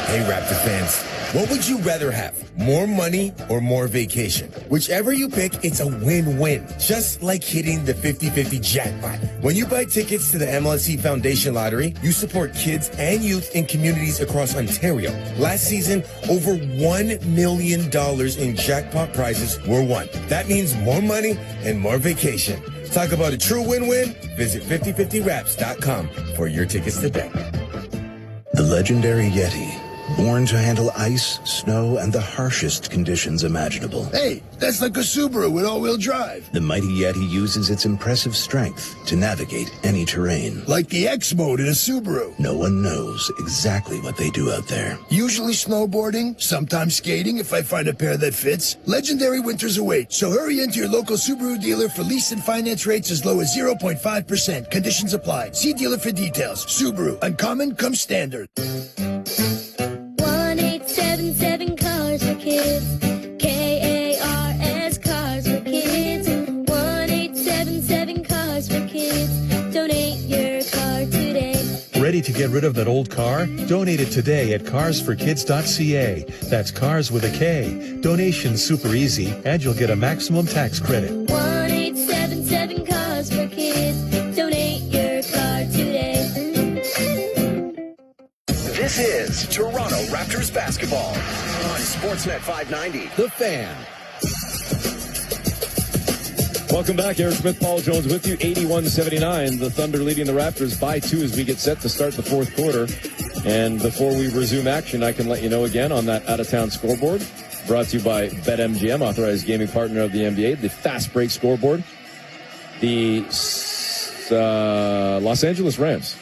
Hey, Raptor fans, what would you rather have? More money or more vacation? Whichever you pick, it's a win-win. Just like hitting the 50-50 jackpot. When you buy tickets to the MLSE Foundation Lottery, you support kids and youth in communities across Ontario. Last season, over $1 million in jackpot prizes were won. That means more money and more vacation. Talk about a true win-win? Visit 5050raps.com for your tickets today. The legendary Yeti Born to handle ice, snow, and the harshest conditions imaginable. Hey, that's like a Subaru with all-wheel drive. The mighty Yeti uses its impressive strength to navigate any terrain. Like the X mode in a Subaru. No one knows exactly what they do out there. Usually snowboarding, sometimes skating if I find a pair that fits. Legendary winters await, so hurry into your local Subaru dealer for lease and finance rates as low as 0.5%. Conditions apply. See dealer for details. Subaru, uncommon comes standard. 1-877 Cars for Kids. KARS Cars for Kids. 1-877 Cars for Kids. Donate your car today. Ready to get rid of that old car? Donate it today at carsforkids.ca. That's cars with a K. Donation's super easy, and you'll get a maximum tax credit. 1-877 Cars for Kids. Donate your car today. This is Toronto Raptors basketball on Sportsnet 590. The Fan. Welcome back. Eric Smith, Paul Jones with you. 81-79. The Thunder leading the Raptors by 2 as we get set to start the fourth quarter. And before we resume action, I can let you know again on that out-of-town scoreboard. Brought to you by BetMGM, authorized gaming partner of the NBA. The fast break scoreboard. The Los Angeles Rams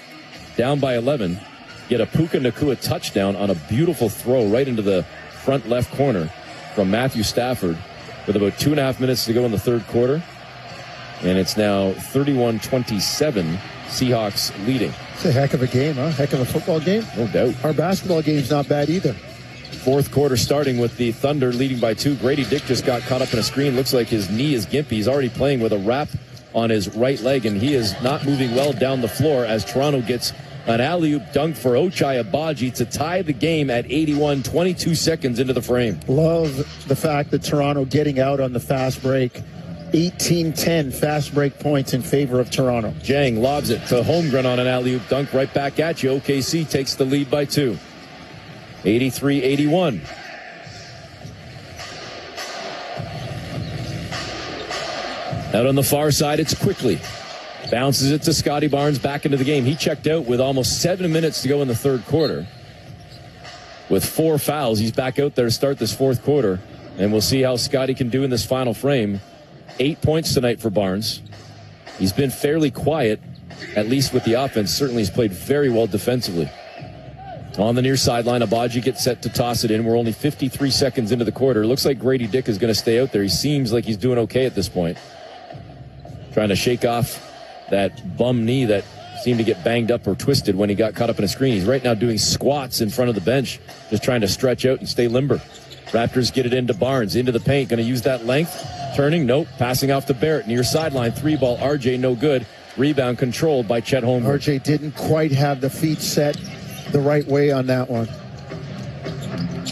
down by 11. Get a Puka Nacua touchdown on a beautiful throw right into the front left corner from Matthew Stafford with about 2.5 minutes to go in the third quarter. And it's now 31-27, Seahawks leading. It's a heck of a game, huh? Heck of a football game. No doubt. Our basketball game's not bad either. Fourth quarter starting with the Thunder leading by 2. Grady Dick just got caught up in a screen. Looks like his knee is gimpy. He's already playing with a wrap on his right leg, and he is not moving well down the floor as Toronto gets an alley-oop dunk for Ochai Agbaji to tie the game at 81, 22 seconds into the frame. Love the fact that Toronto getting out on the fast break. 18-10 fast break points in favor of Toronto. Jang lobs it to Holmgren on an alley-oop dunk right back at you. OKC takes the lead by 2. 83-81. Out on the far side, it's Quickly. Bounces it to Scotty Barnes back into the game. He checked out with almost 7 minutes to go in the third quarter. With 4 fouls, he's back out there to start this fourth quarter. And we'll see how Scotty can do in this final frame. 8 points tonight for Barnes. He's been fairly quiet, at least with the offense. Certainly he's played very well defensively. On the near sideline, Agbaji gets set to toss it in. We're only 53 seconds into the quarter. Looks like Grady Dick is going to stay out there. He seems like he's doing okay at this point. Trying to shake off that bum knee that seemed to get banged up or twisted when he got caught up in a screen. He's right now doing squats in front of the bench, just trying to stretch out and stay limber. Raptors get it into Barnes, into the paint. Going to use that length. Turning, nope. Passing off to Barrett. Near sideline, 3-ball. RJ, no good. Rebound controlled by Chet Holmgren. RJ didn't quite have the feet set the right way on that one.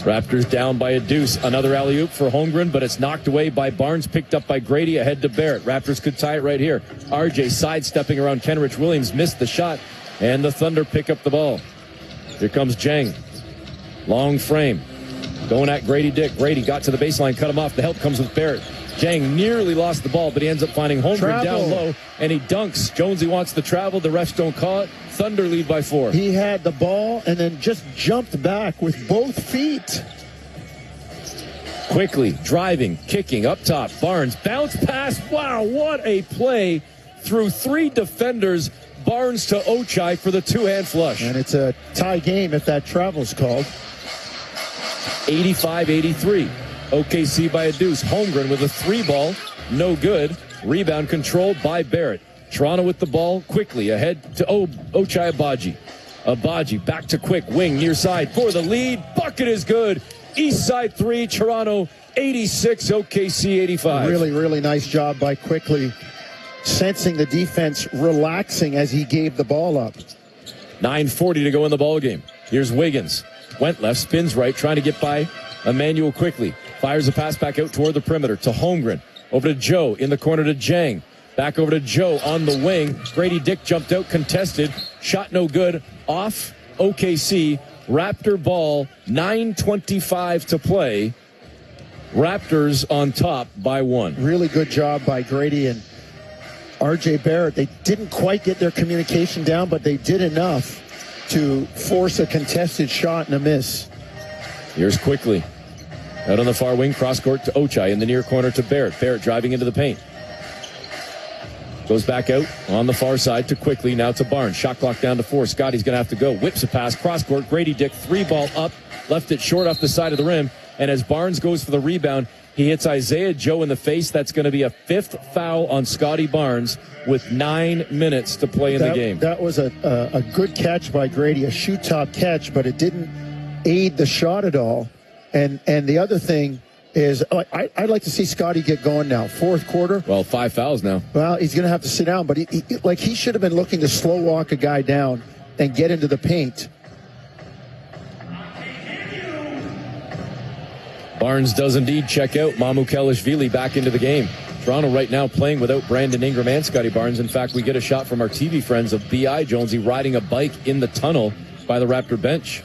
Raptors down by a deuce. Another alley-oop for Holmgren, but it's knocked away by Barnes, picked up by Grady, ahead to Barrett. Raptors could tie it right here. RJ sidestepping around Kenrich Williams, missed the shot, and the Thunder pick up the ball. Here comes Jang. Long frame. Going at Grady Dick. Grady got to the baseline, cut him off. The help comes with Barrett. Jang nearly lost the ball, but he ends up finding Holmgren down low, and he dunks. Jonesy wants to travel. The refs don't call it. Thunder lead by 4. He had the ball and then just jumped back with both feet. Quickly driving, kicking up top. Barnes bounce pass. Wow, what a play through 3 defenders. Barnes to Ochai for the 2-hand flush. And it's a tie game if that travel's called. 85-83. OKC by a deuce. Holmgren with a 3-ball. No good. Rebound controlled by Barrett. Toronto with the ball. Quickly ahead to Ochai Agbaji. Agbaji back to Quick. Wing near side for the lead. Bucket is good. East side 3. Toronto 86. OKC 85. Really, really nice job by Quickly. Sensing the defense relaxing as he gave the ball up. 9:40 to go in the ball game. Here's Wiggins. Went left, spins right, trying to get by Emmanuel Quickly. Fires a pass back out toward the perimeter to Holmgren. Over to Joe in the corner to Jang. Back over to Joe on the wing. Grady Dick jumped out, contested. Shot no good. Off OKC. Raptor ball. 9:25 to play. Raptors on top by 1. Really good job by Grady and RJ Barrett. They didn't quite get their communication down, but they did enough to force a contested shot and a miss. Here's Quickly. Out on the far wing, cross court to Ochai. In the near corner to Barrett. Barrett driving into the paint. Goes back out on the far side to Quickly. Now to Barnes. Shot clock down to 4. Scotty's going to have to go. Whips a pass. Cross court. Grady Dick. 3-ball up. Left it short off the side of the rim. And as Barnes goes for the rebound, he hits Isaiah Joe in the face. That's going to be a 5th foul on Scotty Barnes with 9 minutes to play in the game. That was a good catch by Grady, a shoot-top catch, but it didn't aid the shot at all. And the other thing is, I'd like to see Scotty get going now. Fourth quarter. Well, 5 fouls now. Well, he's going to have to sit down, but he should have been looking to slow walk a guy down and get into the paint. Barnes does indeed check out. Mamukelashvili back into the game. Toronto right now playing without Brandon Ingram and Scotty Barnes. In fact, we get a shot from our TV friends of B.I. Jonesy riding a bike in the tunnel by the Raptor bench.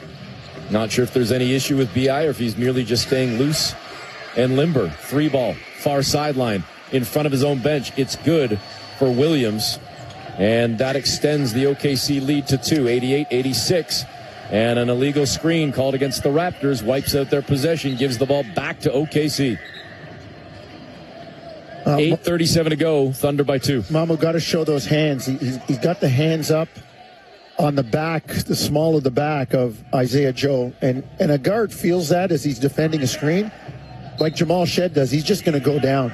Not sure if there's any issue with B.I. or if he's merely just staying loose and limber. 3-ball, far sideline, in front of his own bench. It's good for Williams. And that extends the OKC lead to 2, 88-86. And an illegal screen called against the Raptors wipes out their possession, gives the ball back to OKC. 8:37 to go, Thunder by 2. Mamu got to show those hands. He's got the hands up on the back, the small of the back of Isaiah Joe. And a guard feels that as he's defending a screen, like Jamal Shed does. He's just going to go down.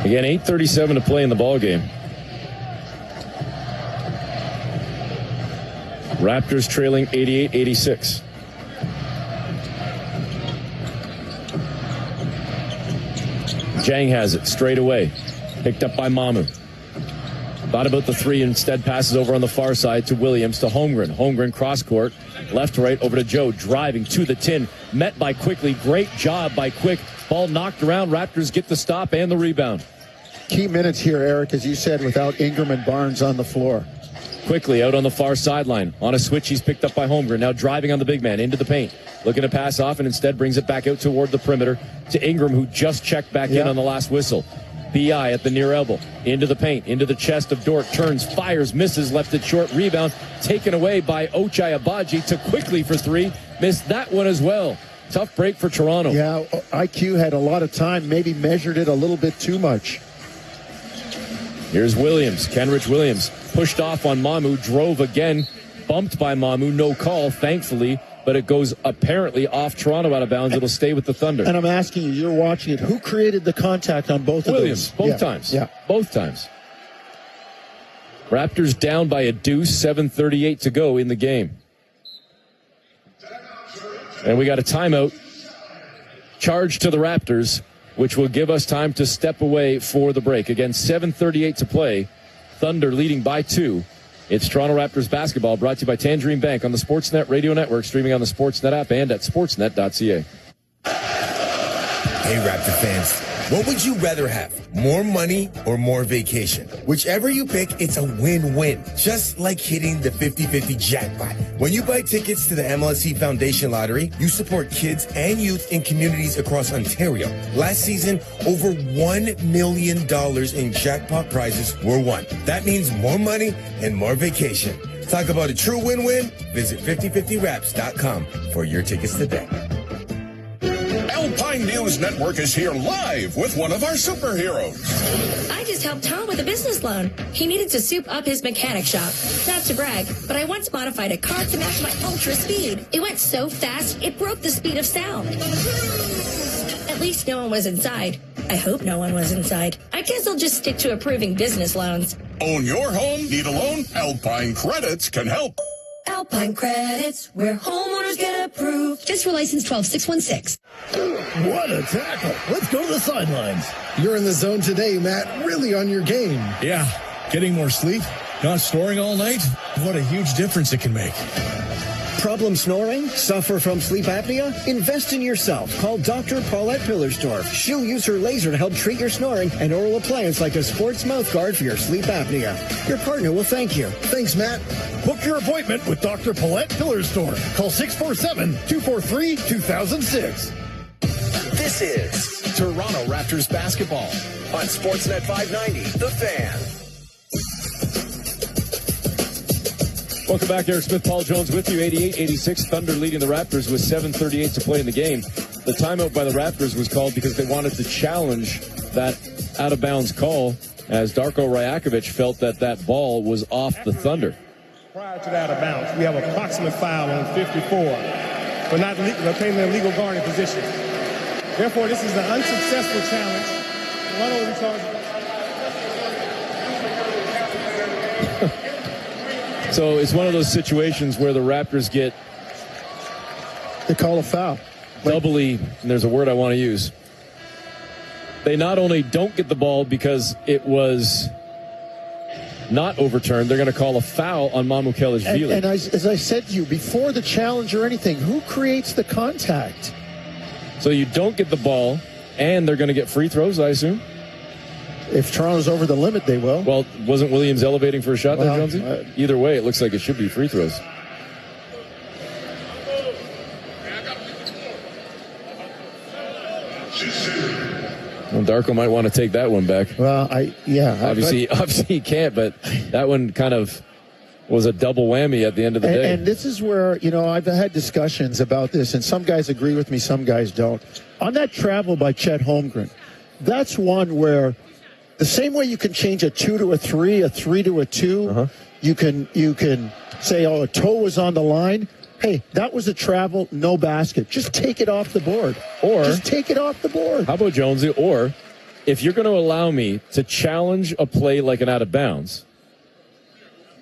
Again, 8:37 to play in the ball game. Raptors trailing 88-86. Jang has it straight away. Picked up by Mamu. Thought about the 3, instead passes over on the far side to Williams to Holmgren. Holmgren cross court, left to right over to Joe, driving to the tin. Met by Quickly. Great job by Quick. Ball knocked around. Raptors get the stop and the rebound. Key minutes here, Eric, as you said, without Ingram and Barnes on the floor. Quickly out on the far sideline. On a switch, he's picked up by Holmgren. Now driving on the big man into the paint. Looking to pass off and instead brings it back out toward the perimeter to Ingram, who just checked back in on the last whistle. B.I. at the near elbow. Into the paint. Into the chest of Dort. Turns, fires, misses, left it short. Rebound taken away by Ochai Agbaji to Quickly for 3. Missed that one as well. Tough break for Toronto. Yeah, IQ had a lot of time, maybe measured it a little bit too much. Here's Williams, Kenrich Williams, pushed off on Mamu, drove again, bumped by Mamu, no call, thankfully, but it goes apparently off Toronto out of bounds. It'll stay with the Thunder. And I'm asking you, you're watching it, who created the contact on both Williams, of those? Both times. Yeah. Both times. Raptors down by a deuce, 7:38 to go in the game. And we got a timeout charged to the Raptors, which will give us time to step away for the break. Again, 7:38 to play. Thunder leading by 2. It's Toronto Raptors basketball, brought to you by Tangerine Bank on the Sportsnet Radio Network, streaming on the Sportsnet app and at sportsnet.ca. Hey, Raptor fans, what would you rather have? More money or more vacation? Whichever you pick, it's a win-win. Just like hitting the 50-50 jackpot. When you buy tickets to the MLSE Foundation Lottery, you support kids and youth in communities across Ontario. Last season, over $1 million in jackpot prizes were won. That means more money and more vacation. Talk about a true win-win? Visit 5050raps.com for your tickets today. Alpine News Network is here live with one of our superheroes. I just helped Tom with a business loan. He needed to soup up his mechanic shop. Not to brag, but I once modified a car to match my ultra speed. It went so fast, it broke the speed of sound. At least no one was inside. I hope no one was inside. I guess I'll just stick to approving business loans. Own your home? Need a loan? Alpine Credits can help. Alpine Credits, where homeowners get approved. Just for license 12616. What a tackle. Let's go to the sidelines. You're in the zone today, Matt. Really on your game. Yeah. Getting more sleep, not snoring all night. What a huge difference it can make. Problem snoring? Suffer from sleep apnea? Invest in yourself. Call Dr. Paulette Pillersdorf. She'll use her laser to help treat your snoring and oral appliance like a sports mouth guard for your sleep apnea. Your partner will thank you. Thanks, Matt. Book your appointment with Dr. Paulette Pillersdorf. Call 647-243-2006. This is Toronto Raptors basketball on Sportsnet 590, The Fan. Welcome back. Eric Smith, Paul Jones with you. 88-86. Thunder leading the Raptors with 7:38 to play in the game. The timeout by the Raptors was called because they wanted to challenge that out-of-bounds call, as Darko Rajakovic felt that ball was off the Thunder. Prior to that out-of-bounds, we have a proximate foul on 54 for not obtaining the illegal guarding position. Therefore, this is an unsuccessful challenge. Run over charge. So it's one of those situations where the Raptors get... They call a foul. Doubly, and there's a word I want to use. They not only don't get the ball because it was not overturned, they're going to call a foul on Mamukelashvili. And as I said to you, before the challenge or anything, who creates the contact? So you don't get the ball, and they're going to get free throws, I assume? If Toronto's over the limit, they will. Well, wasn't Williams elevating for a shot there, Jonesy? Either way, it looks like it should be free throws. Well, Darko might want to take that one back. Well, Obviously he can't, but that one kind of was a double whammy at the end of the day. And this is where, I've had discussions about this, and some guys agree with me, some guys don't. On that travel by Chet Holmgren, that's one where the same way you can change a 2 to a 3, a 3 to a 2, you can say, a toe was on the line. Hey, that was a travel, no basket. Just take it off the board. Or just take it off the board. How about Jonesy? Or if you're going to allow me to challenge a play like an out of bounds,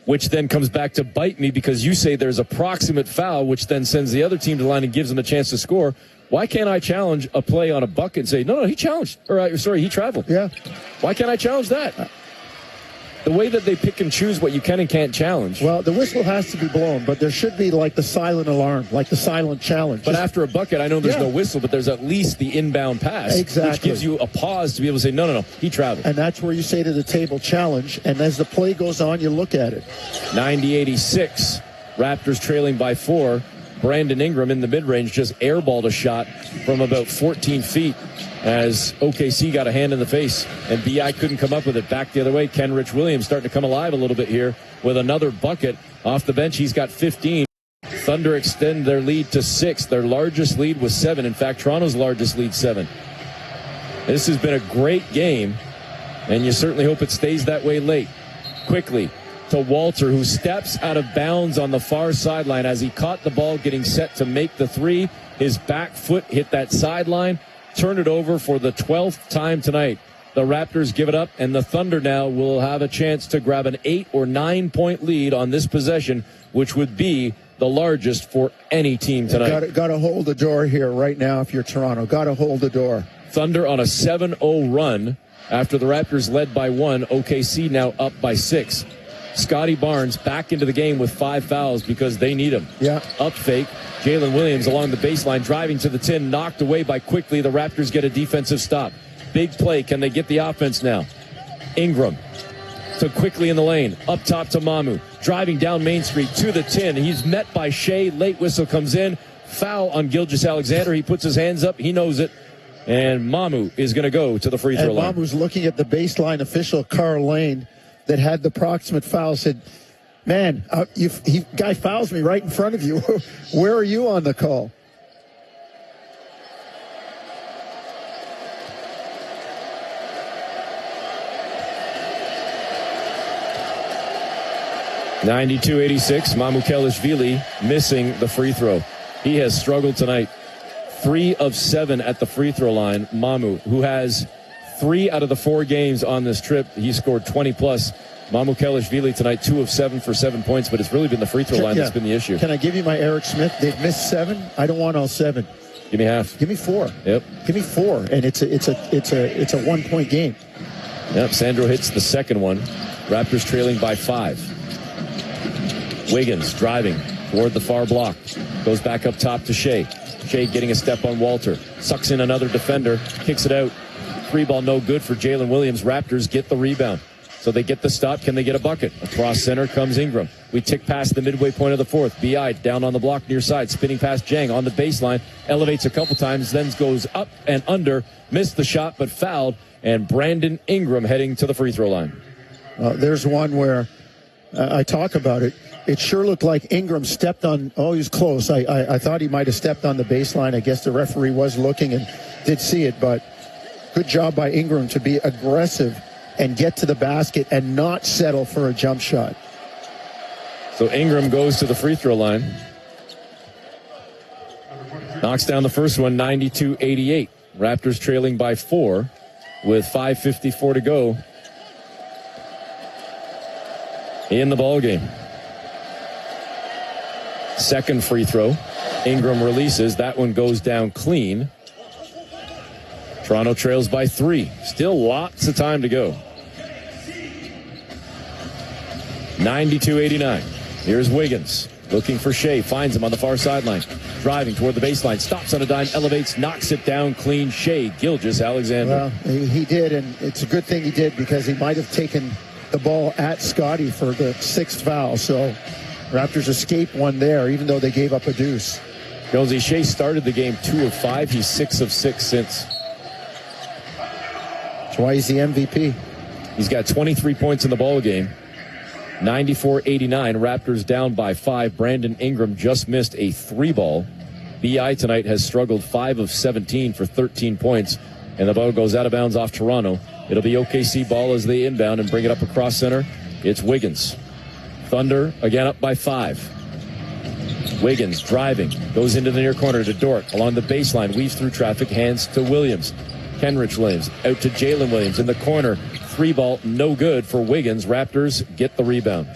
which then comes back to bite me because you say there's a proximate foul, which then sends the other team to the line and gives them a chance to score. Why can't I challenge a play on a bucket and say, no, he challenged, he traveled? Yeah. Why can't I challenge that? The way that they pick and choose what you can and can't challenge. Well, the whistle has to be blown, but there should be like the silent alarm, like the silent challenge. But after a bucket, I know there's no whistle, but there's at least the inbound pass. Exactly. Which gives you a pause to be able to say, no, he traveled. And that's where you say to the table, challenge. And as the play goes on, you look at it. 90-86. Raptors trailing by 4. Brandon Ingram in the mid-range just airballed a shot from about 14 feet as OKC got a hand in the face, and B.I. couldn't come up with it. Back the other way, Kenrich Williams starting to come alive a little bit here with another bucket off the bench. He's got 15. Thunder extend their lead to 6. Their largest lead was 7. In fact, Toronto's largest lead, 7. This has been a great game, and you certainly hope it stays that way late. Quickly to Walter, who steps out of bounds on the far sideline as he caught the ball getting set to make the 3. His back foot hit that sideline, turned it over for the 12th time tonight. The Raptors give it up, and the Thunder now will have a chance to grab an 8 or 9 point lead on this possession, which would be the largest for any team tonight. Got to hold the door here right now if you're Toronto. Got to hold the door. Thunder on a 7-0 run after the Raptors led by 1. OKC now up by 6. Scotty Barnes back into the game with 5 fouls because they need him. Yeah. Up fake. Jalen Williams along the baseline, driving to the tin, knocked away by Quickly. The Raptors get a defensive stop. Big play. Can they get the offense now? Ingram to Quickly in the lane. Up top to Mamu. Driving down Main Street to the tin. He's met by Shea. Late whistle comes in. Foul on Gilgeous-Alexander. He puts his hands up. He knows it. And Mamu is going to go to the free throw line. Mamu's looking at the baseline official, Carl Lane, that had the proximate foul, said, man, guy fouls me right in front of you. Where are you on the call? (92-86). Mamukelashvili missing the free throw. He has struggled tonight. 3 of 7 at the free throw line. Mamu, who has 3 out of the 4 games on this trip, he scored 20 plus. Mamukelashvili tonight, 2 of 7 for 7 points, but it's really been the free throw line that's been the issue. Can I give you my Eric Smith? They've missed 7. I don't want all 7. Give me half. Give me 4. Yep. Give me 4, and it's a 1 point game. Yep. Sandro hits the second one. Raptors trailing by 5. Wiggins driving, toward the far block. Goes back up top to Shea. Shea getting a step on Walter. Sucks in another defender. Kicks it out. 3-ball no good for Jalen Williams. Raptors get the rebound. So they get the stop. Can they get a bucket? Across center comes Ingram. We tick past the midway point of the fourth. B.I. down on the block near side. Spinning past Jang on the baseline. Elevates a couple times. Then goes up and under. Missed the shot but fouled. And Brandon Ingram heading to the free throw line. There's one where I talk about it. It sure looked like Ingram stepped on. Oh, he was close. I thought he might have stepped on the baseline. I guess the referee was looking and did see it. But good job by Ingram to be aggressive and get to the basket and not settle for a jump shot. So Ingram goes to the free throw line. Knocks down the first one, 92-88. Raptors trailing by 4 with 5:54 to go in the ball game. Second free throw. Ingram releases. That one goes down clean. Toronto trails by 3. Still lots of time to go. 92-89. Here's Wiggins. Looking for Shea. Finds him on the far sideline. Driving toward the baseline. Stops on a dime. Elevates. Knocks it down clean. Shea Gilgeous-Alexander. Well, he did, and it's a good thing he did because he might have taken the ball at Scotty for the 6th foul. So Raptors escape one there, even though they gave up a deuce. Jonesy, Shea started the game 2 of 5. He's 6 of 6 since. That's why he's the MVP. He's got 23 points in the ball game. 94-89. Raptors down by 5. Brandon Ingram just missed a 3-ball. B.I. tonight has struggled 5 of 17 for 13 points. And the ball goes out of bounds off Toronto. It'll be OKC ball as they inbound and bring it up across center. It's Wiggins. Thunder again up by 5. Wiggins driving. Goes into the near corner to Dort. Along the baseline. Weaves through traffic. Hands to Williams. Kenrich Williams out to Jalen Williams in the corner. 3-ball no good for Wiggins. Raptors get the rebound.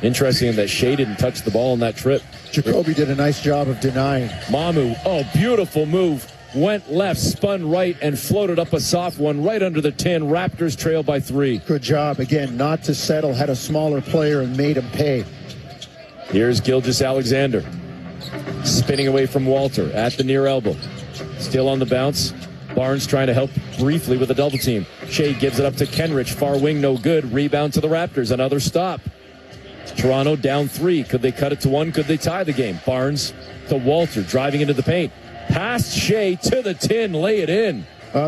Interesting that Shea didn't touch the ball on that trip. Jacoby did a nice job of denying. Mamu, beautiful move. Went left, spun right, and floated up a soft one right under the 10. Raptors trail by 3. Good job. Again, not to settle. Had a smaller player and made him pay. Here's Gilgeous-Alexander. Spinning away from Walter at the near elbow. Still on the bounce. Barnes trying to help briefly with a double team. Shea gives it up to Kenrich. Far wing, no good. Rebound to the Raptors. Another stop. Toronto down 3. Could they cut it to 1? Could they tie the game? Barnes to Walter, driving into the paint. Past Shea to the 10. Lay it in.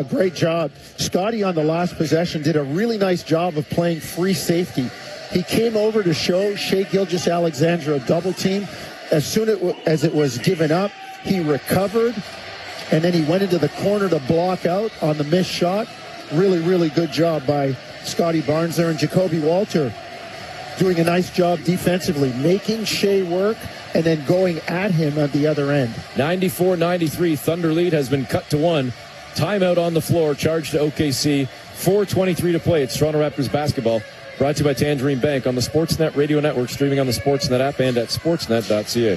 Great job. Scotty on the last possession did a really nice job of playing free safety. He came over to show Shea Gilgeous-Alexander a double team. As soon as it was given up, he recovered. And then he went into the corner to block out on the missed shot. Really, really good job by Scotty Barnes there. And Jacoby Walter doing a nice job defensively, making Shea work and then going at him at the other end. 94-93. Thunder lead has been cut to 1. Timeout on the floor. Charge to OKC. 4:23 to play. It's Toronto Raptors basketball. Brought to you by Tangerine Bank on the Sportsnet Radio Network. Streaming on the Sportsnet app and at sportsnet.ca.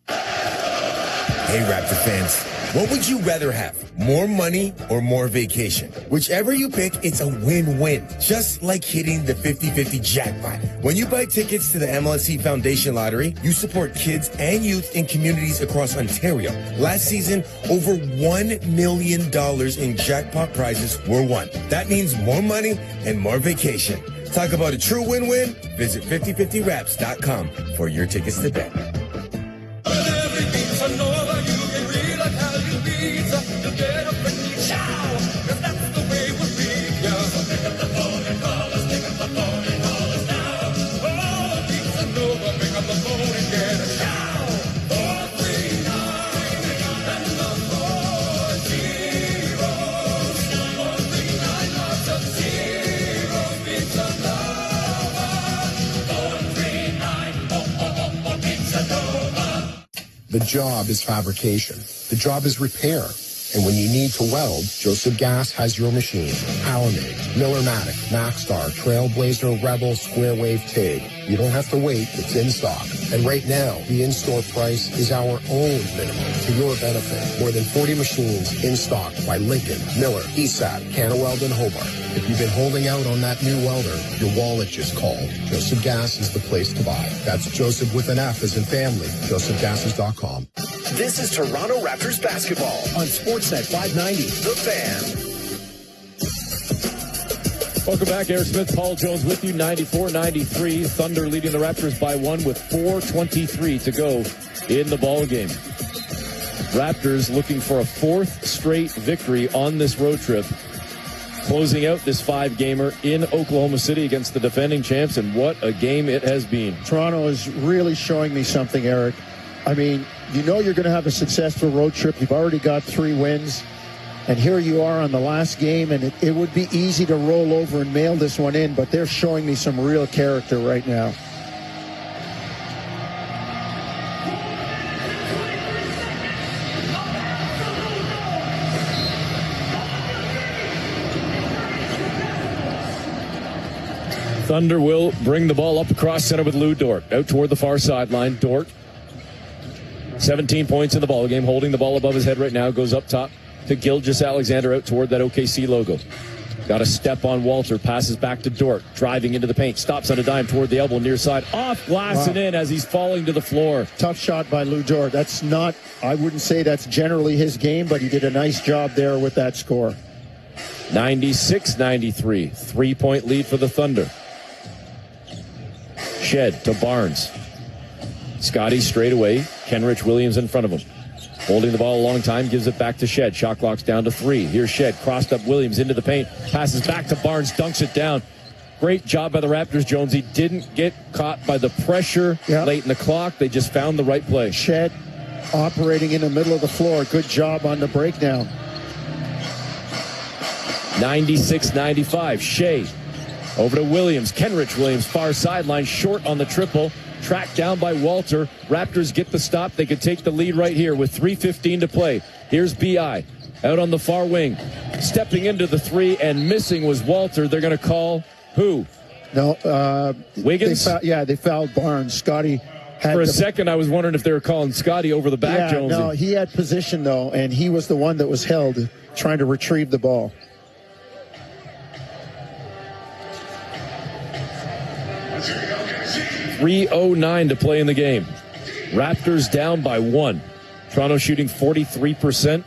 Hey, Raptor fans. What would you rather have? More money or more vacation? Whichever you pick, it's a win-win. Just like hitting the 50-50 jackpot. When you buy tickets to the MLSE Foundation Lottery, you support kids and youth in communities across Ontario. Last season, over $1 million in jackpot prizes were won. That means more money and more vacation. Talk about a true win-win? Visit 5050raps.com for your tickets to bet. The job is fabrication. The job is repair. And when you need to weld, Joseph Gas has your machine. PowerMig, Miller-Matic, Maxstar, Trailblazer, Rebel, Square Wave, TIG. You don't have to wait. It's in stock. And right now, the in-store price is our own minimum for your benefit. More than 40 machines in stock by Lincoln, Miller, ESAP, Canaweld, and Hobart. If you've been holding out on that new welder, your wallet just called. Joseph Gas is the place to buy. That's Joseph with an F as in family. JosephGasses.com. This is Toronto Raptors basketball on Sportsnet 590, The Fan. Welcome back. Eric Smith, Paul Jones with you. 94-93. Thunder leading the Raptors by 1 with 4:23 to go in the ball game. Raptors looking for a 4th straight victory on this road trip, closing out this 5-gamer in Oklahoma City against the defending champs, and what a game it has been. Toronto is really showing me something, Eric. I mean, you know you're going to have a successful road trip. You've already got 3 wins. And here you are on the last game, and it would be easy to roll over and mail this one in, but they're showing me some real character right now. Thunder will bring the ball up across center with Lou Dort. Out toward the far sideline. Dort, 17 points in the ball game, holding the ball above his head right now, goes up top to Gilgeous-Alexander out toward that OKC logo. Got a step on Walter, passes back to Dort, driving into the paint, stops on a dime toward the elbow, near side, off glass and in as he's falling to the floor. Tough shot by Lou Dort. That's not, I wouldn't say that's generally his game, but he did a nice job there with that score. 96-93, 3-point lead for the Thunder. Shed to Barnes. Scotty straight away, Kenrich Williams in front of him. Holding the ball a long time, gives it back to Shed. Shot clock's down to 3. Here's Shed, crossed up Williams into the paint. Passes back to Barnes, dunks it down. Great job by the Raptors, Jones. He didn't get caught by the pressure late in the clock. They just found the right play. Shed operating in the middle of the floor. Good job on the breakdown. 96-95. Shea over to Williams. Kenrich Williams, far sideline, short on the triple. Tracked down by Walter. Raptors get the stop. They could take the lead right here with 3:15 to play. Here's B.I. out on the far wing. Stepping into the 3 and missing was Walter. They're going to call who? No, Wiggins? They fouled Barnes. Scotty had For a second, I was wondering if they were calling Scotty over the back, Jonesy. No, he had position, though, and he was the one that was held trying to retrieve the ball. .309 to play in the game. Raptors down by 1. Toronto shooting 43%.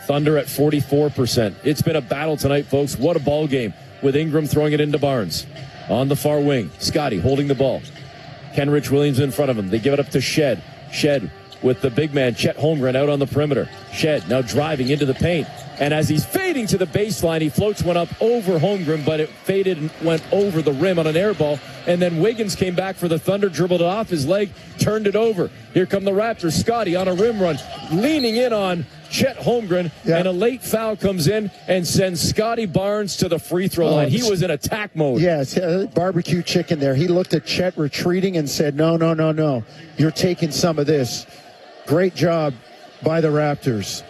Thunder at 44%. It's been a battle tonight, folks. What a ball game with Ingram throwing it into Barnes. On the far wing, Scotty holding the ball. Kenrich Williams in front of him. They give it up to Shed. Shed with the big man, Chet Holmgren, out on the perimeter. Shed now driving into the paint. And as he's fading to the baseline, he floats one up over Holmgren, but it faded and went over the rim on an air ball. And then Wiggins came back for the Thunder, dribbled it off his leg, turned it over. Here come the Raptors. Scotty on a rim run, leaning in on Chet Holmgren, and a late foul comes in and sends Scotty Barnes to the free throw line. He was in attack mode. Yes, barbecue chicken there. He looked at Chet retreating and said, no. You're taking some of this. Great job by the Raptors.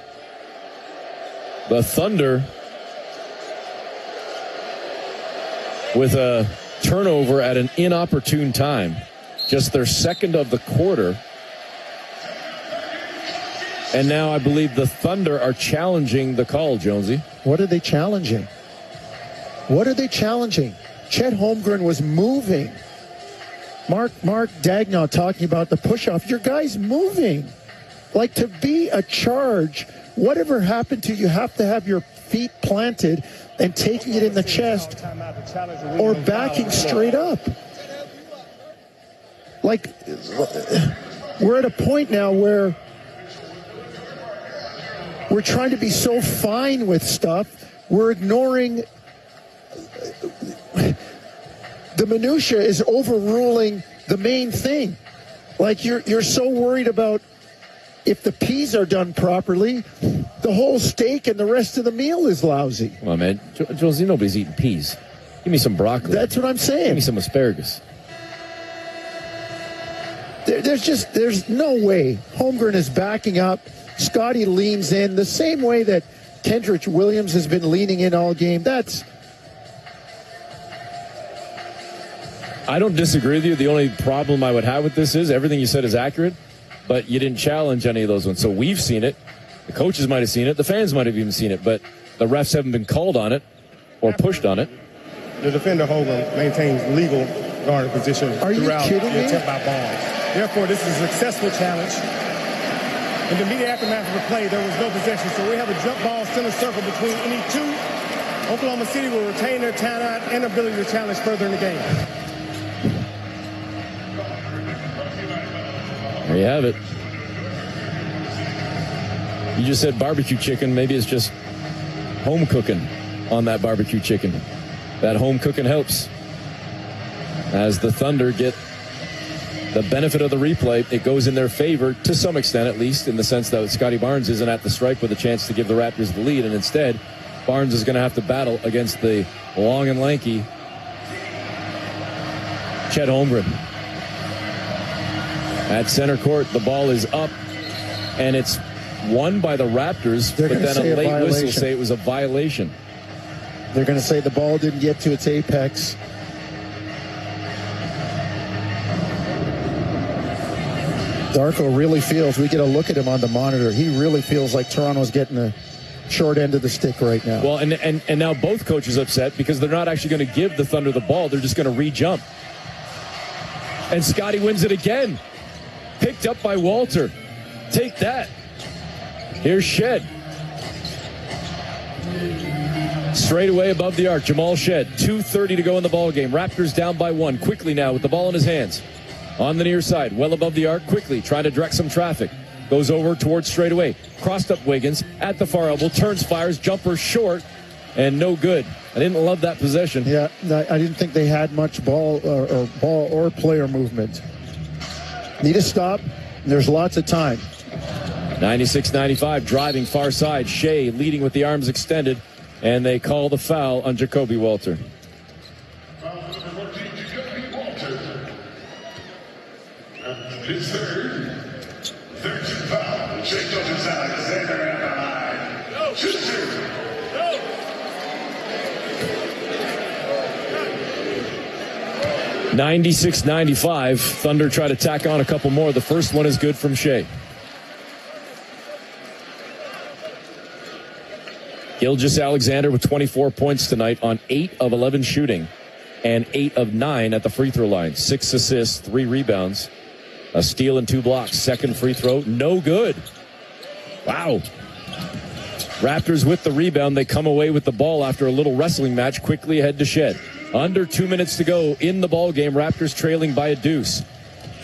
The Thunder with a turnover at an inopportune time. Just their second of the quarter. And now I believe the Thunder are challenging the call, Jonesy. What are they challenging? Chet Holmgren was moving. Mark Daigneault talking about the push-off. Your guy's moving. Like, to be a charge, whatever happened to you have to have your feet planted and taking it in the chest or backing straight up. Like, we're at a point now where we're trying to be so fine with stuff, we're ignoring the minutia is overruling the main thing. Like, you're so worried about if the peas are done properly, the whole steak and the rest of the meal is lousy. Come on, man. Jonesy, nobody's eating peas. Give me some broccoli. That's what I'm saying. Give me some asparagus. There's no way. Holmgren is backing up. Scotty leans in the same way that Kendrick Williams has been leaning in all game. I don't disagree with you. The only problem I would have with this is everything you said is accurate, but you didn't challenge any of those ones. So we've seen it. The coaches might have seen it. The fans might have even seen it, but the refs haven't been called on it or pushed on it. The defender Hogan maintains legal guard position throughout the attempt by Barnes. Therefore, this is a successful challenge. In the immediate aftermath of the play, there was no possession, so we have a jump ball center circle between any two. Oklahoma City will retain their timeout and ability to challenge further in the game. There you have it. You just said barbecue chicken. Maybe it's just home cooking on that barbecue chicken. That home cooking helps. As the Thunder get the benefit of the replay, it goes in their favor to some extent, at least, in the sense that Scotty Barnes isn't at the stripe with a chance to give the Raptors the lead, and instead, Barnes is going to have to battle against the long and lanky Chet Holmgren. At center court, the ball is up, and it's won by the Raptors, but then a late whistle say it was a violation. They're going to say the ball didn't get to its apex. Darko really feels, we get a look at him on the monitor, he really feels like Toronto's getting the short end of the stick right now. Well, and now both coaches upset because they're not actually going to give the Thunder the ball. They're just going to re-jump. And Scotty wins it again. Picked up by Walter. Take that. Here's Shed. Straight away above the arc, Jamal Shed. 2:30 to go in the ball game. Raptors down by 1. Quickly now with the ball in his hands. On the near side, well above the arc, quickly trying to direct some traffic. Goes over towards straightaway. Crossed up Wiggins at the far elbow. Turns, fires, jumper short, and no good. I didn't love that possession. Yeah, I didn't think they had much ball or player movement. Need to stop. There's lots of time. 96-95, driving far side. Shea leading with the arms extended, and they call the foul on Jacoby Walter. His third foul. Jacoby Alexander at the line. Shoot. 96-95. Thunder try to tack on a couple more. The first one is good from Shea. Gilgeous Alexander with 24 points tonight on 8 of 11 shooting and 8 of 9 at the free throw line. 6 assists, 3 rebounds, a steal and 2 blocks. Second free throw, no good. Wow. Raptors with the rebound. They come away with the ball after a little wrestling match. Quickly ahead to Shed. Under 2 minutes to go in the ball game. Raptors trailing by a deuce.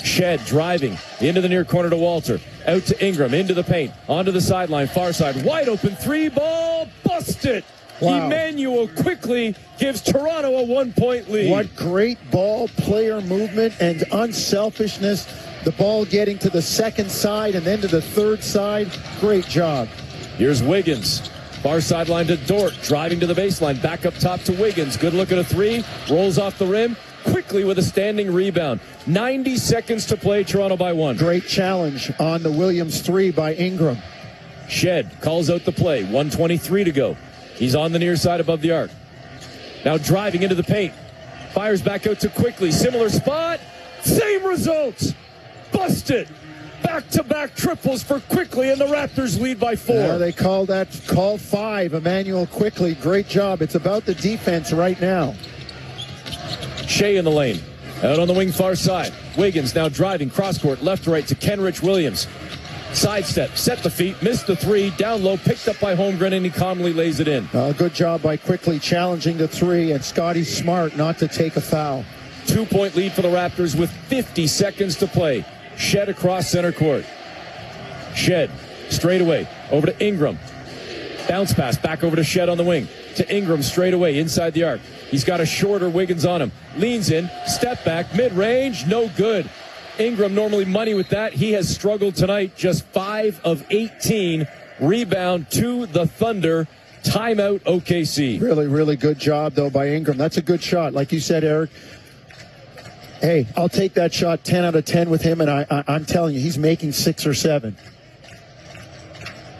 Shed driving into the near corner to Walter. Out to Ingram, into the paint, onto the sideline, far side. Wide open 3-ball, busted. Wow. Emmanuel quickly gives Toronto a 1-point lead. What great ball player movement and unselfishness. The ball getting to the second side and then to the third side. Great job. Here's Wiggins. Far sideline to Dort, driving to the baseline, back up top to Wiggins. Good look at a 3, rolls off the rim, quickly with a standing rebound. 90 seconds to play, Toronto by 1. Great challenge on the Williams 3 by Ingram. Shed calls out the play, 1:23 to go. He's on the near side above the arc. Now driving into the paint, fires back out to Quickly, similar spot, same results, busted. Back-to-back triples for Quickly, and the Raptors lead by 4. Now they call that call 5. Emmanuel Quickly, great job. It's about the defense right now. Shea in the lane, out on the wing far side. Wiggins now driving cross-court, left-right to Kenrich Williams. Sidestep, set the feet, missed the 3, down low, picked up by Holmgren, and he calmly lays it in. Good job by Quickly challenging the 3, and Scotty smart not to take a foul. 2-point lead for the Raptors with 50 seconds to play. Shed across center court. Shed straight away over to Ingram. Bounce pass back over to Shed on the wing. To Ingram straight away inside the arc. He's got a shorter Wiggins on him. Leans in, step back, mid-range, no good. Ingram normally money with that. He has struggled tonight. Just 5 of 18. Rebound to the Thunder. Timeout OKC. Really, really good job, though, by Ingram. That's a good shot. Like you said, Eric, hey, I'll take that shot 10 out of 10 with him, and I'm telling you, he's making 6 or 7.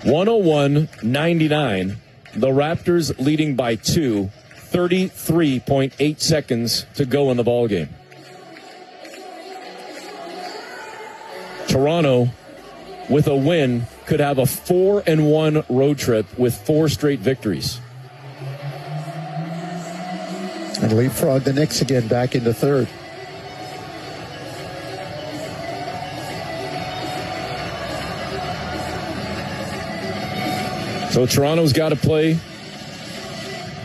101-99. The Raptors leading by 2. 33.8 seconds to go in the ballgame. Toronto, with a win, could have a 4-1 road trip with 4 straight victories. And leapfrog the Knicks again back into third. So Toronto's got to play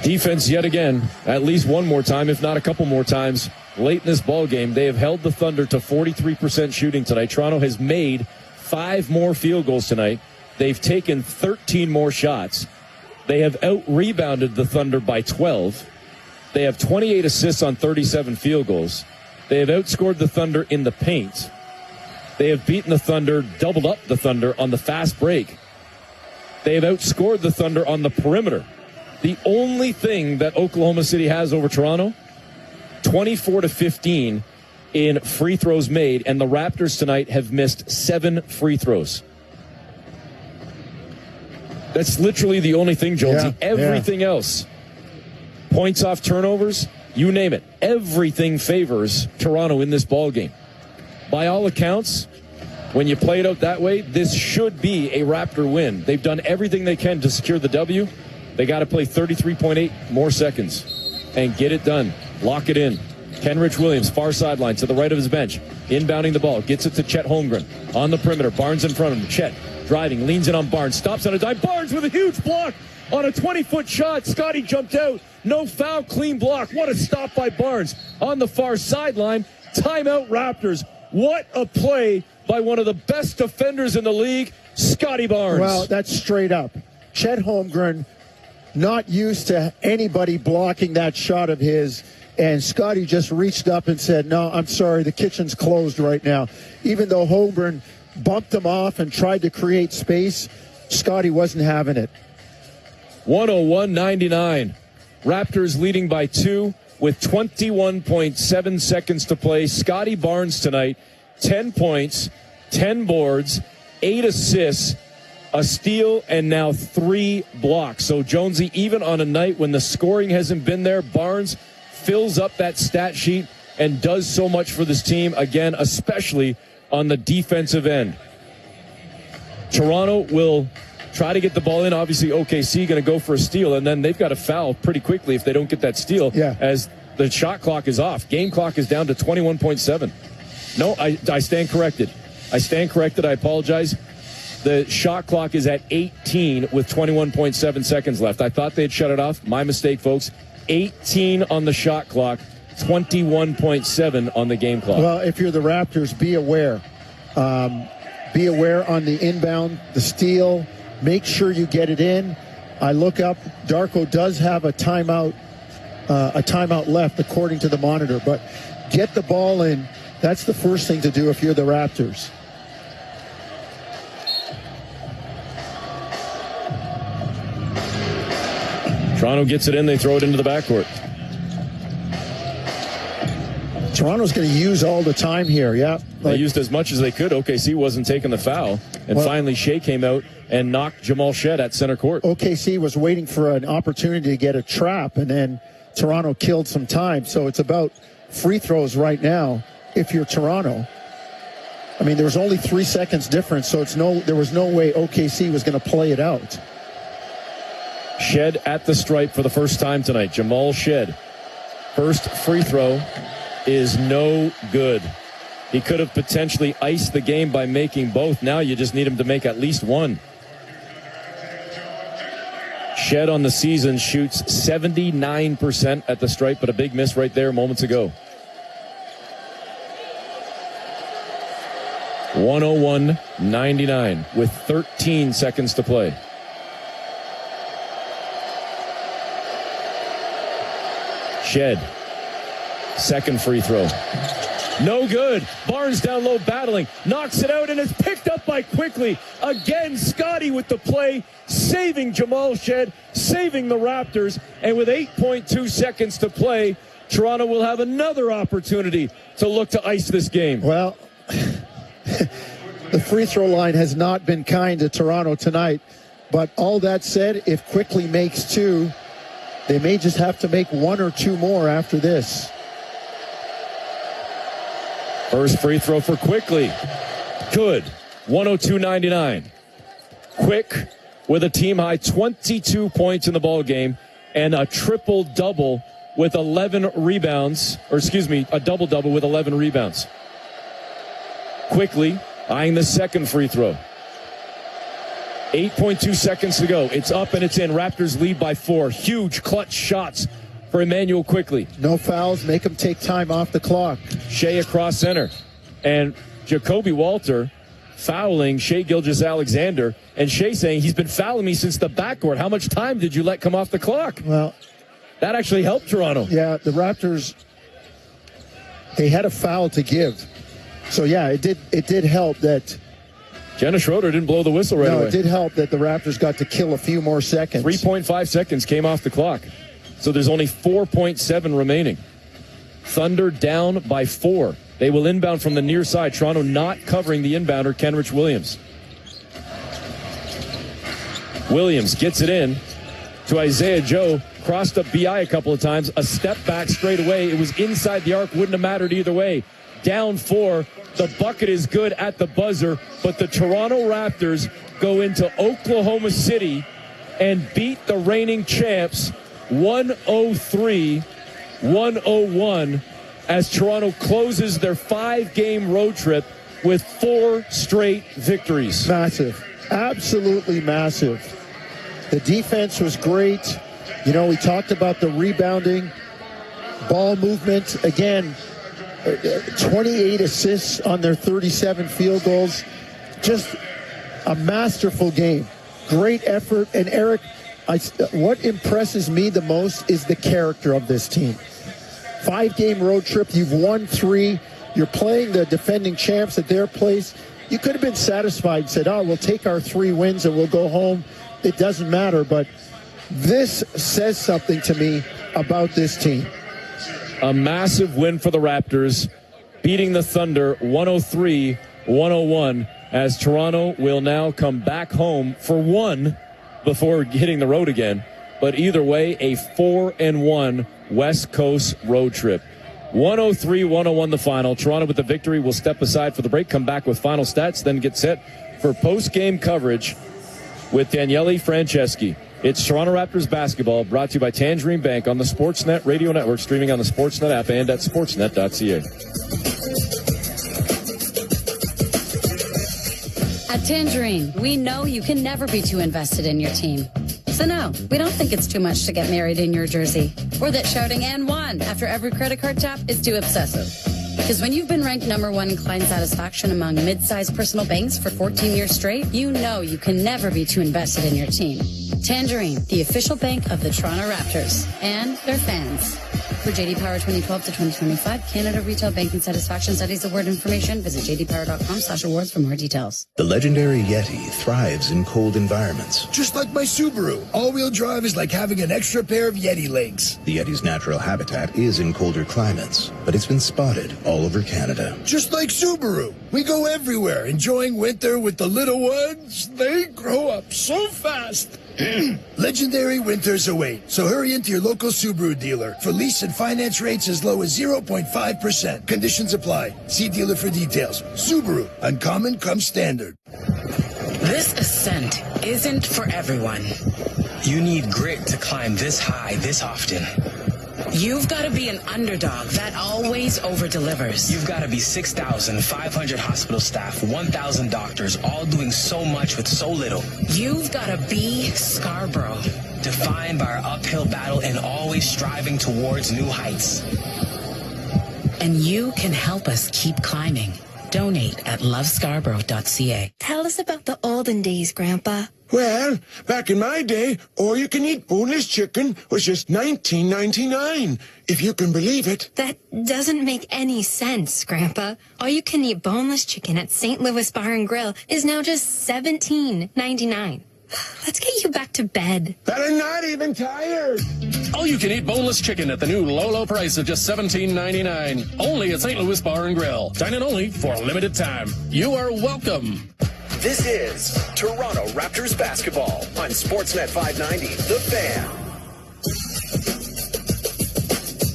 defense yet again, at least one more time, if not a couple more times, late in this ball game. They have held the Thunder to 43% shooting tonight. Toronto has made 5 more field goals tonight. They've taken 13 more shots. They have out-rebounded the Thunder by 12. They have 28 assists on 37 field goals. They have outscored the Thunder in the paint. They have beaten the Thunder, doubled up the Thunder on the fast break. They have outscored the Thunder on the perimeter. The only thing that Oklahoma City has over Toronto, 24-15 in free throws made, and the Raptors tonight have missed 7 free throws. That's literally the only thing, Jonesy. Everything else, points off turnovers, you name it, everything favors Toronto in this ballgame. By all accounts, when you play it out that way, this should be a Raptor win. They've done everything they can to secure the W. They got to play 33.8 more seconds and get it done. Lock it in. Kenrich Williams, far sideline to the right of his bench. Inbounding the ball. Gets it to Chet Holmgren. On the perimeter. Barnes in front of him. Chet driving. Leans in on Barnes. Stops on a dime. Barnes with a huge block on a 20-foot shot. Scotty jumped out. No foul. Clean block. What a stop by Barnes. On the far sideline. Timeout Raptors. What a play by one of the best defenders in the league, Scotty Barnes. Well, that's straight up. Chet Holmgren, not used to anybody blocking that shot of his, and Scotty just reached up and said, no, I'm sorry, the kitchen's closed right now. Even though Holmgren bumped him off and tried to create space, Scotty wasn't having it. 101-99. Raptors leading by 2 with 21.7 seconds to play. Scotty Barnes tonight, 10 points, 10 boards, 8 assists, a steal, and now 3 blocks. So, Jonesy, even on a night when the scoring hasn't been there, Barnes fills up that stat sheet and does so much for this team, again, especially on the defensive end. Toronto will try to get the ball in. Obviously, OKC going to go for a steal, and then they've got to foul pretty quickly if they don't get that steal as the shot clock is off. Game clock is down to 21.7. No, I stand corrected. I apologize. The shot clock is at 18 with 21.7 seconds left. I thought they'd shut it off. My mistake, folks. 18 on the shot clock, 21.7 on the game clock. Well, if you're the Raptors, be aware. Be aware on the inbound, the steal. Make sure you get it in. I look up. Darko does have a timeout left, according to the monitor. But get the ball in. That's the first thing to do if you're the Raptors. Toronto gets it in. They throw it into the backcourt. Toronto's going to use all the time here, They used as much as they could. OKC wasn't taking the foul. And finally, Shea came out and knocked Jamal Shead at center court. OKC was waiting for an opportunity to get a trap, and then Toronto killed some time. So it's about free throws right now if you're Toronto. I mean, there was only 3 seconds difference, so there was no way OKC was going to play it out. Shead at the stripe for the first time tonight. Jamal Shead. First free throw is no good. He could have potentially iced the game by making both. Now you just need him to make at least one. Shead on the season shoots 79% at the stripe, but a big miss right there moments ago. 101-99 with 13 seconds to play. Shead, second free throw. No good. Barnes down low battling. Knocks it out and is picked up by Quickly. Again, Scotty with the play, saving Jamal Shead, saving the Raptors. And with 8.2 seconds to play, Toronto will have another opportunity to look to ice this game. Well, the free throw line has not been kind to Toronto tonight. But all that said, if Quickly makes 2, they may just have to make 1 or 2 more after this. First free throw for Quickly. Good. 102.99. Quick with a team-high 22 points in the ball game and a triple-double with 11 rebounds. A double-double with 11 rebounds. Quickly eyeing the second free throw. 8.2 seconds to go. It's up and it's in. Raptors lead by 4. Huge clutch shots for Immanuel Quickly. No fouls. Make him take time off the clock. Shea across center. And Jacoby Walter fouling Shea Gilgeous-Alexander. And Shea saying, he's been fouling me since the backcourt. How much time did you let come off the clock? Well, that actually helped Toronto. Yeah, the Raptors, they had a foul to give. So, yeah, it did help that. Jenna Schroeder didn't blow the whistle right away. No, it did help that the Raptors got to kill a few more seconds. 3.5 seconds came off the clock. So there's only 4.7 remaining. Thunder down by 4. They will inbound from the near side. Toronto not covering the inbounder, Kenrich Williams. Williams gets it in to Isaiah Joe. Crossed up BI a couple of times. A step back straight away. It was inside the arc. Wouldn't have mattered either way. Down 4. The bucket is good at the buzzer, but the Toronto Raptors go into Oklahoma City and beat the reigning champs 103-101 as Toronto closes their 5-game road trip with 4 straight victories. Massive. Absolutely massive. The defense was great. You know, we talked about the rebounding, ball movement. Again, 28 assists on their 37 field goals. Just a masterful game. Great effort. And Eric, what impresses me the most is the character of this team. 5-game road trip. You've won 3. You're playing the defending champs at their place. You could have been satisfied and said, we'll take our 3 wins and we'll go home. It doesn't matter. But this says something to me about this team. A massive win for the Raptors, beating the Thunder 103-101 as Toronto will now come back home for 1 before hitting the road again. But either way, a 4-1 West Coast road trip. 103-101 the final. Toronto with the victory will step aside for the break, come back with final stats, then get set for post-game coverage with Daniele Franceschi. It's Toronto Raptors basketball, brought to you by Tangerine Bank on the Sportsnet Radio Network, streaming on the Sportsnet app and at sportsnet.ca. At Tangerine, we know you can never be too invested in your team. So no, we don't think it's too much to get married in your jersey, or that shouting "and one" after every credit card tap is too obsessive. Because when you've been ranked #1 in client satisfaction among mid-sized personal banks for 14 years straight, you know you can never be too invested in your team. Tangerine, the official bank of the Toronto Raptors and their fans. For JD Power 2012 to 2025, Canada Retail Banking Satisfaction Studies Award information, visit jdpower.com/awards for more details. The legendary Yeti thrives in cold environments. Just like my Subaru, all-wheel drive is like having an extra pair of Yeti legs. The Yeti's natural habitat is in colder climates, but it's been spotted all over Canada. Just like Subaru, we go everywhere, enjoying winter with the little ones. They grow up so fast. Legendary winters await, so hurry into your local Subaru dealer for lease and finance rates as low as 0.5%. Conditions apply. See dealer for details. Subaru, uncommon comes standard. This ascent isn't for everyone. You need grit to climb this high this often. You've got to be an underdog that always over-delivers. You've got to be 6,500 hospital staff, 1,000 doctors, all doing so much with so little. You've got to be Scarborough, defined by our uphill battle and always striving towards new heights. And you can help us keep climbing. Donate at lovescarborough.ca. Tell us about the olden days, Grandpa. Well, back in my day, all-you-can-eat boneless chicken was just $19.99, if you can believe it. That doesn't make any sense, Grandpa. All-you-can-eat boneless chicken at St. Louis Bar and Grill is now just $17.99. Let's get you back to bed. But I'm not even tired. All you can eat boneless chicken at the new low price of just $17.99. Only at St. Louis Bar and Grill. Dine in only for a limited time. You are welcome. This is Toronto Raptors basketball on Sportsnet 590, The Fan.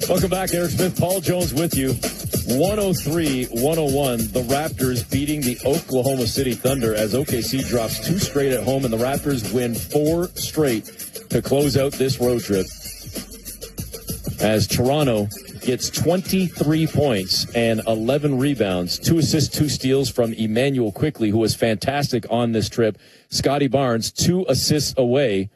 Welcome back. Eric Smith, Paul Jones with you. 103-101. The Raptors beating the Oklahoma City Thunder as OKC drops 2 straight at home, and the Raptors win 4 straight to close out this road trip. As Toronto gets 23 points and 11 rebounds, 2 assists, 2 steals from Emmanuel Quickley, who was fantastic on this trip. Scotty Barnes, 2 assists away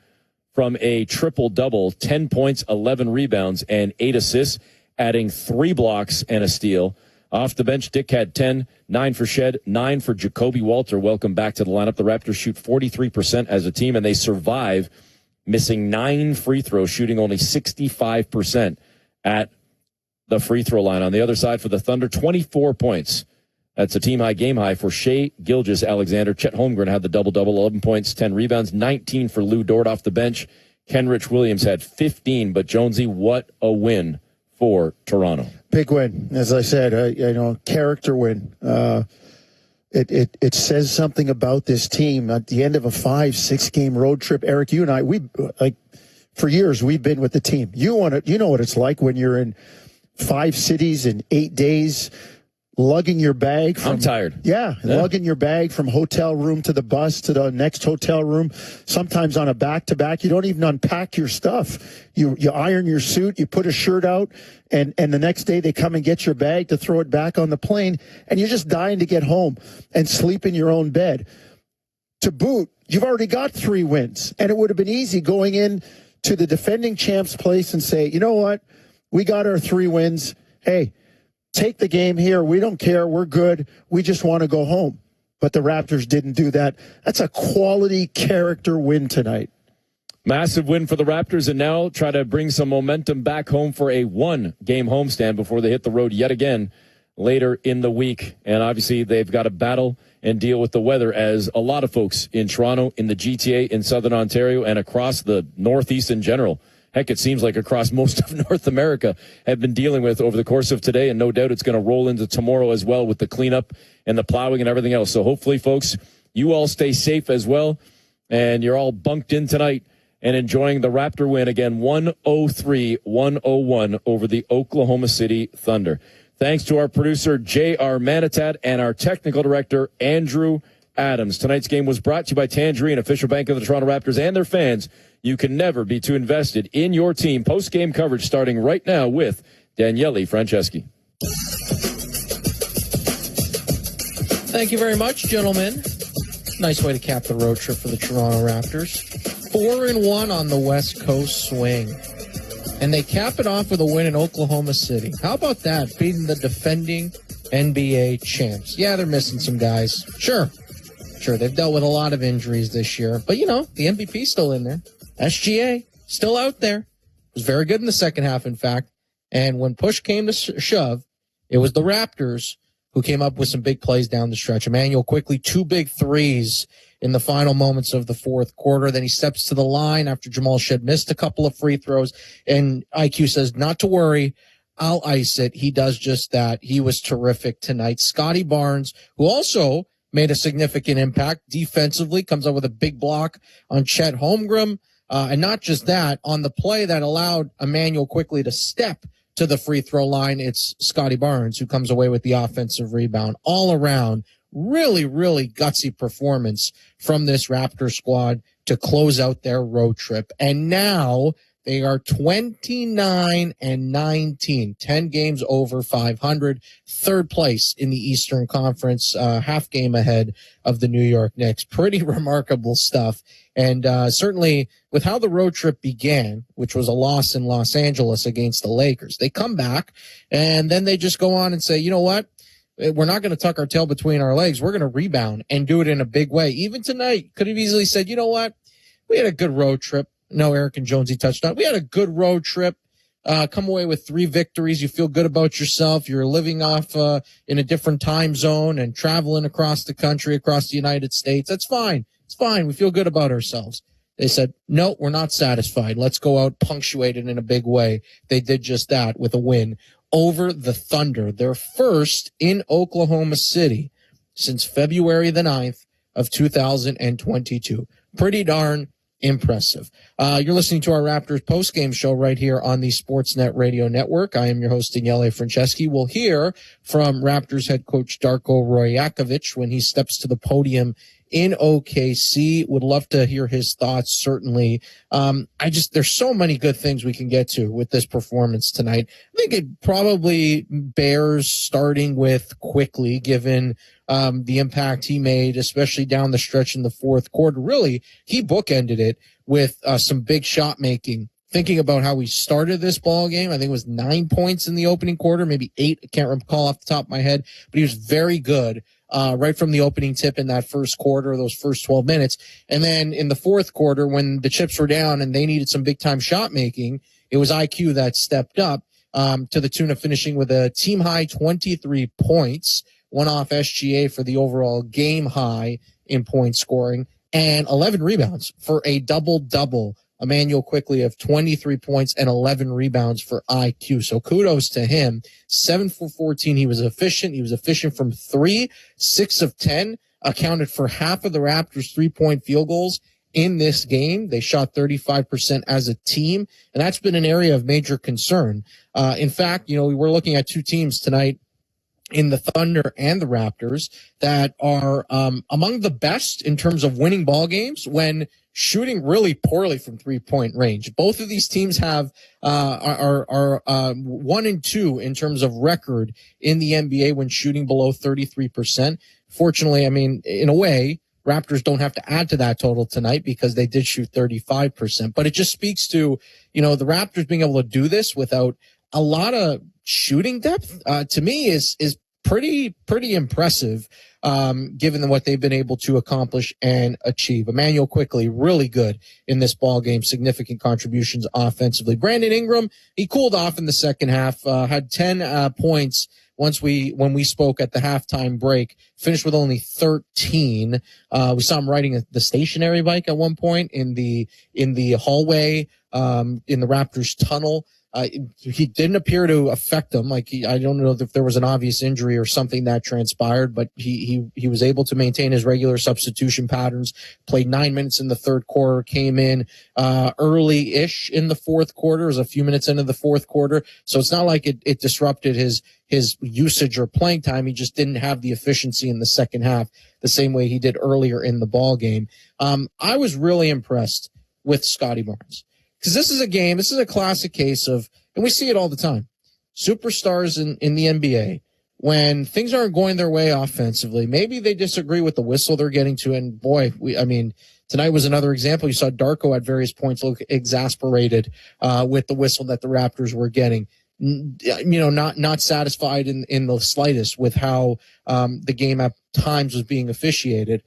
from a triple-double, 10 points, 11 rebounds, and 8 assists, adding 3 blocks and a steal. Off the bench, Dick had 10, 9 for Shed, 9 for Jacoby Walter. Welcome back to the lineup. The Raptors shoot 43% as a team, and they survive missing 9 free throws, shooting only 65% at the free throw line. On the other side for the Thunder, 24 points. That's a team-high, game-high for Shai Gilgeous-Alexander. Chet Holmgren had the double-double, 11 points, 10 rebounds, 19 for Lou Dort off the bench. Kenrich Williams had 15, but Jonesy, what a win for Toronto. Big win. As I said, character win. It says something about this team at the end of a 5-6 game road trip. Eric, you and I, for years we've been with the team. You know what it's like when you're in 5 cities in 8 days, lugging your bag. I'm tired. Yeah, lugging your bag from hotel room to the bus to the next hotel room. Sometimes on a back-to-back, you don't even unpack your stuff. You iron your suit, you put a shirt out, and the next day they come and get your bag to throw it back on the plane, and you're just dying to get home and sleep in your own bed. To boot, you've already got 3 wins, and it would have been easy going in to the defending champs' place and say, you know what, we got our 3 wins. Hey, take the game here. We don't care. We're good. We just want to go home. But the Raptors didn't do that. That's a quality character win tonight. Massive win for the Raptors, and now try to bring some momentum back home for a 1-game homestand before they hit the road yet again later in the week. And obviously they've got to battle and deal with the weather, as a lot of folks in Toronto, in the GTA, in Southern Ontario, and across the Northeast in general. Heck, it seems like across most of North America have been dealing with over the course of today, and no doubt it's going to roll into tomorrow as well with the cleanup and the plowing and everything else. So hopefully, folks, you all stay safe as well, and you're all bunked in tonight and enjoying the Raptor win again, 103-101 over the Oklahoma City Thunder. Thanks to our producer, J.R. Manitat, and our technical director, Andrew Adams. Tonight's game was brought to you by Tangerine, official bank of the Toronto Raptors and their fans. You can never be too invested in your team. Post-game coverage starting right now with Daniele Franceschi. Thank you very much, gentlemen. Nice way to cap the road trip for the Toronto Raptors. 4-1 on the West Coast swing. And they cap it off with a win in Oklahoma City. How about that? Beating the defending NBA champs. Yeah, they're missing some guys. Sure, they've dealt with a lot of injuries this year. But, the MVP's still in there. SGA, still out there. Was very good in the second half, in fact. And when push came to shove, it was the Raptors who came up with some big plays down the stretch. Emmanuel Quickley, 2 big threes in the final moments of the fourth quarter. Then he steps to the line after Jamal Shead missed a couple of free throws. And IQ says, not to worry, I'll ice it. He does just that. He was terrific tonight. Scotty Barnes, who also made a significant impact defensively, comes up with a big block on Chet Holmgren. And not just that, on the play that allowed Emmanuel Quickley to step to the free throw line, it's Scotty Barnes who comes away with the offensive rebound. All around, really, really gutsy performance from this Raptor squad to close out their road trip. And now they are 29-19, 10 games over 500, 3rd place in the Eastern Conference, half game ahead of the New York Knicks. Pretty remarkable stuff. And certainly with how the road trip began, which was a loss in Los Angeles against the Lakers, they come back and then they just go on and say, you know what? We're not going to tuck our tail between our legs. We're going to rebound and do it in a big way. Even tonight, could have easily said, you know what? We had a good road trip. No, Eric and Jonesy touched on. We had a good road trip. Come away with 3 victories. You feel good about yourself. You're living off in a different time zone and traveling across the country, across the United States. That's fine. It's fine. We feel good about ourselves. They said, no, we're not satisfied. Let's go out punctuated in a big way. They did just that with a win over the Thunder. Their first in Oklahoma City since February the 9th of 2022. Pretty darn impressive. You're listening to our Raptors postgame show right here on the Sportsnet Radio Network. I am your host, Daniele Franceschi. We'll hear from Raptors head coach Darko Rajakovic when he steps to the podium in OKC. Would love to hear his thoughts, certainly. There's so many good things we can get to with this performance tonight. I think it probably bears starting with quickly, given the impact he made, especially down the stretch in the fourth quarter. Really, he bookended it with some big shot making. Thinking about how we started this ball game, I think it was 9 points in the opening quarter, maybe 8. I can't recall off the top of my head, but he was very good right from the opening tip in that first quarter, those first 12 minutes. And then in the fourth quarter, when the chips were down and they needed some big-time shot making, it was IQ that stepped up to the tune of finishing with a team-high 23 points, one off SGA for the overall game high in point scoring, and 11 rebounds for a double-double. Emmanuel Quickley of 23 points and 11 rebounds for IQ. So kudos to him. 7 for 14. He was efficient. He was efficient from 3, 6 of 10, accounted for half of the Raptors' 3-point field goals in this game. They shot 35% as a team, and that's been an area of major concern. In fact, we're looking at two teams tonight in the Thunder and the Raptors that are among the best in terms of winning ball games when shooting really poorly from 3-point range. Both of these teams have are 1 and 2 in terms of record in the NBA when shooting below 33%. Fortunately, I mean, in a way, Raptors don't have to add to that total tonight because they did shoot 35%. But it just speaks to, the Raptors being able to do this without a lot of shooting depth, to me is pretty impressive, given what they've been able to accomplish and achieve. Emmanuel Quickley, really good in this ball game, significant contributions offensively. Brandon Ingram, he cooled off in the second half, had 10 points when we spoke at the halftime break, finished with only 13. We saw him riding the stationary bike at one point in the hallway, in the Raptors tunnel. He didn't appear to affect him. I don't know if there was an obvious injury or something that transpired, but he was able to maintain his regular substitution patterns, played 9 minutes in the third quarter, came in, early-ish in the fourth quarter, was a few minutes into the fourth quarter. So it's not like it disrupted his usage or playing time. He just didn't have the efficiency in the second half the same way he did earlier in the ball game. I was really impressed with Scotty Barnes. Because this is a classic case of, and we see it all the time, superstars in the NBA, when things aren't going their way offensively, maybe they disagree with the whistle they're getting to, and boy, tonight was another example. You saw Darko at various points look exasperated with the whistle that the Raptors were getting. Not satisfied in the slightest with how the game at times was being officiated.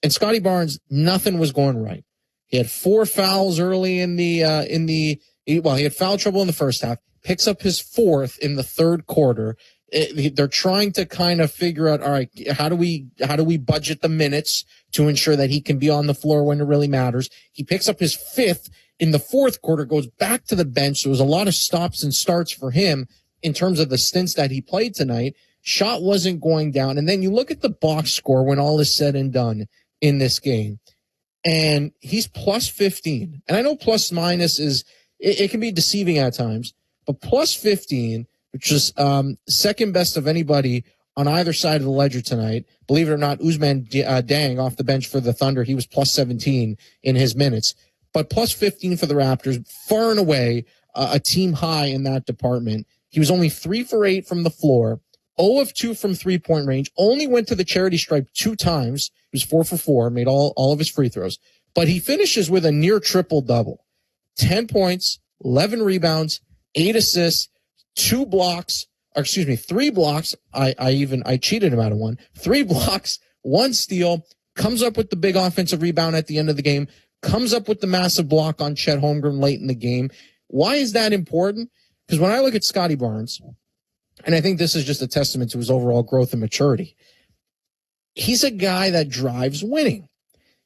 And Scotty Barnes, nothing was going right. He had 4 fouls early he had foul trouble in the first half, picks up his 4th in the third quarter. They're trying to kind of figure out, all right, how do we budget the minutes to ensure that he can be on the floor when it really matters? He picks up his 5th in the fourth quarter, goes back to the bench. There was a lot of stops and starts for him in terms of the stints that he played tonight. Shot wasn't going down. And then you look at the box score when all is said and done in this game. And he's plus 15. And I know plus minus it can be deceiving at times, but plus 15, which is second best of anybody on either side of the ledger tonight. Believe it or not, Ousmane Dieng off the bench for the Thunder, he was plus 17 in his minutes. But plus 15 for the Raptors, far and away a team high in that department. He was only 3 for 8 from the floor, 0 of 2 from 3-point range, only went to the charity stripe 2 times. He was 4 for 4, made all of his free throws. But he finishes with a near triple-double. 10 points, 11 rebounds, 8 assists, 3 blocks. I cheated him out of 1. 3 blocks, 1 steal, comes up with the big offensive rebound at the end of the game, comes up with the massive block on Chet Holmgren late in the game. Why is that important? Because when I look at Scotty Barnes, and I think this is just a testament to his overall growth and maturity, he's a guy that drives winning.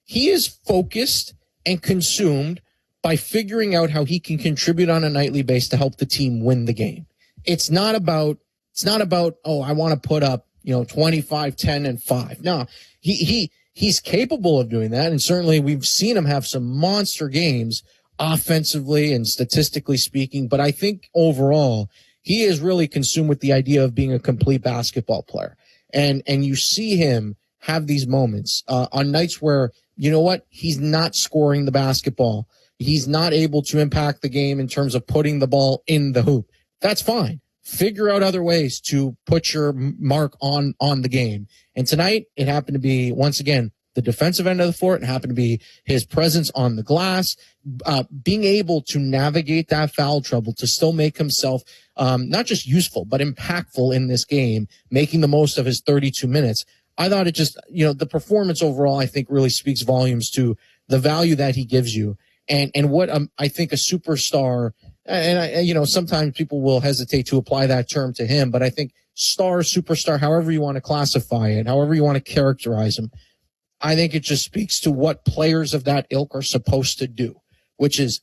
He is focused and consumed by figuring out how he can contribute on a nightly basis to help the team win the game. It's not about, I want to put up, 25, 10, and 5. No, he he's capable of doing that. And certainly we've seen him have some monster games offensively and statistically speaking. But I think overall, he is really consumed with the idea of being a complete basketball player. And you see him have these moments on nights where, you know what, he's not scoring the basketball. He's not able to impact the game in terms of putting the ball in the hoop. That's fine. Figure out other ways to put your mark on the game. And tonight, it happened to be, once again, the defensive end of the floor. It happened to be his presence on the glass, being able to navigate that foul trouble to still make himself not just useful, but impactful in this game, making the most of his 32 minutes. I thought it just, the performance overall, I think really speaks volumes to the value that he gives you and what I think a superstar, and sometimes people will hesitate to apply that term to him, but I think superstar, however you want to classify it, however you want to characterize him, I think it just speaks to what players of that ilk are supposed to do, which is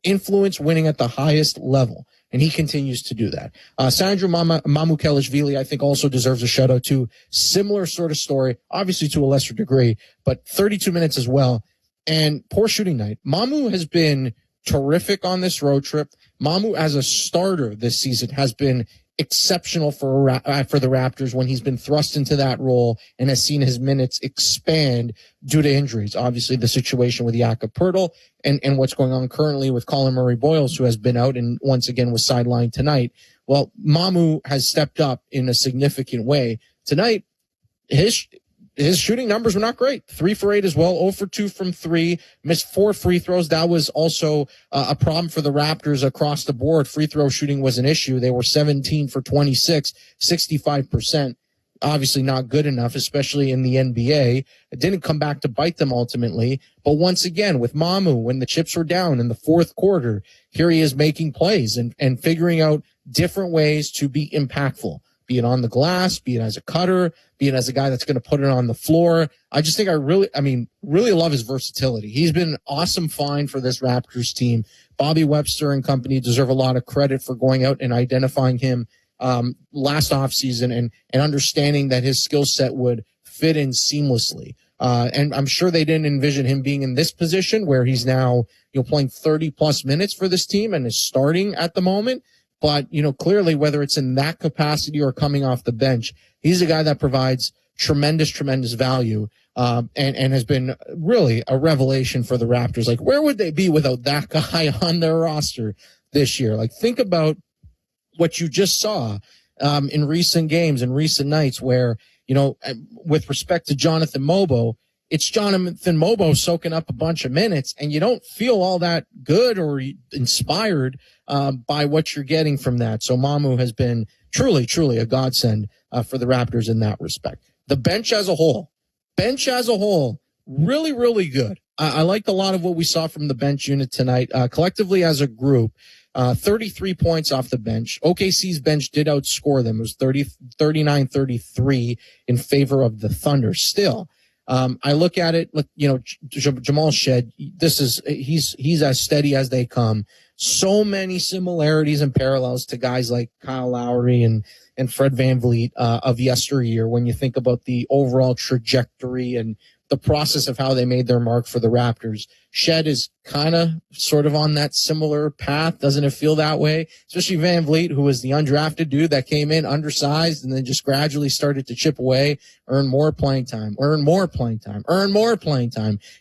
influence winning at the highest level. And he continues to do that. Sandro Mamukelashvili, I think, also deserves a shout out too. Similar sort of story, obviously to a lesser degree, but 32 minutes as well. And poor shooting night. Mamu has been terrific on this road trip. Mamu as a starter this season has been exceptional for the Raptors when he's been thrust into that role and has seen his minutes expand due to injuries. Obviously, the situation with Jakob Poeltl and what's going on currently with Colin Murray-Boyles, who has been out and once again was sidelined tonight. Well, Mamu has stepped up in a significant way. Tonight, his shooting numbers were not great. 3 for 8 as well, 0 for 2 from 3, missed 4 free throws. That was also a problem for the Raptors across the board. Free throw shooting was an issue. They were 17 for 26, 65%. Obviously not good enough, especially in the NBA. It didn't come back to bite them ultimately. But once again, with Mamu, when the chips were down in the fourth quarter, here he is making plays and figuring out different ways to be impactful. Be it on the glass, be it as a cutter, be it as a guy that's going to put it on the floor. I just think really love his versatility. He's been an awesome find for this Raptors team. Bobby Webster and company deserve a lot of credit for going out and identifying him last offseason and understanding that his skill set would fit in seamlessly. And I'm sure they didn't envision him being in this position where he's now playing 30 plus minutes for this team and is starting at the moment. But, clearly, whether it's in that capacity or coming off the bench, he's a guy that provides tremendous value, and has been really a revelation for the Raptors. Like, where would they be without that guy on their roster this year? Like, think about what you just saw, in recent games and recent nights where, with respect to Jonathan Mobo, it's Jonathan Mobo soaking up a bunch of minutes, and you don't feel all that good or inspired by what you're getting from that. So Mamu has been truly a godsend for the Raptors in that respect. The bench as a whole, really good. I liked a lot of what we saw from the bench unit tonight. Collectively as a group, 33 points off the bench. OKC's bench did outscore them. It was 39-33 in favor of the Thunder. Still, I look at it, Jamal Shed, he's as steady as they come. So many similarities and parallels to guys like Kyle Lowry and Fred VanVleet of yesteryear when you think about the overall trajectory and the process of how they made their mark for the Raptors. Shed is kind of sort of on that similar path. Doesn't it feel that way? Especially VanVleet, who was the undrafted dude that came in undersized and then just gradually started to chip away, earn more playing time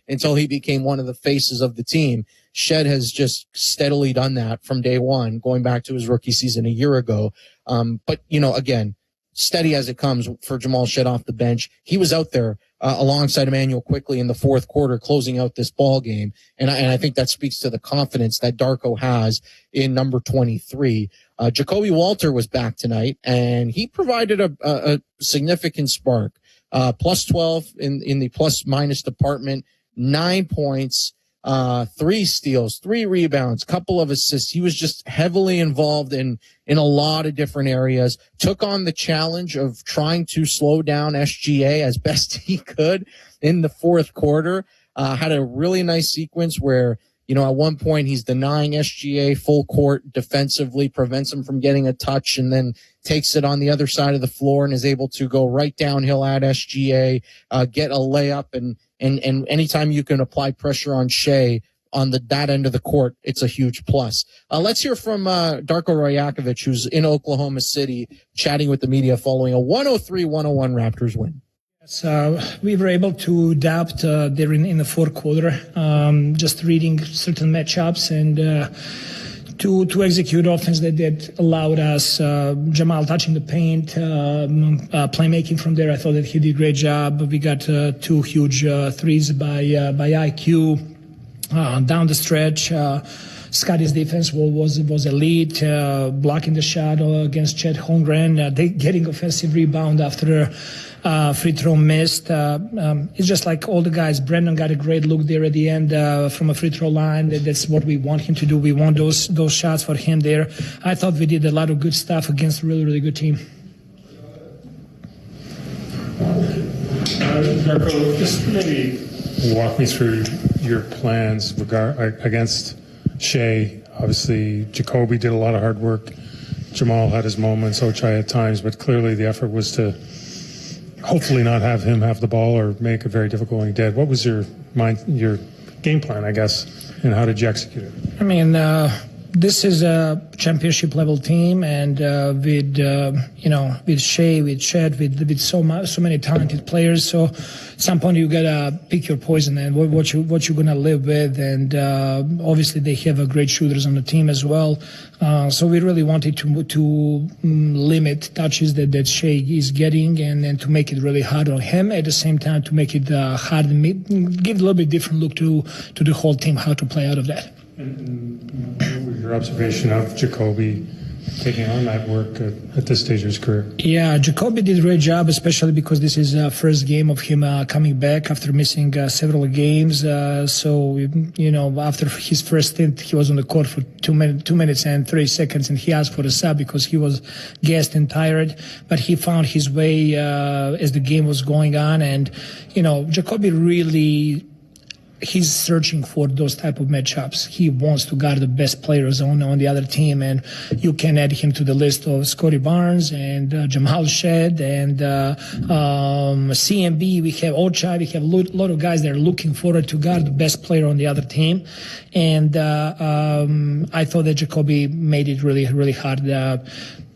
until he became one of the faces of the team. Shed has just steadily done that from day one, going back to his rookie season a year ago. But, again, steady as it comes for Jamal Shed off the bench. He was out there alongside Emmanuel Quickley in the fourth quarter, closing out this ball game. And I think that speaks to the confidence that Darko has in number 23. Jacoby Walter was back tonight, and he provided a significant spark. Plus 12 in the plus minus department, 9 points. 3 steals, 3 rebounds, couple of assists. He was just heavily involved in a lot of different areas. Took on the challenge of trying to slow down SGA as best he could in the fourth quarter. Had a really nice sequence where, At one point he's denying SGA full court defensively, prevents him from getting a touch, and then takes it on the other side of the floor and is able to go right downhill at SGA, get a layup, and anytime you can apply pressure on Shea on that end of the court, it's a huge plus. Let's hear from Darko Rajakovic, who's in Oklahoma City, chatting with the media following a 103-101 Raptors win. So we were able to adapt there in the fourth quarter, just reading certain matchups and to execute offense that allowed us. Jamal touching the paint, playmaking from there. I thought that he did a great job. We got 2 huge threes by IQ down the stretch. Scotty's defense was elite, blocking the shot against Chet Holmgren, getting offensive rebound after free throw missed. It's just like all the guys. Brandon got a great look there at the end from a free throw line. That's what we want him to do. We want those shots for him there. I thought we did a lot of good stuff against a really, really good team. Darko, just maybe walk me through your plans against Shea. Obviously, Jacoby did a lot of hard work. Jamal had his moments, Ochai at times, but clearly the effort was to hopefully not have him have the ball or make it very difficult when he did. What was your game plan, I guess, and how did you execute it? I mean, this is a championship level team, and with Shea, with Chet, with so many talented players. So at some point you gotta pick your poison and what you're gonna live with. And obviously they have great shooters on the team as well. So we really wanted to limit touches that Shea is getting, and to make it really hard on him. At the same time, to make it hard and give a little bit different look to the whole team how to play out of that. And what was your observation of Jacoby taking on that work at this stage of his career? Yeah, Jacoby did a great job, especially because this is the first game of him coming back after missing several games. So, after his first stint, he was on the court for 2 minutes and 30 seconds, and he asked for a sub because he was gassed and tired. But he found his way as the game was going on. And, Jacoby really... he's searching for those type of matchups. He wants to guard the best players on the other team, and you can add him to the list of Scotty Barnes and Jamal Shed and CMB. We have Ochai. We have a lot of guys that are looking forward to guard the best player on the other team. And I thought that Jacoby made it really, really hard.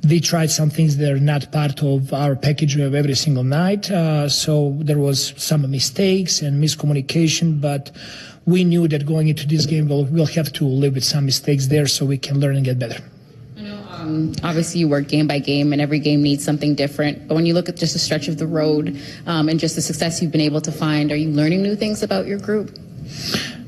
We tried some things that are not part of our package of every single night. So there was some mistakes and miscommunication, but we knew that going into this game, we'll have to live with some mistakes there so we can learn and get better. Obviously, you work game by game, and every game needs something different. But when you look at just a stretch of the road and just the success you've been able to find, are you learning new things about your group?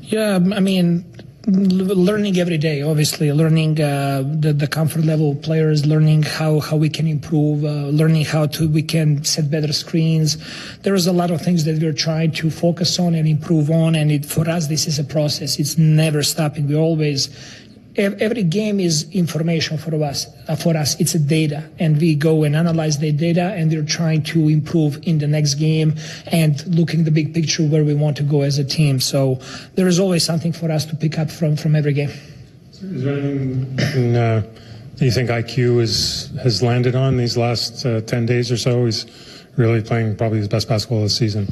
Yeah, I mean, learning every day, obviously, learning the comfort level of players, learning how we can improve, learning how we can set better screens. There is a lot of things that we're trying to focus on and improve on, and for us, this is a process. It's never stopping. We always... Every game is information for us. It's a data, and we go and analyze the data, and we're trying to improve in the next game and looking the big picture where we want to go as a team. So there is always something for us to pick up from every game. Is there anything you think IQ has landed on these last 10 days or so? He's really playing probably his best basketball this season.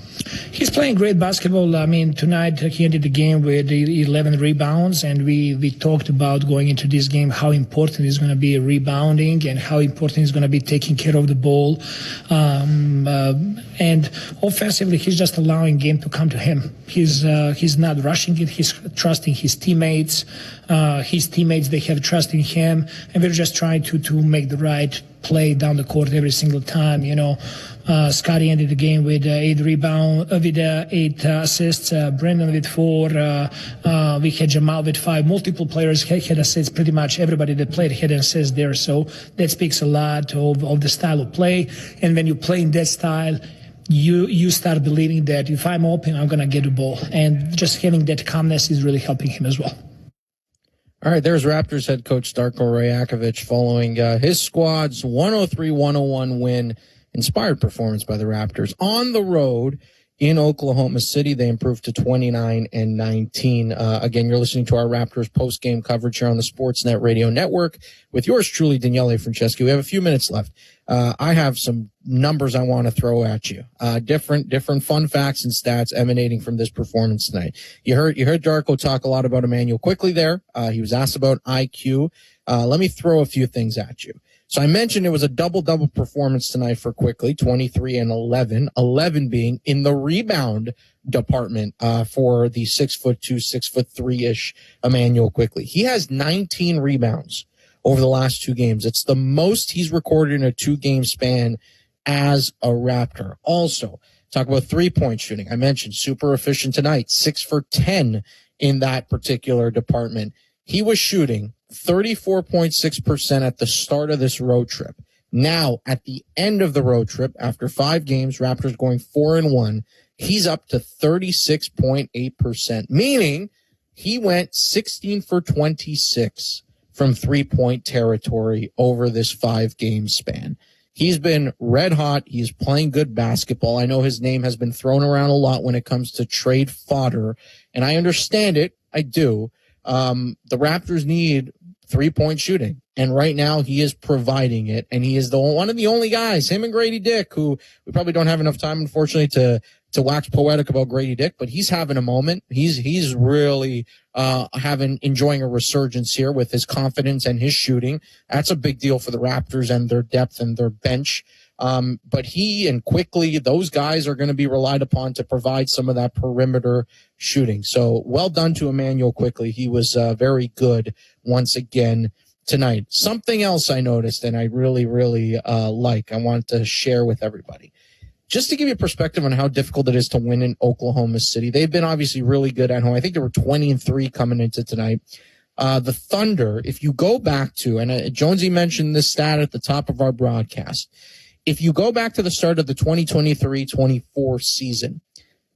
He's playing great basketball. I mean, tonight he ended the game with 11 rebounds, and we talked about going into this game how important is going to be rebounding and how important is going to be taking care of the ball. And offensively, he's just allowing game to come to him. He's not rushing it. He's trusting his teammates. They have trust in him, and we're just trying to make the right play down the court every single time. Scotty ended the game with 8 assists, Brandon with 4, we had Jamal with 5, multiple players had assists, pretty much everybody that played had assists there, so that speaks a lot of the style of play, and when you play in that style, you start believing that if I'm open, I'm going to get the ball, and just having that calmness is really helping him as well. All right, there's Raptors head coach Darko Rajakovic following his squad's 103-101 win. Inspired performance by the Raptors on the road in Oklahoma City. They improved to 29-19. Again, you're listening to our Raptors post-game coverage here on the Sportsnet Radio Network with yours truly, Daniele Franceschi. We have a few minutes left. I have some numbers I want to throw at you. Different fun facts and stats emanating from this performance tonight. You heard Darko talk a lot about Immanuel Quickley there. He was asked about IQ. Let me throw a few things at you. So I mentioned it was a double-double performance tonight for Quickley, 23 and 11, 11 being in the rebound department for the 6'2", 6'3"-ish Immanuel Quickley. He has 19 rebounds over the last 2 games. It's the most he's recorded in a 2-game span as a Raptor. Also, talk about three-point shooting. I mentioned super efficient tonight, 6 for 10 in that particular department. He was shooting 34.6% at the start of this road trip. Now, at the end of the road trip, after 5 games, Raptors going 4-1, he's up to 36.8%, meaning he went 16 for 26 from 3-point territory over this 5-game span. He's been red hot. He's playing good basketball. I know his name has been thrown around a lot when it comes to trade fodder, and I understand it. I do. The Raptors need 3-point shooting, and right now he is providing it, and he is one of the only guys, him and Grady Dick, who we probably don't have enough time, unfortunately, to wax poetic about Grady Dick, but he's having a moment. He's really enjoying a resurgence here with his confidence and his shooting. That's a big deal for the Raptors and their depth and their bench. But he and Quickley, those guys are going to be relied upon to provide some of that perimeter shooting. So well done to Immanuel Quickley. He was very good once again tonight. Something else I noticed and I really, really I want to share with everybody. Just to give you a perspective on how difficult it is to win in Oklahoma City. They've been obviously really good at home. I think they were 20-3 coming into tonight. The Thunder, if you go back to, and Jonesy mentioned this stat at the top of our broadcast, if you go back to the start of the 2023-24 season,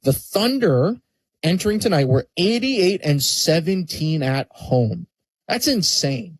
the Thunder entering tonight were 88-17 at home. That's insane.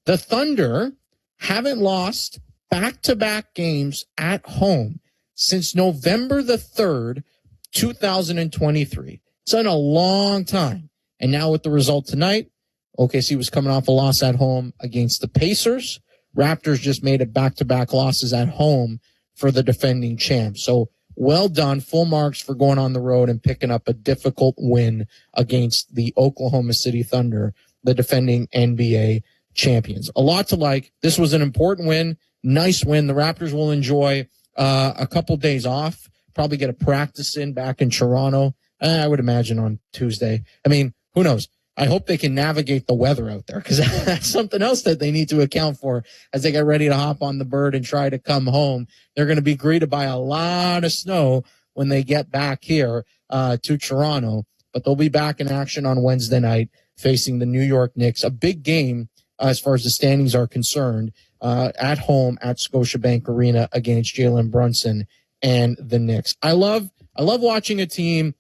The Thunder haven't lost back-to-back games at home since November the 3rd, 2023. It's been a long time. And now with the result tonight, OKC was coming off a loss at home against the Pacers. Raptors just made it back-to-back losses at home for the defending champs. So well done. Full marks for going on the road and picking up a difficult win against the Oklahoma City Thunder, the defending NBA champions. A lot to like. This was an important win. Nice win. The Raptors will enjoy a couple days off, probably get a practice in back in Toronto. I would imagine on Tuesday. I mean, who knows? I hope they can navigate the weather out there because that's something else that they need to account for as they get ready to hop on the bird and try to come home. They're going to be greeted by a lot of snow when they get back here to Toronto, but they'll be back in action on Wednesday night facing the New York Knicks, a big game as far as the standings are concerned, at home at Scotiabank Arena against Jalen Brunson and the Knicks. I love watching a team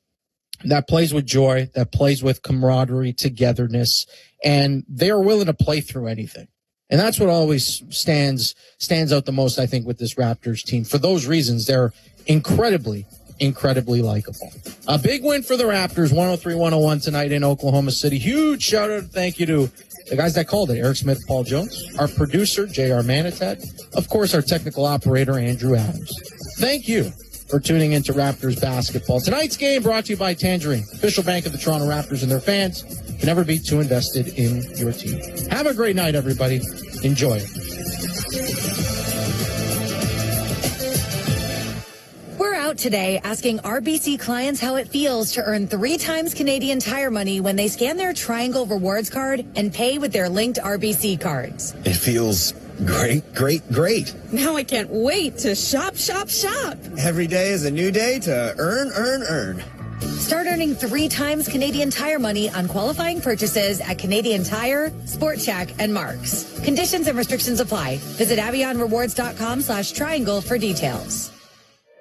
that plays with joy, that plays with camaraderie, togetherness, and they are willing to play through anything. And that's what always stands out the most, I think, with this Raptors team. For those reasons, they're incredibly likable. A big win for the Raptors, 103-101 tonight in Oklahoma City. Huge shout out, thank you to the guys that called it, Eric Smith, Paul Jones, our producer, J.R. Manitat, of course, our technical operator, Andrew Adams. Thank you for tuning into Raptors basketball. Tonight's game brought to you by Tangerine, official bank of the Toronto Raptors and their fans. Can never be too invested in your team. Have a great night, everybody. Enjoy it. We're out today asking RBC clients how it feels to earn 3 times Canadian Tire money when they scan their Triangle Rewards card and pay with their linked RBC cards. It feels great. Now I can't wait to shop. Every day is a new day to earn. Start earning 3 times Canadian Tire money on qualifying purchases at Canadian Tire, Sport Chek, and Marks. Conditions and restrictions apply. Visit AvionRewards.com/triangle for details.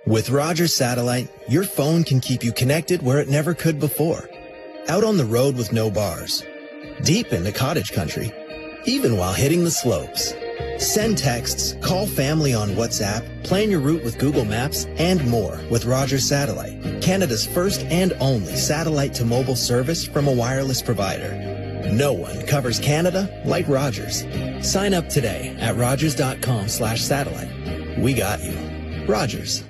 With Rogers Satellite, your phone can keep you connected where it never could before. Out on the road with no bars. Deep into cottage country. Even while hitting the slopes. Send texts, call family on WhatsApp, plan your route with Google Maps, and more with Rogers Satellite, Canada's first and only satellite-to-mobile service from a wireless provider. No one covers Canada like Rogers. Sign up today at rogers.com/satellite. We got you. Rogers.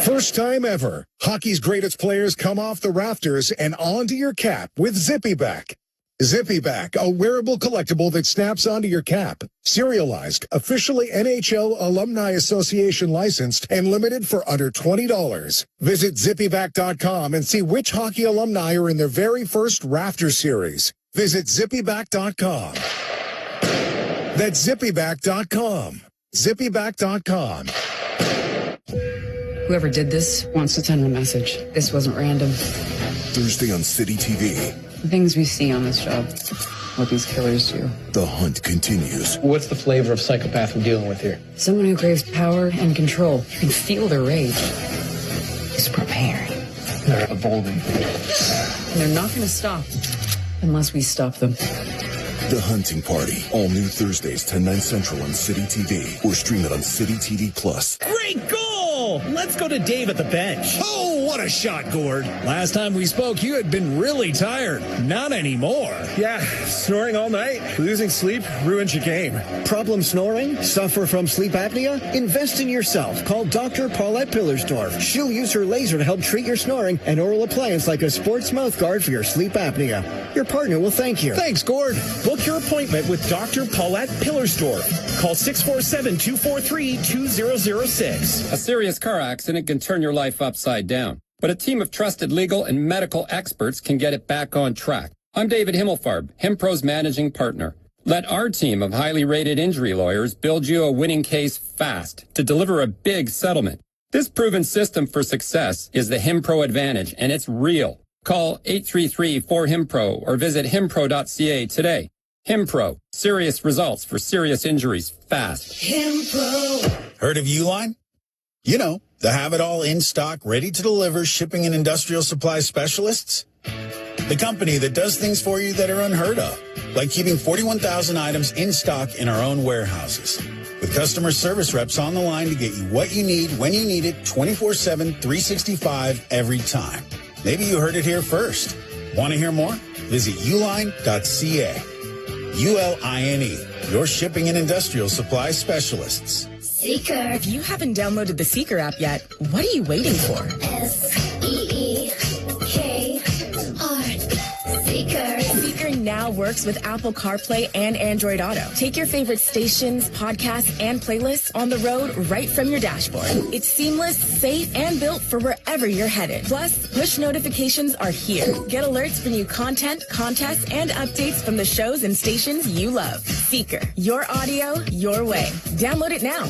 First time ever, hockey's greatest players come off the rafters and onto your cap with ZippyBack. ZippyBack, a wearable collectible that snaps onto your cap. Serialized, officially NHL Alumni Association licensed, and limited for under $20. Visit zippyback.com and see which hockey alumni are in their very first Rafter series. Visit zippyback.com. That's zippyback.com. Zippyback.com. Whoever did this wants to send a message. This wasn't random. Thursday on City TV. The things we see on this job, what these killers do. The hunt continues. What's the flavor of psychopath we're dealing with here? Someone who craves power and control. You can feel their rage. He's preparing. They're evolving. And they're not going to stop unless we stop them. The Hunting Party. All new Thursdays, 10/9 Central on City TV. Or stream it on City TV Plus. Great goal! Let's go to Dave at the bench. Oh, what a shot, Gord. Last time we spoke, you had been really tired. Not anymore. Yeah, snoring all night. Losing sleep ruins your game. Problem snoring? Suffer from sleep apnea? Invest in yourself. Call Dr. Paulette Pillersdorf. She'll use her laser to help treat your snoring and oral appliance like a sports mouth guard for your sleep apnea. Your partner will thank you. Thanks, Gord. Book your appointment with Dr. Paulette Pillersdorf. Call 647-243-2006. A serious car accident can turn your life upside down, but a team of trusted legal and medical experts can get it back on track. I'm David Himmelfarb, HimPro's managing partner. Let our team of highly rated injury lawyers build you a winning case fast to deliver a big settlement. This proven system for success is the HimPro Advantage, and it's real. Call 833-4HimPro or visit himpro.ca today. HimPro, serious results for serious injuries fast. HimPro. Heard of Uline? You know, the have-it-all in stock, ready to deliver shipping and industrial supply specialists. The company that does things for you that are unheard of, like keeping 41,000 items in stock in our own warehouses. With customer service reps on the line to get you what you need, when you need it, 24/7, 365, every time. Maybe you heard it here first. Want to hear more? Visit uline.ca. ULINE, your shipping and industrial supply specialists. Seeker. If you haven't downloaded the Seeker app yet, what are you waiting for? SEEKR. Seeker. Seeker now works with Apple CarPlay and Android Auto. Take your favorite stations, podcasts, and playlists on the road right from your dashboard. It's seamless, safe, and built for wherever you're headed. Plus, push notifications are here. Get alerts for new content, contests, and updates from the shows and stations you love. Seeker. Your audio, your way. Download it now.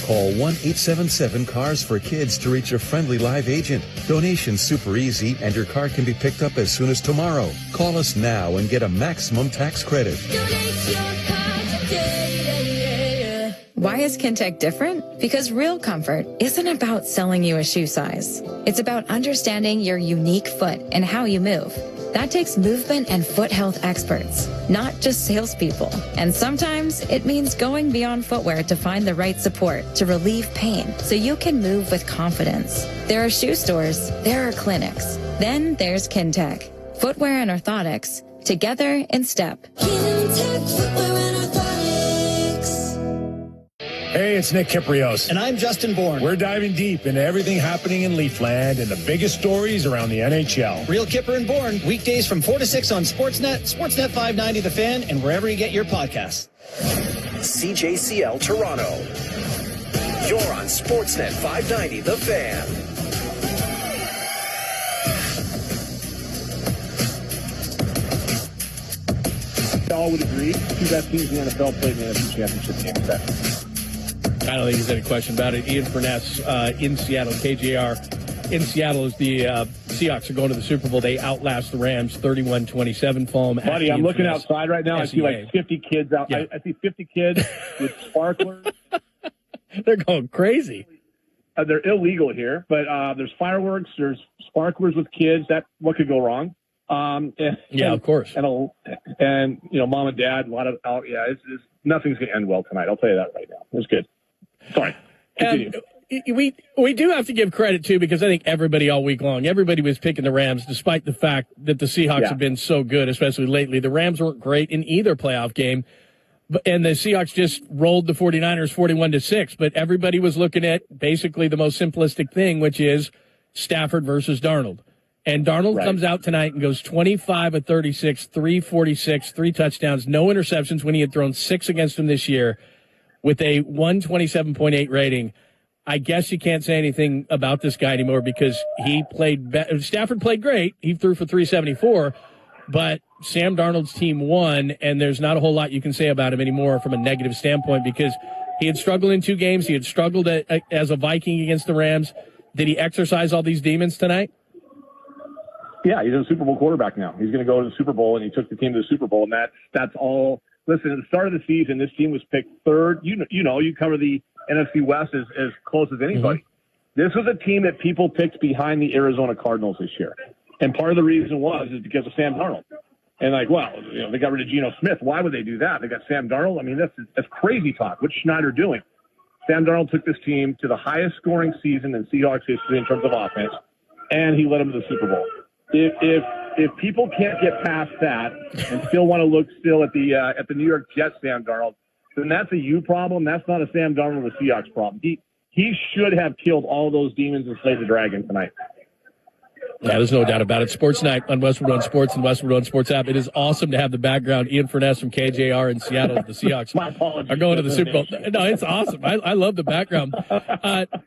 Call 1-877-CARS-FOR-KIDS to reach a friendly live agent. Donation's super easy, and your car can be picked up as soon as tomorrow. Call us now and get a maximum tax credit. Why is Kintec different? Because real comfort isn't about selling you a shoe size. It's about understanding your unique foot and how you move. That takes movement and foot health experts, not just salespeople. And sometimes it means going beyond footwear to find the right support to relieve pain so you can move with confidence. There are shoe stores, there are clinics. Then there's Kintec. Footwear and orthotics, together in step. Kintec Footwear and Orthotics. Hey, it's Nick Kiprios. And I'm Justin Bourne. We're diving deep into everything happening in Leafland and the biggest stories around the NHL. Real Kipper and Bourne, weekdays from 4 to 6 on Sportsnet, Sportsnet 590 The Fan, and wherever you get your podcasts. CJCL Toronto. You're on Sportsnet 590 The Fan. All would agree, two best teams in the NFL played in the NFC Championship game today. I don't think there's any question about it. Ian Furness in Seattle, KJR in Seattle is the Seahawks are going to the Super Bowl. They outlast the Rams 31-27. Follow them. Buddy, I'm looking outside right now. I see like 50 kids out. Yeah. I see 50 kids with sparklers. They're going crazy. They're illegal here, but there's fireworks, there's sparklers with kids. What could go wrong? Of course. And mom and dad, a lot of it's nothing's going to end well tonight. I'll tell you that right now. It was good. Sorry. We do have to give credit too, because I think everybody all week long, everybody was picking the Rams, despite the fact that the Seahawks have been so good, especially lately. The Rams weren't great in either playoff game. And the Seahawks just rolled the 49ers 41-6. But everybody was looking at basically the most simplistic thing, which is Stafford versus Darnold. And Darnold comes out tonight and goes 25 of 36, 346, 3 touchdowns, no interceptions when he had thrown 6 against him this year with a 127.8 rating. I guess you can't say anything about this guy anymore because he played Stafford played great. He threw for 374, but Sam Darnold's team won, and there's not a whole lot you can say about him anymore from a negative standpoint because he had struggled in 2 games. He had struggled as a Viking against the Rams. Did he exercise all these demons tonight? Yeah, he's a Super Bowl quarterback now. He's going to go to the Super Bowl, and he took the team to the Super Bowl, and that's all. Listen, at the start of the season, this team was picked 3rd. You cover the NFC West as close as anybody. Mm-hmm. This was a team that people picked behind the Arizona Cardinals this year. And part of the reason is because of Sam Darnold. And they got rid of Geno Smith. Why would they do that? They got Sam Darnold. I mean, that's crazy talk. What's Schneider doing? Sam Darnold took this team to the highest scoring season in Seahawks history in terms of offense, and he led them to the Super Bowl. If people can't get past that and still want to look still at the New York Jets Sam Darnold, then that's a you problem. That's not a Sam Darnold or Seahawks problem. He should have killed all those demons and slayed the dragon tonight. Yeah, there's no doubt about it. Sports Night on Westwood One Sports and Westwood One Sports app. It is awesome to have the background. Ian Furness from KJR in Seattle. The Seahawks are going to the Super Bowl. No, it's awesome. I love the background.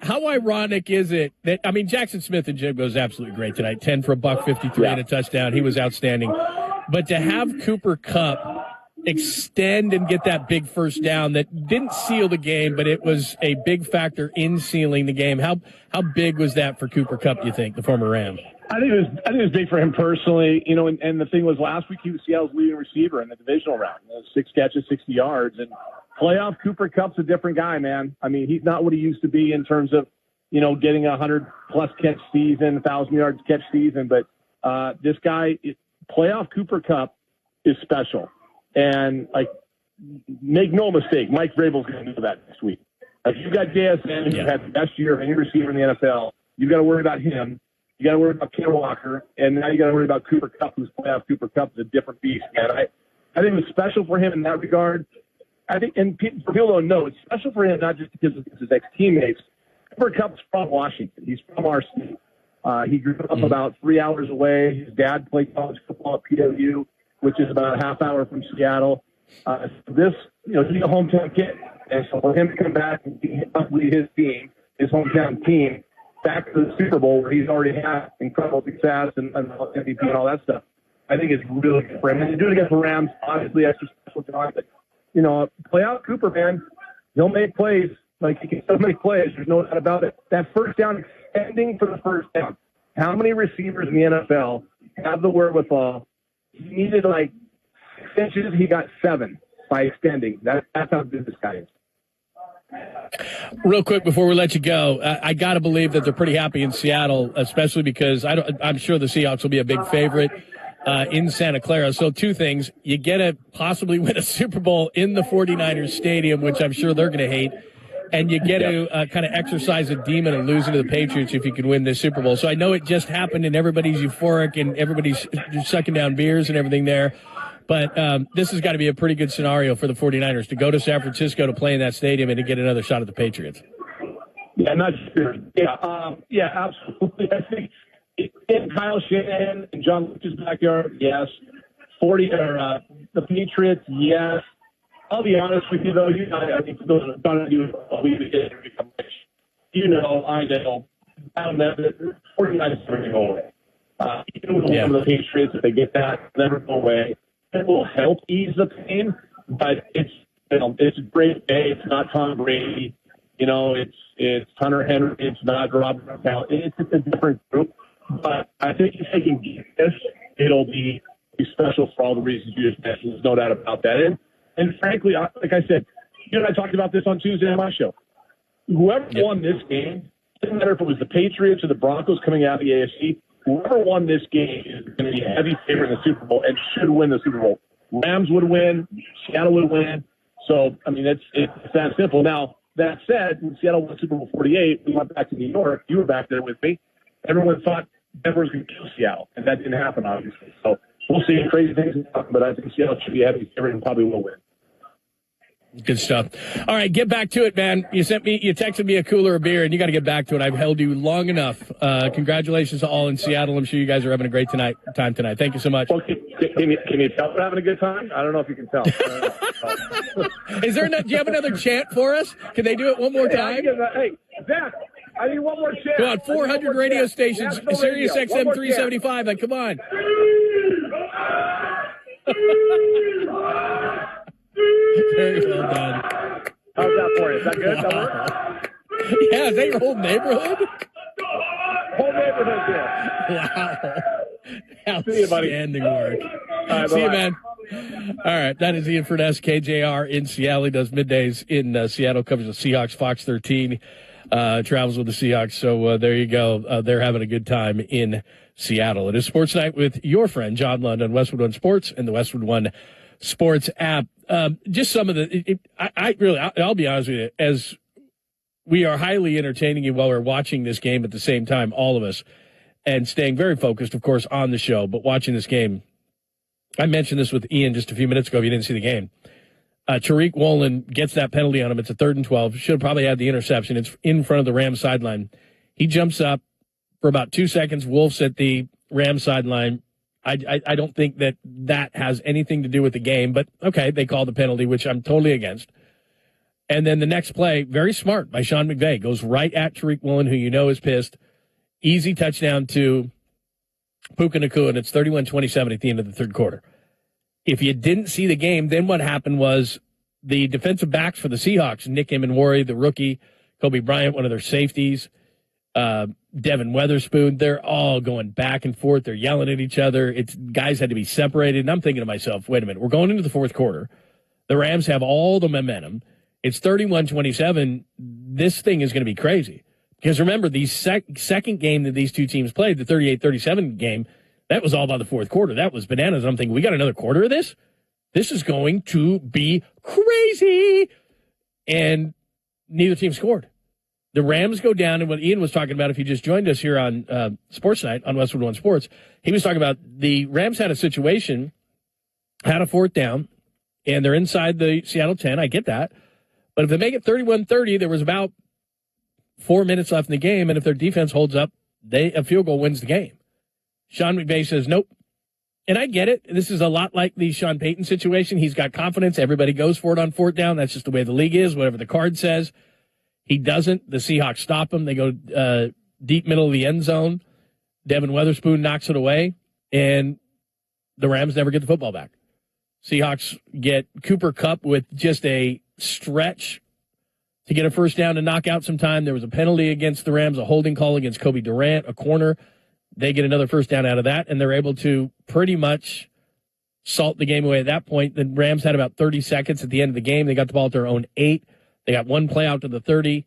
How ironic is it that, Jackson Smith and Jim was absolutely great tonight. 10 for $153 and a touchdown. He was outstanding. But to have Cooper Kupp extend and get that big first down that didn't seal the game, but it was a big factor in sealing the game. How big was that for Cooper Kupp, you think, the former Ram? I think it was big for him personally, and the thing was last week he was Seattle's leading receiver in the divisional round. 6 catches, 60 yards, and playoff Cooper Kupp's a different guy, man. He's not what he used to be in terms of, getting 100-plus catch season, 1,000 yards catch season, but this guy, playoff Cooper Kupp is special. And make no mistake, Mike Vrabel's going to do that next week. If you've got JSN, who had the best year of any receiver in the NFL, you've got to worry about him. You got to worry about Ken Walker, and now you got to worry about Cooper Kupp, who's playoff Cooper Kupp is a different beast, man. I think it was special for him in that regard. I think, and people don't know, it's special for him not just because of his ex-teammates. Cooper Kupp's from Washington. He's from our state. He grew up about 3 hours away. His dad played college football at PW, which is about a half hour from Seattle. He's a hometown kid. And so for him to come back and lead his team, his hometown team, back to the Super Bowl where he's already had incredible success and MVP and all that stuff, I think it's really good for him. And to do it against the Rams, obviously extra special time. But, play out Cooper, man. He'll make plays. He can still make plays. There's no doubt about it. That first down, extending for the first down. How many receivers in the NFL have the wherewithal? He needed 6 inches. He got 7 by extending. That's how good this guy is. Real quick before we let you go, I got to believe that they're pretty happy in Seattle, especially because I'm sure the Seahawks will be a big favorite in Santa Clara. So 2 things. You get to possibly win a Super Bowl in the 49ers stadium, which I'm sure they're going to hate. And you get to kind of exercise a demon and losing to the Patriots if you can win this Super Bowl. So I know it just happened and everybody's euphoric and everybody's sucking down beers and everything there. But this has got to be a pretty good scenario for the 49ers to go to San Francisco to play in that stadium and to get another shot at the Patriots. Yeah, not sure. Yeah, absolutely. I think in Kyle Shanahan and John Lynch's backyard, yes. The Patriots, yes. I'll be honest with you, though. I think those are going to do what we did to become rich. I know. The 49ers are going to go away. Even with some of the Patriots, if they get that, never go away. It will help ease the pain, but it's a great day. It's not Tom Brady. It's Hunter Henry. It's not Robert Gronkowski. It's a different group. But I think if they can get this, it'll be special for all the reasons you just mentioned. There's no doubt about that. And frankly, like I said, you and I talked about this on Tuesday on my show. Whoever won this game, doesn't matter if it was the Patriots or the Broncos coming out of the AFC, whoever won this game is going to be a heavy favorite in the Super Bowl and should win the Super Bowl. Rams would win. Seattle would win. So, I mean, it's that simple. Now, that said, when Seattle won Super Bowl 48, we went back to New York. You were back there with me. Everyone thought Denver was going to kill Seattle, and that didn't happen, obviously. So we'll see crazy things happen, but I think Seattle should be a heavy favorite and probably will win. Good stuff. All right, get back to it, man. You texted me a cooler of beer, and you got to get back to it. I've held you long enough. Congratulations to all in Seattle. I'm sure you guys are having a great time tonight. Thank you so much. Well, can you tell we're having a good time? I don't know if you can tell. Is there? Do you have another chant for us? Can they do it one more time? Hey, Zach, I need one more chant. Come on, 400 radio stations, Sirius XM 375. Like, come on. Very well done. How's that for you? Is that good? That work? Yeah, is that your whole neighborhood? Whole neighborhood, yeah. Wow. See you, buddy. Outstanding work. All right, see you, man. All right, that is Ian Furness, KJR in Seattle. He does middays in Seattle, covers the Seahawks, Fox 13, travels with the Seahawks. So there you go. They're having a good time in Seattle. It is Sports Night with your friend John Lund on Westwood One Sports and the Westwood One Sports app. Just some of the, I'll be honest with you, as we are highly entertaining you while we're watching this game at the same time, all of us, and staying very focused, of course, on the show, but watching this game. I mentioned this with Ian just a few minutes ago if you didn't see the game. Tariq Woolen gets that penalty on him. It's a 3rd and 12. Should have probably had the interception. It's in front of the Rams sideline. He jumps up for about 2 seconds. Wolf's at the Rams sideline. I don't think that has anything to do with the game, but okay, they call the penalty, which I'm totally against. And then the next play, very smart by Sean McVay, goes right at Tariq Woolen, who you know is pissed. Easy touchdown to Puka Nacua, and it's 31-27 at the end of the third quarter. If you didn't see the game, then what happened was the defensive backs for the Seahawks, Nick Emenwari, the rookie, Kobe Bryant, one of their safeties, Devin Weatherspoon, they're all going back and forth. They're yelling at each other. Guys had to be separated. And I'm thinking to myself, wait a minute, we're going into the fourth quarter. The Rams have all the momentum. It's 31-27. This thing is going to be crazy. Because remember, the second game that these two teams played, the 38-37 game, that was all by the fourth quarter. That was bananas. I'm thinking, we got another quarter of this? This is going to be crazy. And neither team scored. The Rams go down, and what Ian was talking about, if you just joined us here on Sports Night on Westwood One Sports, he was talking about the Rams had a situation, had a 4th down, and they're inside the Seattle 10. I get that. But if they make it 31-30, there was about 4 minutes left in the game, and if their defense holds up, a field goal wins the game. Sean McVay says, nope. And I get it. This is a lot like the Sean Payton situation. He's got confidence. Everybody goes for it on 4th down. That's just the way the league is, whatever the card says. He doesn't. The Seahawks stop him. They go deep middle of the end zone. Devin Weatherspoon knocks it away, and the Rams never get the football back. Seahawks get Cooper Kupp with just a stretch to get a 1st down to knock out some time. There was a penalty against the Rams, a holding call against Kobe Durant, a corner. They get another 1st down out of that, and they're able to pretty much salt the game away at that point. The Rams had about 30 seconds at the end of the game. They got the ball at their own 8. They got one play out to the 30.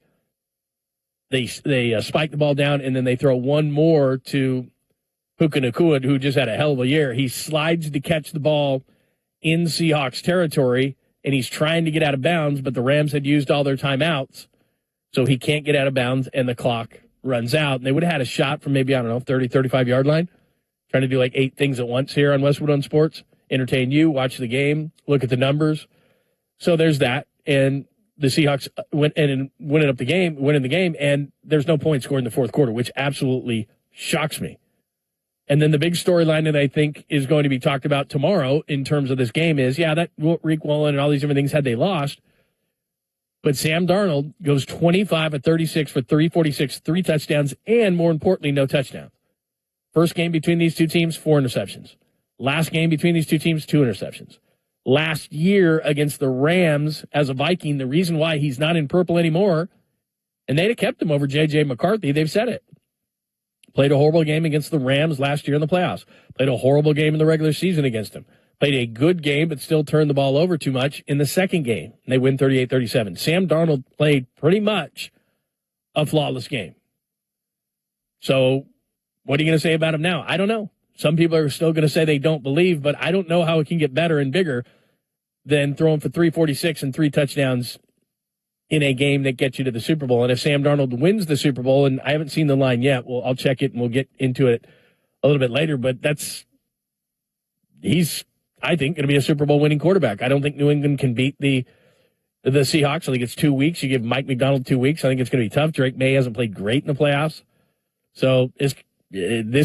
They spike the ball down, and then they throw one more to Puka Nacua, who just had a hell of a year. He slides to catch the ball in Seahawks territory, and he's trying to get out of bounds, but the Rams had used all their timeouts, so he can't get out of bounds, and the clock runs out. And they would have had a shot from maybe, 30, 35-yard line, trying to do like 8 things at once here on Westwood on Sports, entertain you, watch the game, look at the numbers. So there's that, and the Seahawks went and winning the game, and there's no point scored in the fourth quarter, which absolutely shocks me. And then the big storyline that I think is going to be talked about tomorrow in terms of this game is, that Tariq Woolen and all these different things had they lost, but Sam Darnold goes 25 of 36 for 346, 3 touchdowns, and more importantly, no touchdowns. First game between these two teams, 4 interceptions. Last game between these two teams, 2 interceptions. Last year against the Rams as a Viking, the reason why he's not in purple anymore, and they'd have kept him over J.J. McCarthy, they've said it. Played a horrible game against the Rams last year in the playoffs. Played a horrible game in the regular season against them. Played a good game, but still turned the ball over too much in the second game. And they win 38-37. Sam Darnold played pretty much a flawless game. So what are you going to say about him now? I don't know. Some people are still going to say they don't believe, but I don't know how it can get better and bigger than throwing for 346 and 3 touchdowns in a game that gets you to the Super Bowl. And if Sam Darnold wins the Super Bowl, and I haven't seen the line yet, well, I'll check it and we'll get into it a little bit later, but he's, I think, going to be a Super Bowl winning quarterback. I don't think New England can beat the Seahawks. I think it's 2 weeks. You give Mike McDonald 2 weeks. I think it's going to be tough. Drake May hasn't played great in the playoffs. So this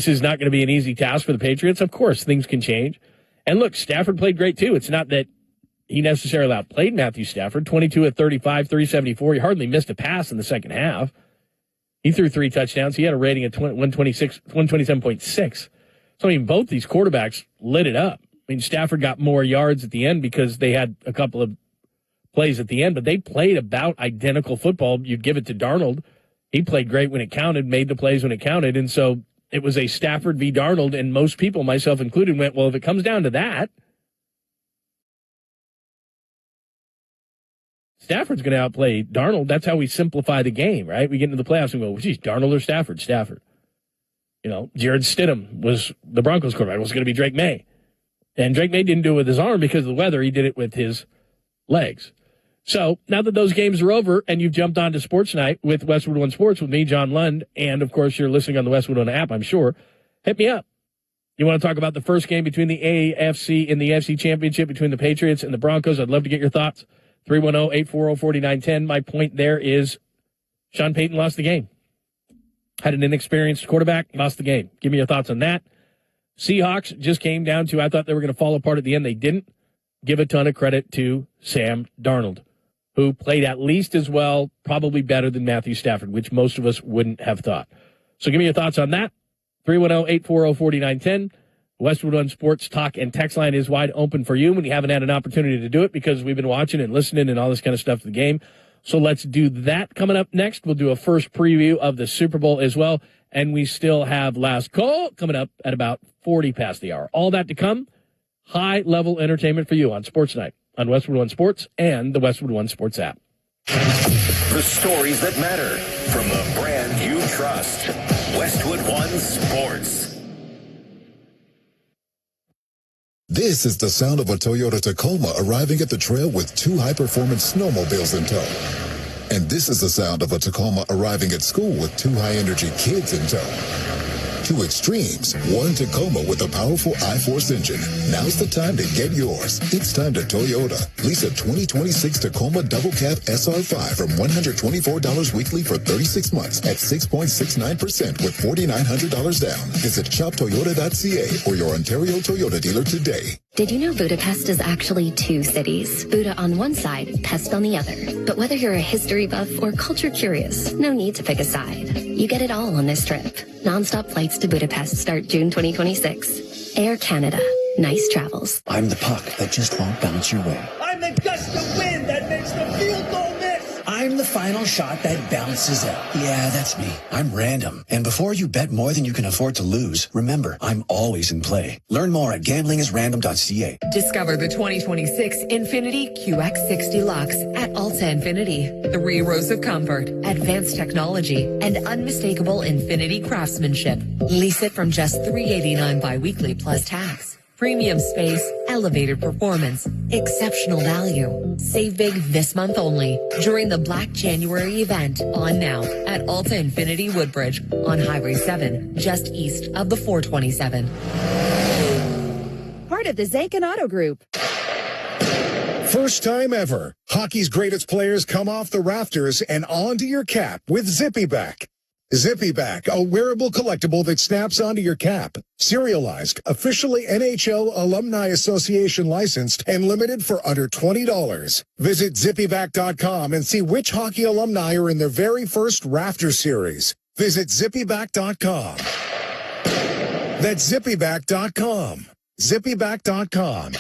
is not going to be an easy task for the Patriots. Of course, things can change. And look, Stafford played great too. It's not that he necessarily outplayed Matthew Stafford. 22 of 35, 374. He hardly missed a pass in the second half. He threw 3 touchdowns. He had a rating of 127.6. So, I mean, both these quarterbacks lit it up. I mean, Stafford got more yards at the end because they had a couple of plays at the end, but they played about identical football. You'd give it to Darnold. He played great when it counted, made the plays when it counted, and so it was a Stafford v. Darnold, and most people, myself included, went, well, if it comes down to that, Stafford's going to outplay Darnold. That's how we simplify the game, right? We get into the playoffs and go, geez, Darnold or Stafford? Stafford. You know, Jared Stidham was the Broncos quarterback. It was going to be Drake May. And Drake May didn't do it with his arm because of the weather. He did it with his legs. So now that those games are over and you've jumped on to Sports Night with Westwood One Sports with me, John Lund, and, of course, you're listening on the Westwood One app, I'm sure, hit me up. You want to talk about the first game between the AFC and the AFC Championship between the Patriots and the Broncos? I'd love to get your thoughts. 310-840-4910. My point there is Sean Payton lost the game. Had an inexperienced quarterback, lost the game. Give me your thoughts on that. Seahawks just came down to, I thought they were going to fall apart at the end. They didn't. Give a ton of credit to Sam Darnold, who played at least as well, probably better than Matthew Stafford, which most of us wouldn't have thought. So give me your thoughts on that. 310-840-4910. Westwood One Sports talk and text line is wide open for you when you haven't had an opportunity to do it because we've been watching and listening and all this kind of stuff to the game. So let's do that coming up next. We'll do a first preview of the Super Bowl as well. And we still have last call coming up at about 40 past the hour. All that to come. High-level entertainment for you on Sports Night on Westwood One Sports and the Westwood One Sports app. The stories that matter from the brand you trust. Westwood One Sports. This is the sound of a Toyota Tacoma arriving at the trail with 2 high-performance snowmobiles in tow. And this is the sound of a Tacoma arriving at school with 2 high-energy kids in tow. 2 extremes, 1 Tacoma with a powerful I-Force engine. Now's the time to get yours. It's time to Toyota. Lease a 2026 Tacoma Double Cab SR5 from $124 weekly for 36 months at 6.69% with $4,900 down. Visit shoptoyota.ca or your Ontario Toyota dealer today. Did you know Budapest is actually 2 cities? Buda on one side, Pest on the other. But whether you're a history buff or culture curious, no need to pick a side. You get it all on this trip. Non-stop flights to Budapest start June 2026. Air Canada. Nice travels. I'm the puck that just won't bounce your way. I'm the gust of wind that makes the field goal miss. I'm the final shot that bounces out. Yeah, that's me. I'm random. And before you bet more than you can afford to lose, remember, I'm always in play. Learn more at gamblingisrandom.ca. Discover the 2026 Infiniti QX60 Lux at Alta Infiniti. 3 rows of comfort, advanced technology, and unmistakable Infiniti craftsmanship. Lease it from just $389 biweekly plus tax. Premium space, elevated performance, exceptional value. Save big this month only during the Black January event on now at Alta Infiniti Woodbridge on Highway 7, just east of the 427. Part of the Zankin Auto Group. First time ever, hockey's greatest players come off the rafters and onto your cap with Zippy Back. Zippy Back, a wearable collectible that snaps onto your cap. Serialized, officially NHL Alumni Association licensed, and limited for under $20. Visit zippyback.com and see which hockey alumni are in their very first Rafter Series. Visit zippyback.com. That's zippyback.com. Zippyback.com.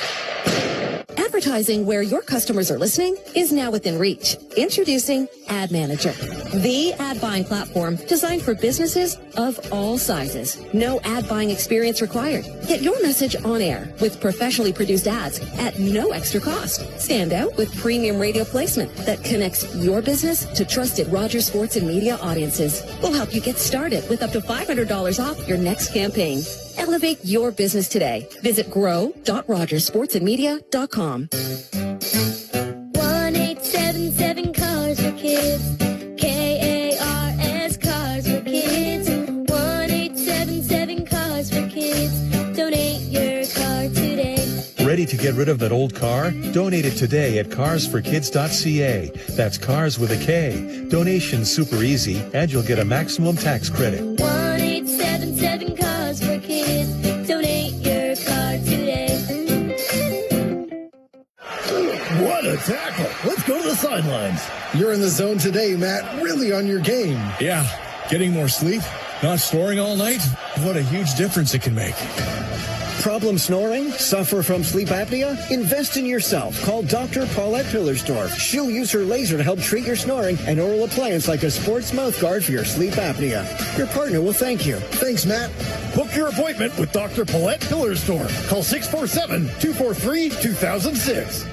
Advertising where your customers are listening is now within reach. Introducing Ad Manager, the ad buying platform designed for businesses of all sizes. No ad buying experience required. Get your message on air with professionally produced ads at no extra cost. Stand out with premium radio placement that connects your business to trusted Rogers Sports and Media audiences. We'll help you get started with up to $500 off your next campaign. Elevate your business today. Visit grow.rogersportsandmedia.com. 1-877 Cars for Kids. KARS Cars for Kids. 1-877 Cars for Kids. Donate your car today. Ready to get rid of that old car? Donate it today at carsforkids.ca. That's cars with a K. Donation's super easy, and you'll get a maximum tax credit. 1-877 Cars for Kids. Donate your car today. What a tackle. Let's go to the sidelines. You're in the zone today, Matt. Really on your game. Yeah, getting more sleep, not snoring all night. What a huge difference it can make. Problem snoring? Suffer from sleep apnea? Invest in yourself. Call Dr. Paulette Pillersdorf. She'll use her laser to help treat your snoring and oral appliance like a sports mouth guard for your sleep apnea. Your partner will thank you. Thanks, Matt. Book your appointment with Dr. Paulette Pillersdorf. Call 647-243-2006.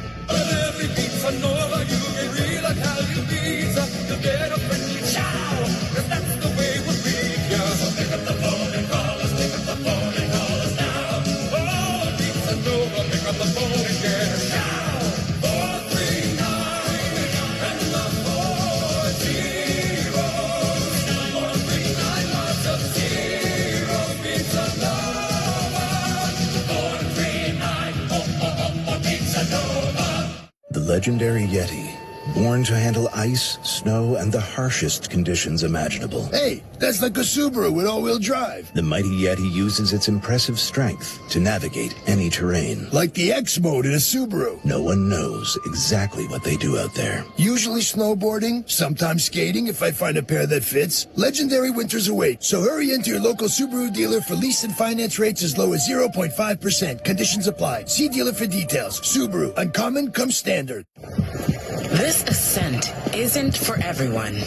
The legendary Yeti, born to handle ice, snow, and the harshest conditions imaginable. Hey, that's like a Subaru with all-wheel drive. The mighty Yeti uses its impressive strength to navigate any terrain. Like the X mode in a Subaru. No one knows exactly what they do out there. Usually snowboarding, sometimes skating if I find a pair that fits. Legendary winters await, so hurry into your local Subaru dealer for lease and finance rates as low as 0.5%. Conditions apply. See dealer for details. Subaru, uncommon comes standard. This ascent isn't for everyone.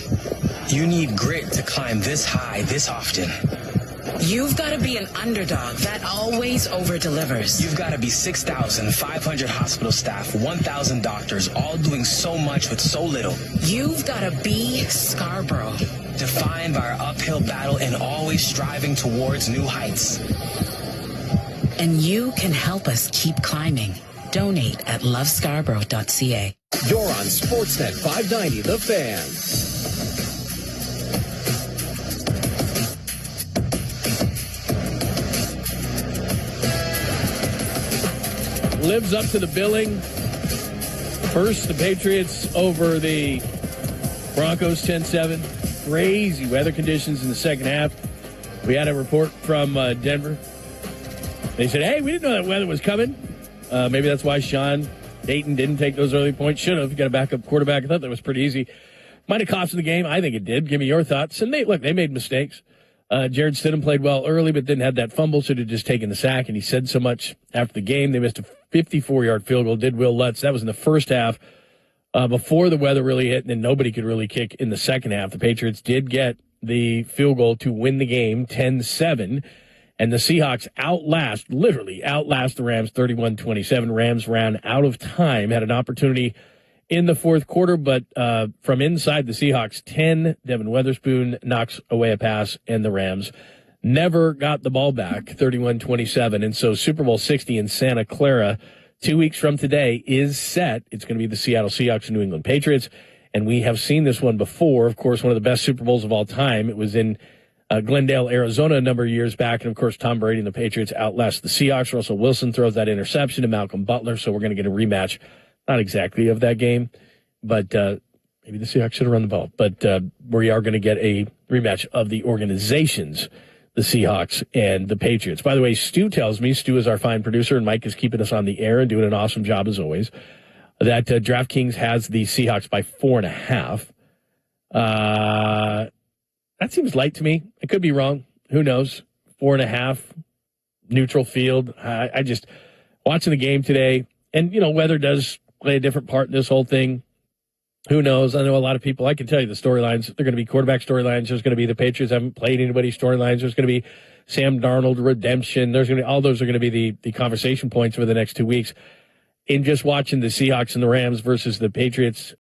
You need grit to climb this high this often. You've got to be an underdog that always over-delivers. You've got to be 6,500 hospital staff, 1,000 doctors, all doing so much with so little. You've got to be Scarborough, defined by our uphill battle and always striving towards new heights. And you can help us keep climbing. Donate at lovescarborough.ca. You're on Sportsnet 590, The Fan. Lives up to the billing. First, the Patriots over the Broncos 10-7. Crazy weather conditions in the second half. We had a report from Denver. They said, hey, we didn't know that weather was coming. Maybe that's why Sean Dayton didn't take those early points. Should have. Got a backup quarterback. I thought that was pretty easy. Might have cost them the game. I think it did. Give me your thoughts. And they made mistakes. Jared Stidham played well early, but didn't have that fumble, should have just taken the sack, and he said so much after the game. They missed a 54-yard field goal, did Will Lutz. That was in the first half before the weather really hit, and then nobody could really kick in the second half. The Patriots did get the field goal to win the game 10-7, and the Seahawks literally outlast the Rams 31-27. Rams ran out of time, had an opportunity in the fourth quarter, but from inside the Seahawks 10, Devin Weatherspoon knocks away a pass, and the Rams never got the ball back, 31-27. And so Super Bowl 60 in Santa Clara 2 weeks from today is set. It's going to be the Seattle Seahawks and New England Patriots, and we have seen this one before. Of course, one of the best Super Bowls of all time. It was in Glendale, Arizona a number of years back, and of course Tom Brady and the Patriots outlast the Seahawks. Russell Wilson throws that interception to Malcolm Butler, so we're going to get a rematch. Not exactly of that game, but maybe the Seahawks should have run the ball. But we are going to get a rematch of the organizations, the Seahawks and the Patriots. By the way, Stu tells me, Stu is our fine producer, and Mike is keeping us on the air and doing an awesome job as always, that DraftKings has the Seahawks by 4.5. That seems light to me. I could be wrong. Who knows? 4.5, neutral field. I just, watching the game today, And, weather does play a different part in this whole thing. Who knows? I know a lot of people, I can tell you the storylines. They're going to be quarterback storylines. There's going to be the Patriots haven't played anybody storylines. There's going to be Sam Darnold redemption. There's going to be, all those are going to be the conversation points for the next 2 weeks. In just watching the Seahawks and the Rams versus the Patriots,